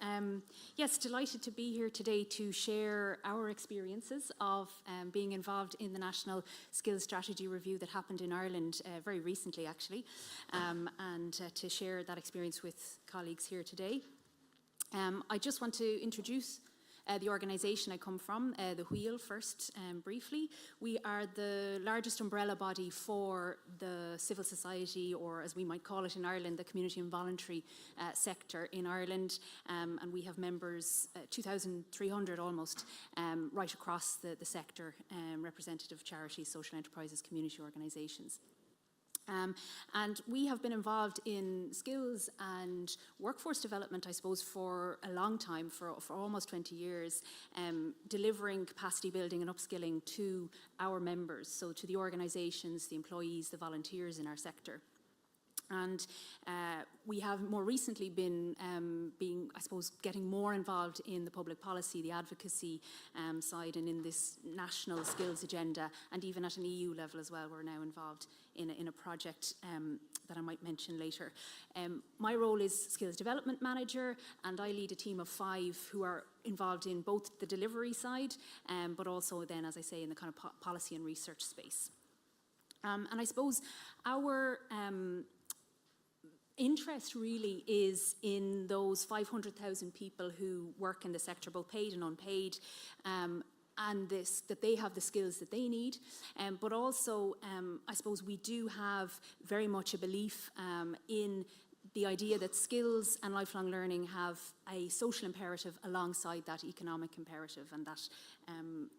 Yes, delighted to be here today to share our experiences of being involved in the National Skills Strategy Review that happened in Ireland very recently, actually, and to share that experience with colleagues here today. I just want to introduce the organisation I come from, the Wheel, first, briefly. We are the largest umbrella body for the civil society, or as we might call it in Ireland, the community and voluntary sector in Ireland. And we have members, 2,300 almost, right across the sector, representative charities, social enterprises, community organisations. And we have been involved in skills and workforce development, I suppose, for a long time, for almost 20 years, delivering capacity building and upskilling to our members, so to the organisations, the employees, the volunteers in our sector. And we have more recently been I suppose, getting more involved in the public policy, the advocacy side, and in this national skills agenda, and even at an EU level as well. We're now involved in a project that I might mention later. My role is Skills Development Manager, and I lead a team of 5 who are involved in both the delivery side, but also then, as I say, in the kind of policy and research space. And I suppose our interest really is in those 500,000 people who work in the sector, both paid and unpaid, and that they have the skills that they need. But also, I suppose we do have very much a belief in the idea that skills and lifelong learning have a social imperative alongside that economic imperative, and that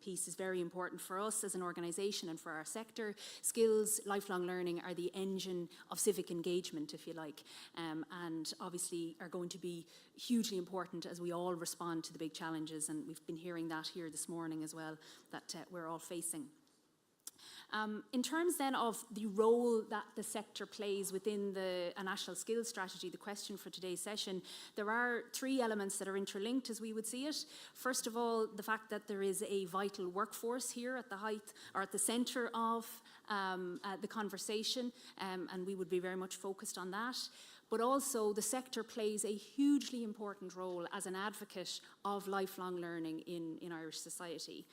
piece is very important for us as an organisation and for our sector. Skills, lifelong learning are the engine of civic engagement, if you like, and obviously are going to be hugely important as we all respond to the big challenges, and we've been hearing that here this morning as well, that we're all facing. In terms then of the role that the sector plays within a national skills strategy, the question for today's session, there are 3 elements that are interlinked as we would see it. First of all, the fact that there is a vital workforce here at the height, or at the centre of the conversation, and we would be very much focused on that. But also the sector plays a hugely important role as an advocate of lifelong learning in Irish society.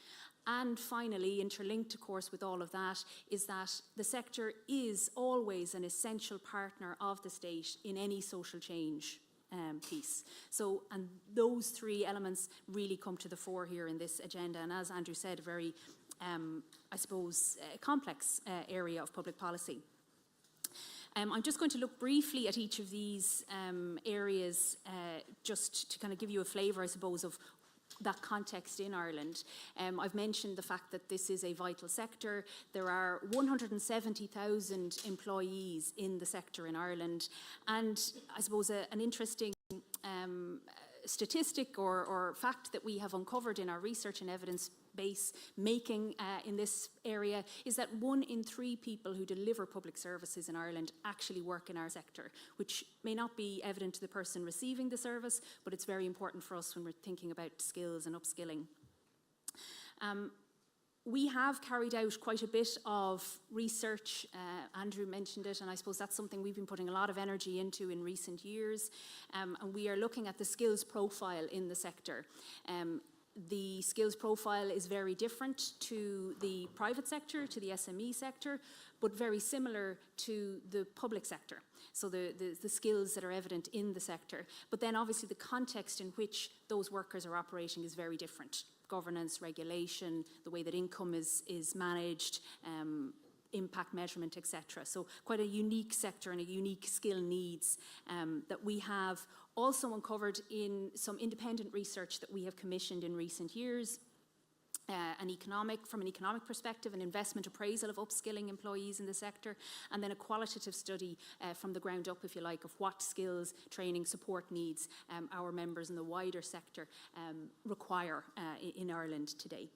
And finally, interlinked, of course, with all of that, is that the sector is always an essential partner of the state in any social change piece. So, and those 3 elements really come to the fore here in this agenda. And as Andrew said, a very, I suppose, complex area of public policy. I'm just going to look briefly at each of these areas just to kind of give you a flavour, I suppose, of that context in Ireland. I've mentioned the fact that this is a vital sector. There are 170,000 employees in the sector in Ireland, and I suppose an interesting statistic or fact that we have uncovered in our research and evidence base making in this area is that 1 in 3 people who deliver public services in Ireland actually work in our sector, which may not be evident to the person receiving the service, but it's very important for us when we're thinking about skills and upskilling. We have carried out quite a bit of research. Andrew mentioned it, and I suppose that's something we've been putting a lot of energy into in recent years. And we are looking at the skills profile in the sector. The skills profile is very different to the private sector, to the SME sector, but very similar to the public sector. So the skills that are evident in the sector. But then obviously the context in which those workers are operating is very different. Governance, regulation, the way that income is managed, impact measurement, etc. So quite a unique sector and a unique skill needs that we have also uncovered in some independent research that we have commissioned in recent years. From an economic perspective, an investment appraisal of upskilling employees in the sector, and then a qualitative study from the ground up, if you like, of what skills, training, support needs our members in the wider sector require in Ireland today.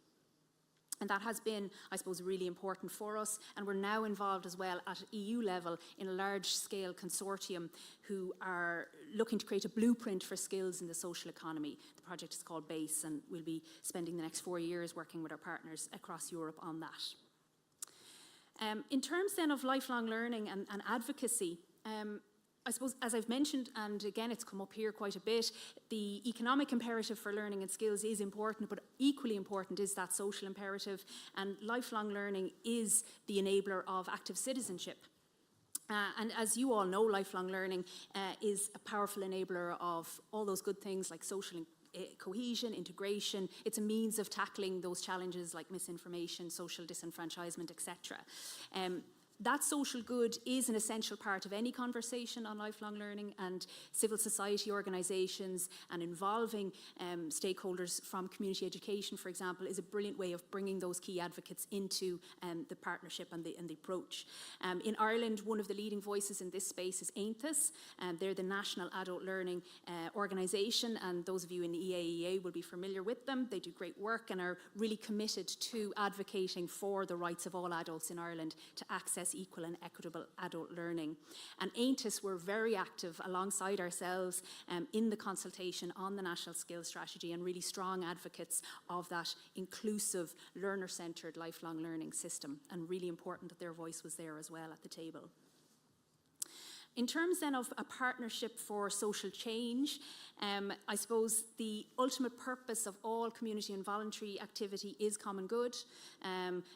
And that has been, I suppose, really important for us. And we're now involved as well at EU level in a large-scale consortium who are looking to create a blueprint for skills in the social economy. The project is called BASE, and we'll be spending the next 4 years working with our partners across Europe on that. In terms then of lifelong learning and advocacy, I suppose, as I've mentioned, and again, it's come up here quite a bit, the economic imperative for learning and skills is important, but equally important is that social imperative, and lifelong learning is the enabler of active citizenship. And as you all know, lifelong learning is a powerful enabler of all those good things like social cohesion, integration. It's a means of tackling those challenges like misinformation, social disenfranchisement, etc. That social good is an essential part of any conversation on lifelong learning, and civil society organisations and involving stakeholders from community education, for example, is a brilliant way of bringing those key advocates into the partnership and the approach. In Ireland, one of the leading voices in this space is AINTHIS, and they're the National Adult Learning Organisation, and those of you in the EAEA will be familiar with them. They do great work and are really committed to advocating for the rights of all adults in Ireland to access equal and equitable adult learning. And AINTHIS were very active alongside ourselves in the consultation on the National Skills Strategy, and really strong advocates of that inclusive, learner-centred lifelong learning system, and really important that their voice was there as well at the table. In terms then of a partnership for social change, I suppose the ultimate purpose of all community and voluntary activity is common good.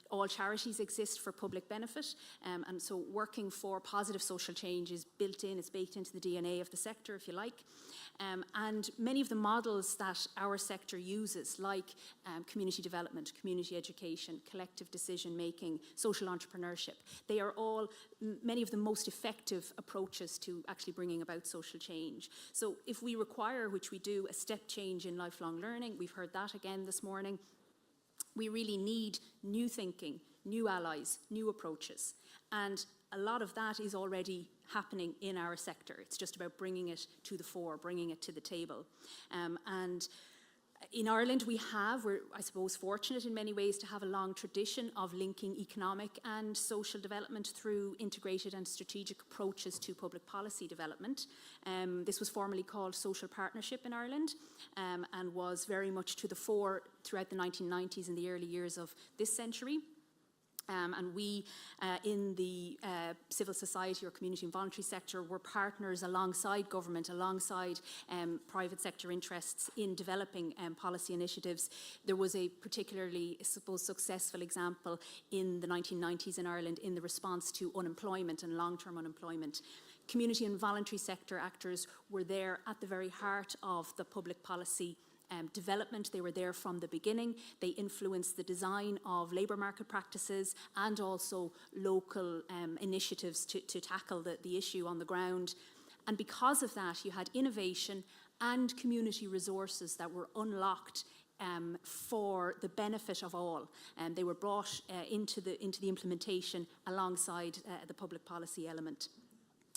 All charities exist for public benefit, and so working for positive social change is built in, it's baked into the DNA of the sector, if you like. And many of the models that our sector uses, like community development, community education, collective decision making, social entrepreneurship, they are all many of the most effective approaches to actually bringing about social change. So if we require, which we do, a step change in lifelong learning, we've heard that again this morning, we really need new thinking, new allies, new approaches. And a lot of that is already happening in our sector. It's just about bringing it to the fore, bringing it to the table. And in Ireland, we're, I suppose, fortunate in many ways to have a long tradition of linking economic and social development through integrated and strategic approaches to public policy development. This was formerly called social partnership in Ireland, and was very much to the fore throughout the 1990s and the early years of this century. And we, in the civil society or community and voluntary sector, were partners alongside government, alongside private sector interests in developing policy initiatives. There was a particularly, I suppose, successful example in the 1990s in Ireland in the response to unemployment and long-term unemployment. Community and voluntary sector actors were there at the very heart of the public policy development. They were there from the beginning. They influenced the design of labour market practices and also local initiatives to tackle the issue on the ground. And because of that, you had innovation and community resources that were unlocked for the benefit of all. And they were brought into the implementation alongside the public policy element.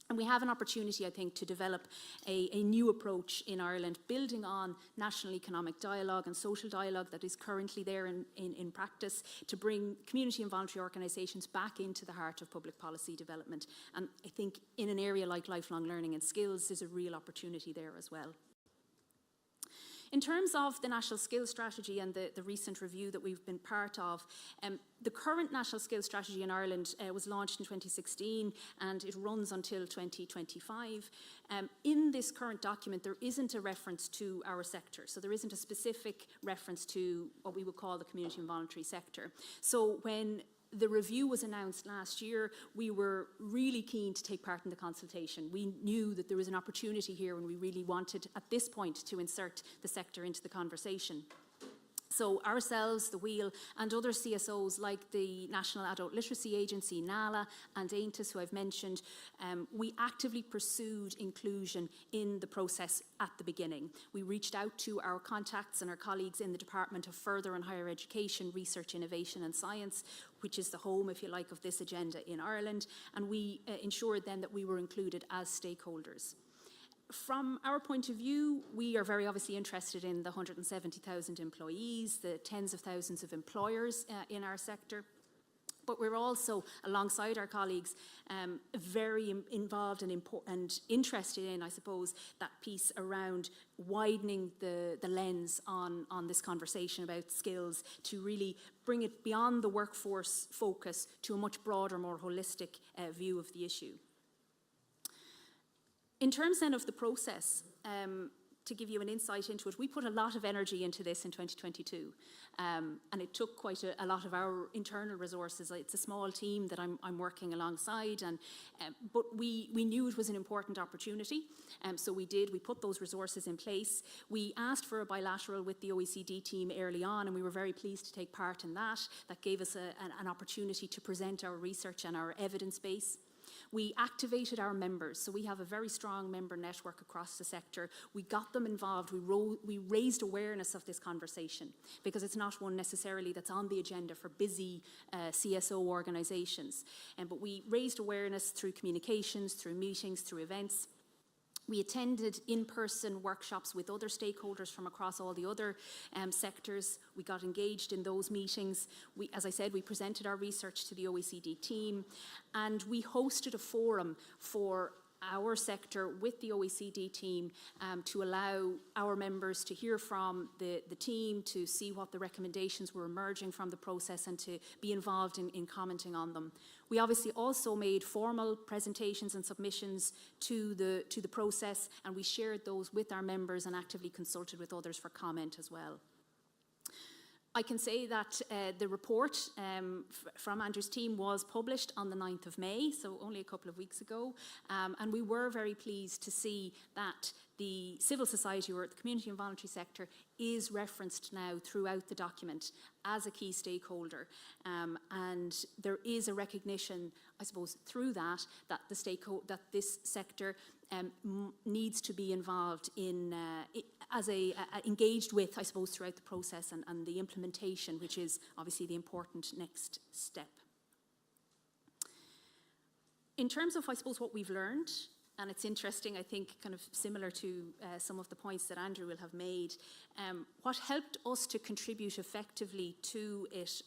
And we have an opportunity, I think, to develop a new approach in Ireland, building on national economic dialogue and social dialogue that is currently there in practice, to bring community and voluntary organisations back into the heart of public policy development. And I think in an area like lifelong learning and skills, there's a real opportunity there as well. In terms of the National Skills Strategy and the recent review that we've been part of, the current National Skills Strategy in Ireland was launched in 2016 and it runs until 2025. In this current document, there isn't a reference to our sector, so there isn't a specific reference to what we would call the community and voluntary sector. So when the review was announced last year, we were really keen to take part in the consultation. We knew that there was an opportunity here and we really wanted at this point to insert the sector into the conversation. So ourselves, the Wheel, and other CSOs like the National Adult Literacy Agency, NALA, and AINTIS, who I've mentioned, we actively pursued inclusion in the process at the beginning. We reached out to our contacts and our colleagues in the Department of Further and Higher Education, Research, Innovation and Science, which is the home, if you like, of this agenda in Ireland, and we ensured then that we were included as stakeholders. From our point of view, we are very obviously interested in the 170,000 employees, the tens of thousands of employers in our sector. But we're also, alongside our colleagues, very involved and interested in, I suppose, that piece around widening the lens on this conversation about skills to really bring it beyond the workforce focus to a much broader, more holistic view of the issue. In terms then of the process, to give you an insight into it, we put a lot of energy into this in 2022, and it took quite a lot of our internal resources. It's a small team that I'm working alongside, but we knew it was an important opportunity, so we put those resources in place. We asked for a bilateral with the OECD team early on, and we were very pleased to take part in that. That gave us an opportunity to present our research and our evidence base. We activated our members, so we have a very strong member network across the sector. We got them involved, we raised awareness of this conversation, because it's not one necessarily that's on the agenda for busy CSO organisations. But we raised awareness through communications, through meetings, through events. We attended in-person workshops with other stakeholders from across all the other sectors. We got engaged in those meetings. As I said, we presented our research to the OECD team, and we hosted a forum for our sector with the OECD team to allow our members to hear from the team, to see what the recommendations were emerging from the process and to be involved in commenting on them. We obviously also made formal presentations and submissions to the process, and we shared those with our members and actively consulted with others for comment as well. I can say that the report from Andrew's team was published on the 9th of May, so only a couple of weeks ago, and we were very pleased to see that the civil society or the community and voluntary sector is referenced now throughout the document as a key stakeholder, and there is a recognition, I suppose, through that that this sector needs to be involved in engaged with, I suppose, throughout the process and the implementation, which is obviously the important next step. In terms of, I suppose, what we've learned, and it's interesting, I think, kind of similar to some of the points that Andrew will have made, what helped us to contribute effectively to it,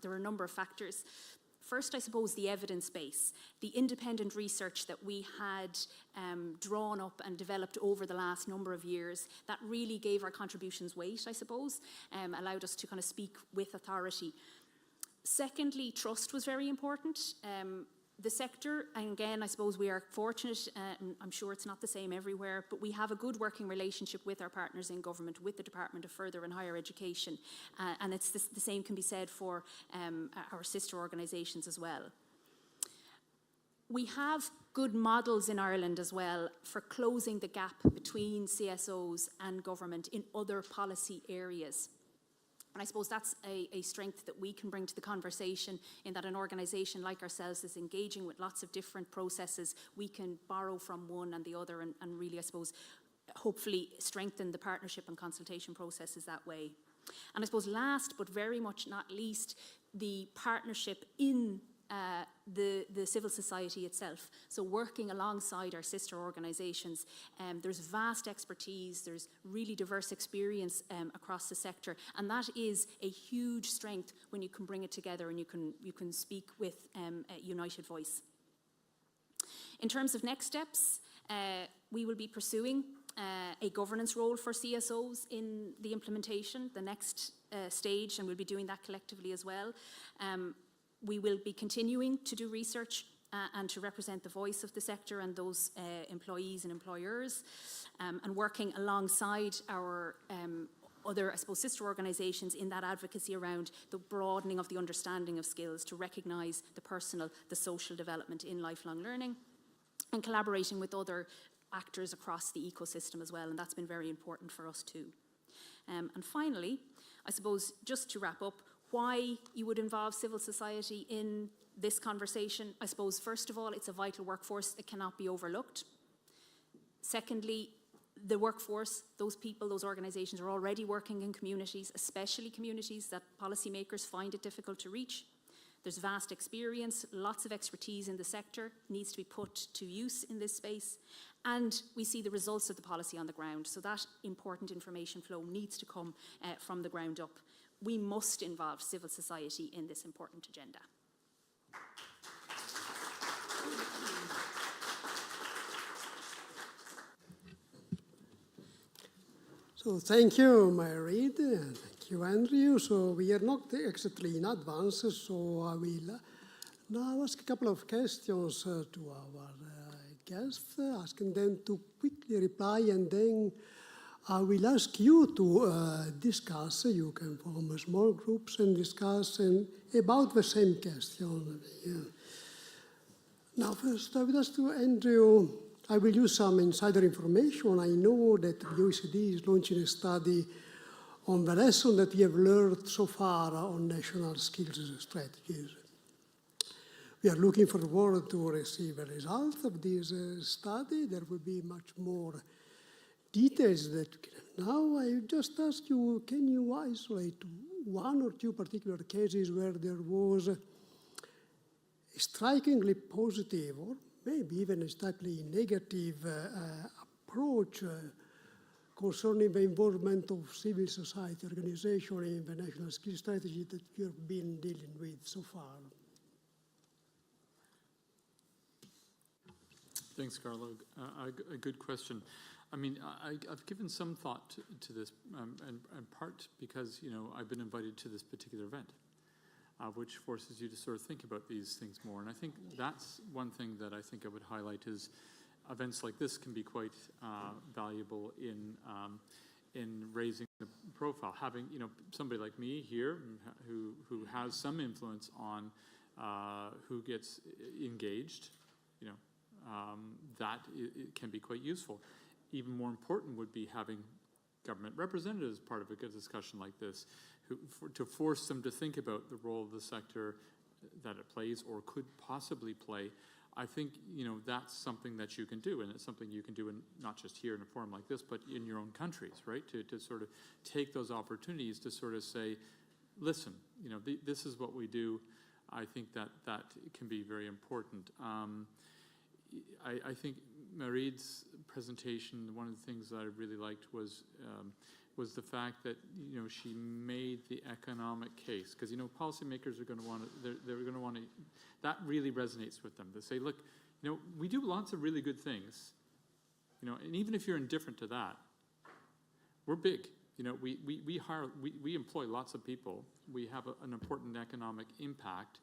there are a number of factors. First, I suppose, the evidence base, the independent research that we had drawn up and developed over the last number of years, that really gave our contributions weight, I suppose, allowed us to kind of speak with authority. Secondly, trust was very important. The sector, and again, I suppose we are fortunate, I'm sure it's not the same everywhere, but we have a good working relationship with our partners in government, with the Department of Further and Higher Education, and it's the same can be said for our sister organisations as well. We have good models in Ireland as well for closing the gap between CSOs and government in other policy areas. And I suppose that's a strength that we can bring to the conversation, in that an organisation like ourselves is engaging with lots of different processes. We can borrow from one and the other and really, I suppose, hopefully strengthen the partnership and consultation processes that way. And I suppose last but very much not least, the partnership in the civil society itself. So working alongside our sister organisations, there's vast expertise, there's really diverse experience across the sector, and that is a huge strength when you can bring it together and you can speak with a united voice. In terms of next steps, we will be pursuing a governance role for CSOs in the implementation, the next stage, and we'll be doing that collectively as well. We will be continuing to do research and to represent the voice of the sector and those employees and employers, and working alongside our other, I suppose, sister organisations in that advocacy around the broadening of the understanding of skills to recognise the personal, the social development in lifelong learning, and collaborating with other actors across the ecosystem as well, and that's been very important for us too. And finally, I suppose, just to wrap up, why you would involve civil society in this conversation. I suppose, first of all, it's a vital workforce that cannot be overlooked. Secondly, the workforce, those people, those organisations are already working in communities, especially communities that policymakers find it difficult to reach. There's vast experience, lots of expertise in the sector needs to be put to use in this space, and we see the results of the policy on the ground. So that important information flow needs to come from the ground up. We must involve civil society in this important agenda. So thank you, Mary-Read, and thank you, Andrew. So we are not exactly in advance, so I will now ask a couple of questions to our guests, asking them to quickly reply, and then I will ask you to discuss. You can form small groups and discuss about the same question. Now, first, I will ask to Andrew. I will use some insider information. I know that the OECD is launching a study on the lesson that we have learned so far on national skills strategies. We are looking forward to receive the results of this study. There will be much more details that now I just ask you, can you isolate one or two particular cases where there was a strikingly positive or maybe even a slightly negative approach concerning the involvement of civil society organization in the national skills strategy that you have been dealing with so far? Thanks, Carlo. A good question. I mean, I've given some thought to this, and part because, you know, I've been invited to this particular event, which forces you to sort of think about these things more. And I think that's one thing that I think I would highlight is events like this can be quite valuable in raising the profile. Having, you know, somebody like me here who has some influence on who gets engaged, you know, that it can be quite useful. Even more important would be having government representatives part of a good discussion like this, to force them to think about the role of the sector that it plays or could possibly play. I think, you know, that's something that you can do, and it's something you can do in, not just here in a forum like this, but in your own countries, right? To sort of take those opportunities to sort of say, listen, you know, this is what we do. I think that can be very important. I think Marid's presentation, one of the things that I really liked was the fact that, you know, she made the economic case, because, you know, policymakers are going to want to, they're going to want to, that really resonates with them. They say, look, you know, we do lots of really good things, you know, and even if you're indifferent to that, we're big. You know, we employ lots of people. We have an important economic impact,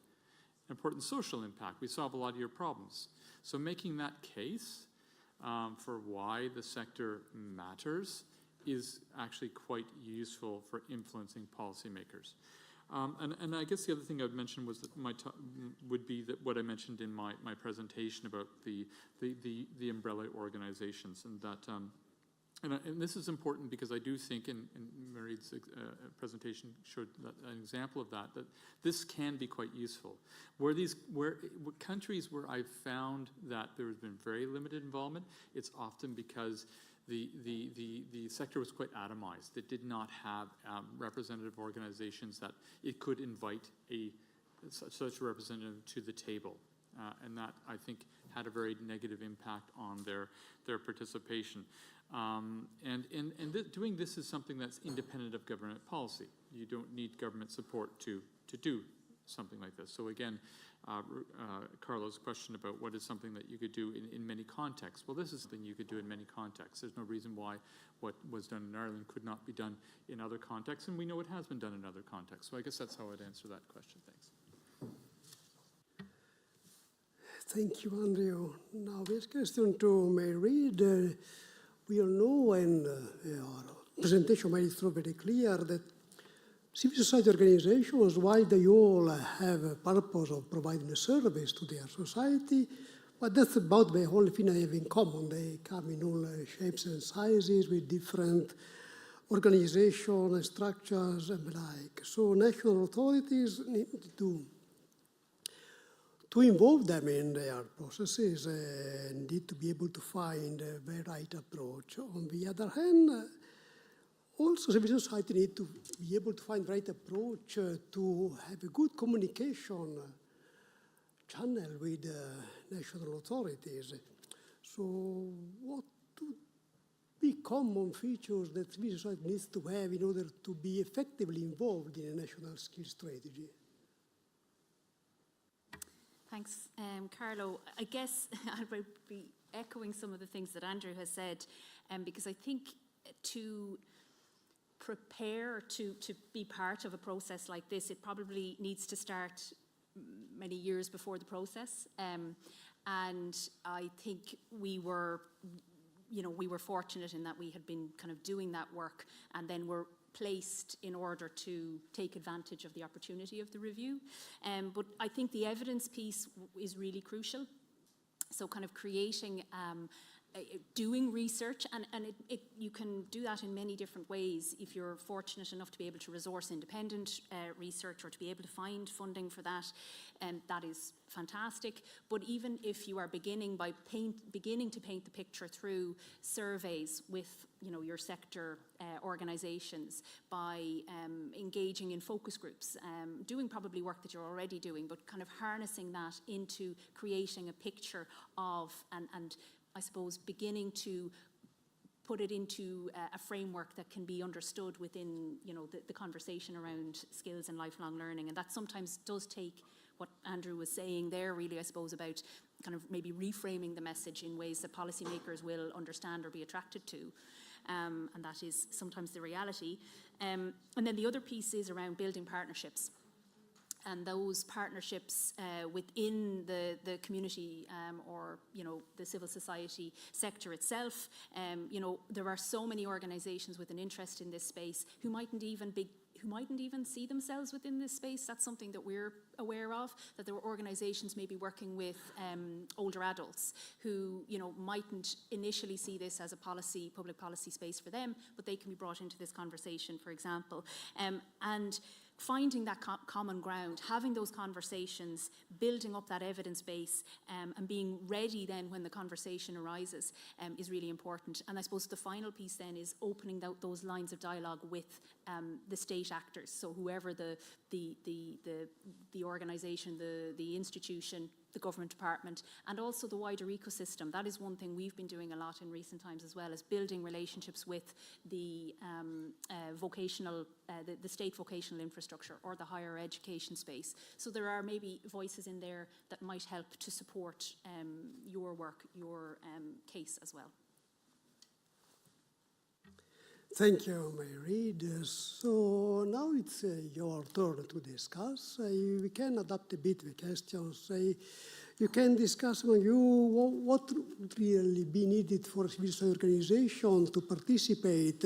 important social impact. We solve a lot of your problems. So making that case for why the sector matters is actually quite useful for influencing policymakers. And I guess the other thing I would mention was that would be that what I mentioned in my presentation about the umbrella organizations, and that and this is important because I do think, and Marid's presentation showed an example of that this can be quite useful. Where countries where I've found that there has been very limited involvement, it's often because the sector was quite atomized. It did not have representative organizations that it could invite such a representative to the table. And that, I think, had a very negative impact on their participation. Doing this is something that's independent of government policy. You don't need government support to do something like this. So again, Carlo's question about what is something that you could do in many contexts. Well, this is something you could do in many contexts. There's no reason why what was done in Ireland could not be done in other contexts, and we know it has been done in other contexts. So I guess that's how I'd answer that question. Thanks. Thank you, Andrew. Now, this question to Mary-Read. We all know, and presentation made it through very clear that civil society organizations, while they all have a purpose of providing a service to their society, but that's about the only thing they have in common. They come in all shapes and sizes with different organization and structures and the like. So national authorities need to involve them in their processes and need to be able to find the right approach. On the other hand, also civil society need to be able to find the right approach to have a good communication channel with national authorities. So what would be common features that civil society needs to have in order to be effectively involved in a national skills strategy? Thanks, Carlo. I guess I'll be echoing some of the things that Andrew has said, because I think to prepare to be part of a process like this, it probably needs to start many years before the process. And I think we were fortunate in that we had been kind of doing that work and then were placed in order to take advantage of the opportunity of the review. But I think the evidence piece is really crucial. So kind of creating, doing research, and you can do that in many different ways if you're fortunate enough to be able to resource independent research or to be able to find funding for that, and that is fantastic. But even if you are beginning to paint the picture through surveys with your sector organizations, by engaging in focus groups, doing probably work that you're already doing, but kind of harnessing that into creating a picture of, and I suppose beginning to put it into a framework that can be understood within the conversation around skills and lifelong learning. And that sometimes does take what Andrew was saying there, really, I suppose, about kind of maybe reframing the message in ways that policymakers will understand or be attracted to. And that is sometimes the reality. And then the other piece is around building partnerships. And those partnerships within the community or the civil society sector itself. There are so many organisations with an interest in this space who mightn't even see themselves within this space. That's something that we're aware of, that there are organisations maybe working with older adults who mightn't initially see this as a public policy space for them, but they can be brought into this conversation, for example. And finding that common ground, having those conversations, building up that evidence base, and being ready then when the conversation arises is really important. And I suppose the final piece then is opening those lines of dialogue with the state actors. So whoever the organisation, the institution, the government department, and also the wider ecosystem. That is one thing we've been doing a lot in recent times as well, is building relationships with the the state vocational infrastructure or the higher education space. So there are maybe voices in there that might help to support your work, your case as well. Thank you, Mary. So now it's your turn to discuss. We can adapt a bit the questions. You can discuss among you what would really be needed for civil society organizations to participate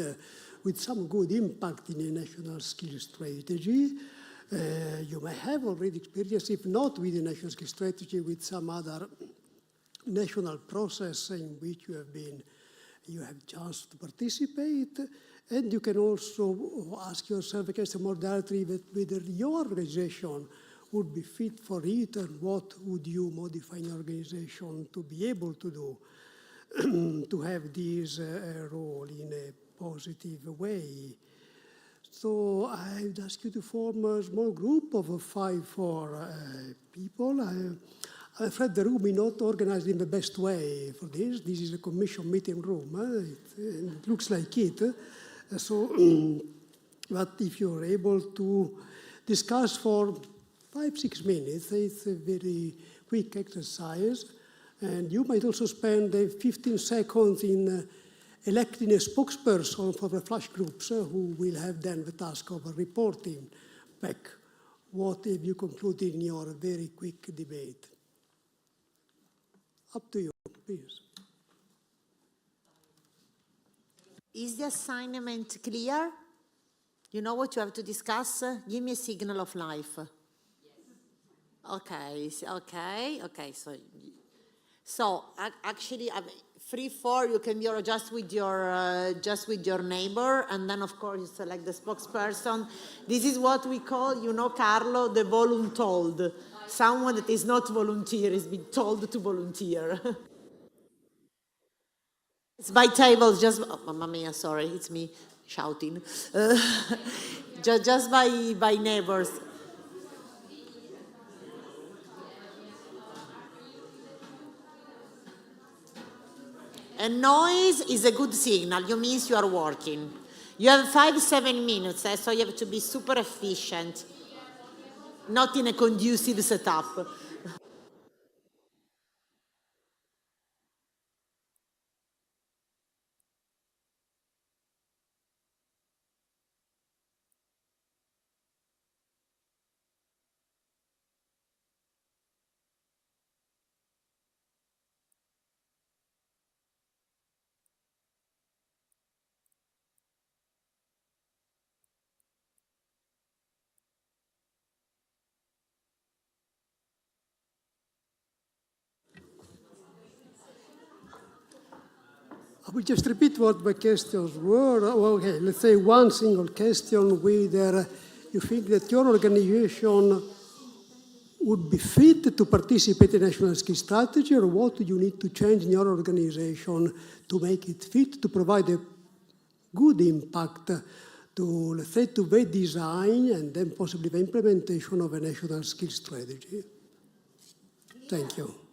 with some good impact in a national skills strategy. You may have already experience, if not with the national skills strategy, with some other national process in which you have chance to participate, and you can also ask yourself a question more directly whether your organization would be fit for it and what would you modify in your organization to be able to do to have this role in a positive way. So I would ask you to form a small group of 5-4 people. I'm afraid the room is not organized in the best way for this. This is a commission meeting room. It looks like it. But if you're able to discuss for 5-6 minutes, it's a very quick exercise. And you might also spend 15 seconds in electing a spokesperson for the flash groups who will have then the task of reporting back what have you concluded in your very quick debate. Up to you, please. Is the assignment clear? You know what you have to discuss? Give me a signal of life. Okay, okay. So actually, 3-4, you can be just with your neighbor, and then of course you select the spokesperson. This is what we call, you know, Carlo, the voluntold. Someone that is not volunteer is being told to volunteer. It's by tables, just, oh, mamma mia, sorry, it's me shouting. Just by neighbors. And noise is a good signal. You means you are working. You have 5-7 minutes, so you have to be super efficient, not in a conducive setup. I will just repeat what my questions were. Okay, let's say one single question, whether you think that your organization would be fit to participate in national skill strategy, or what do you need to change in your organization to make it fit to provide a good impact to, let's say, to the design and then possibly the implementation of a national skill strategy? Thank you.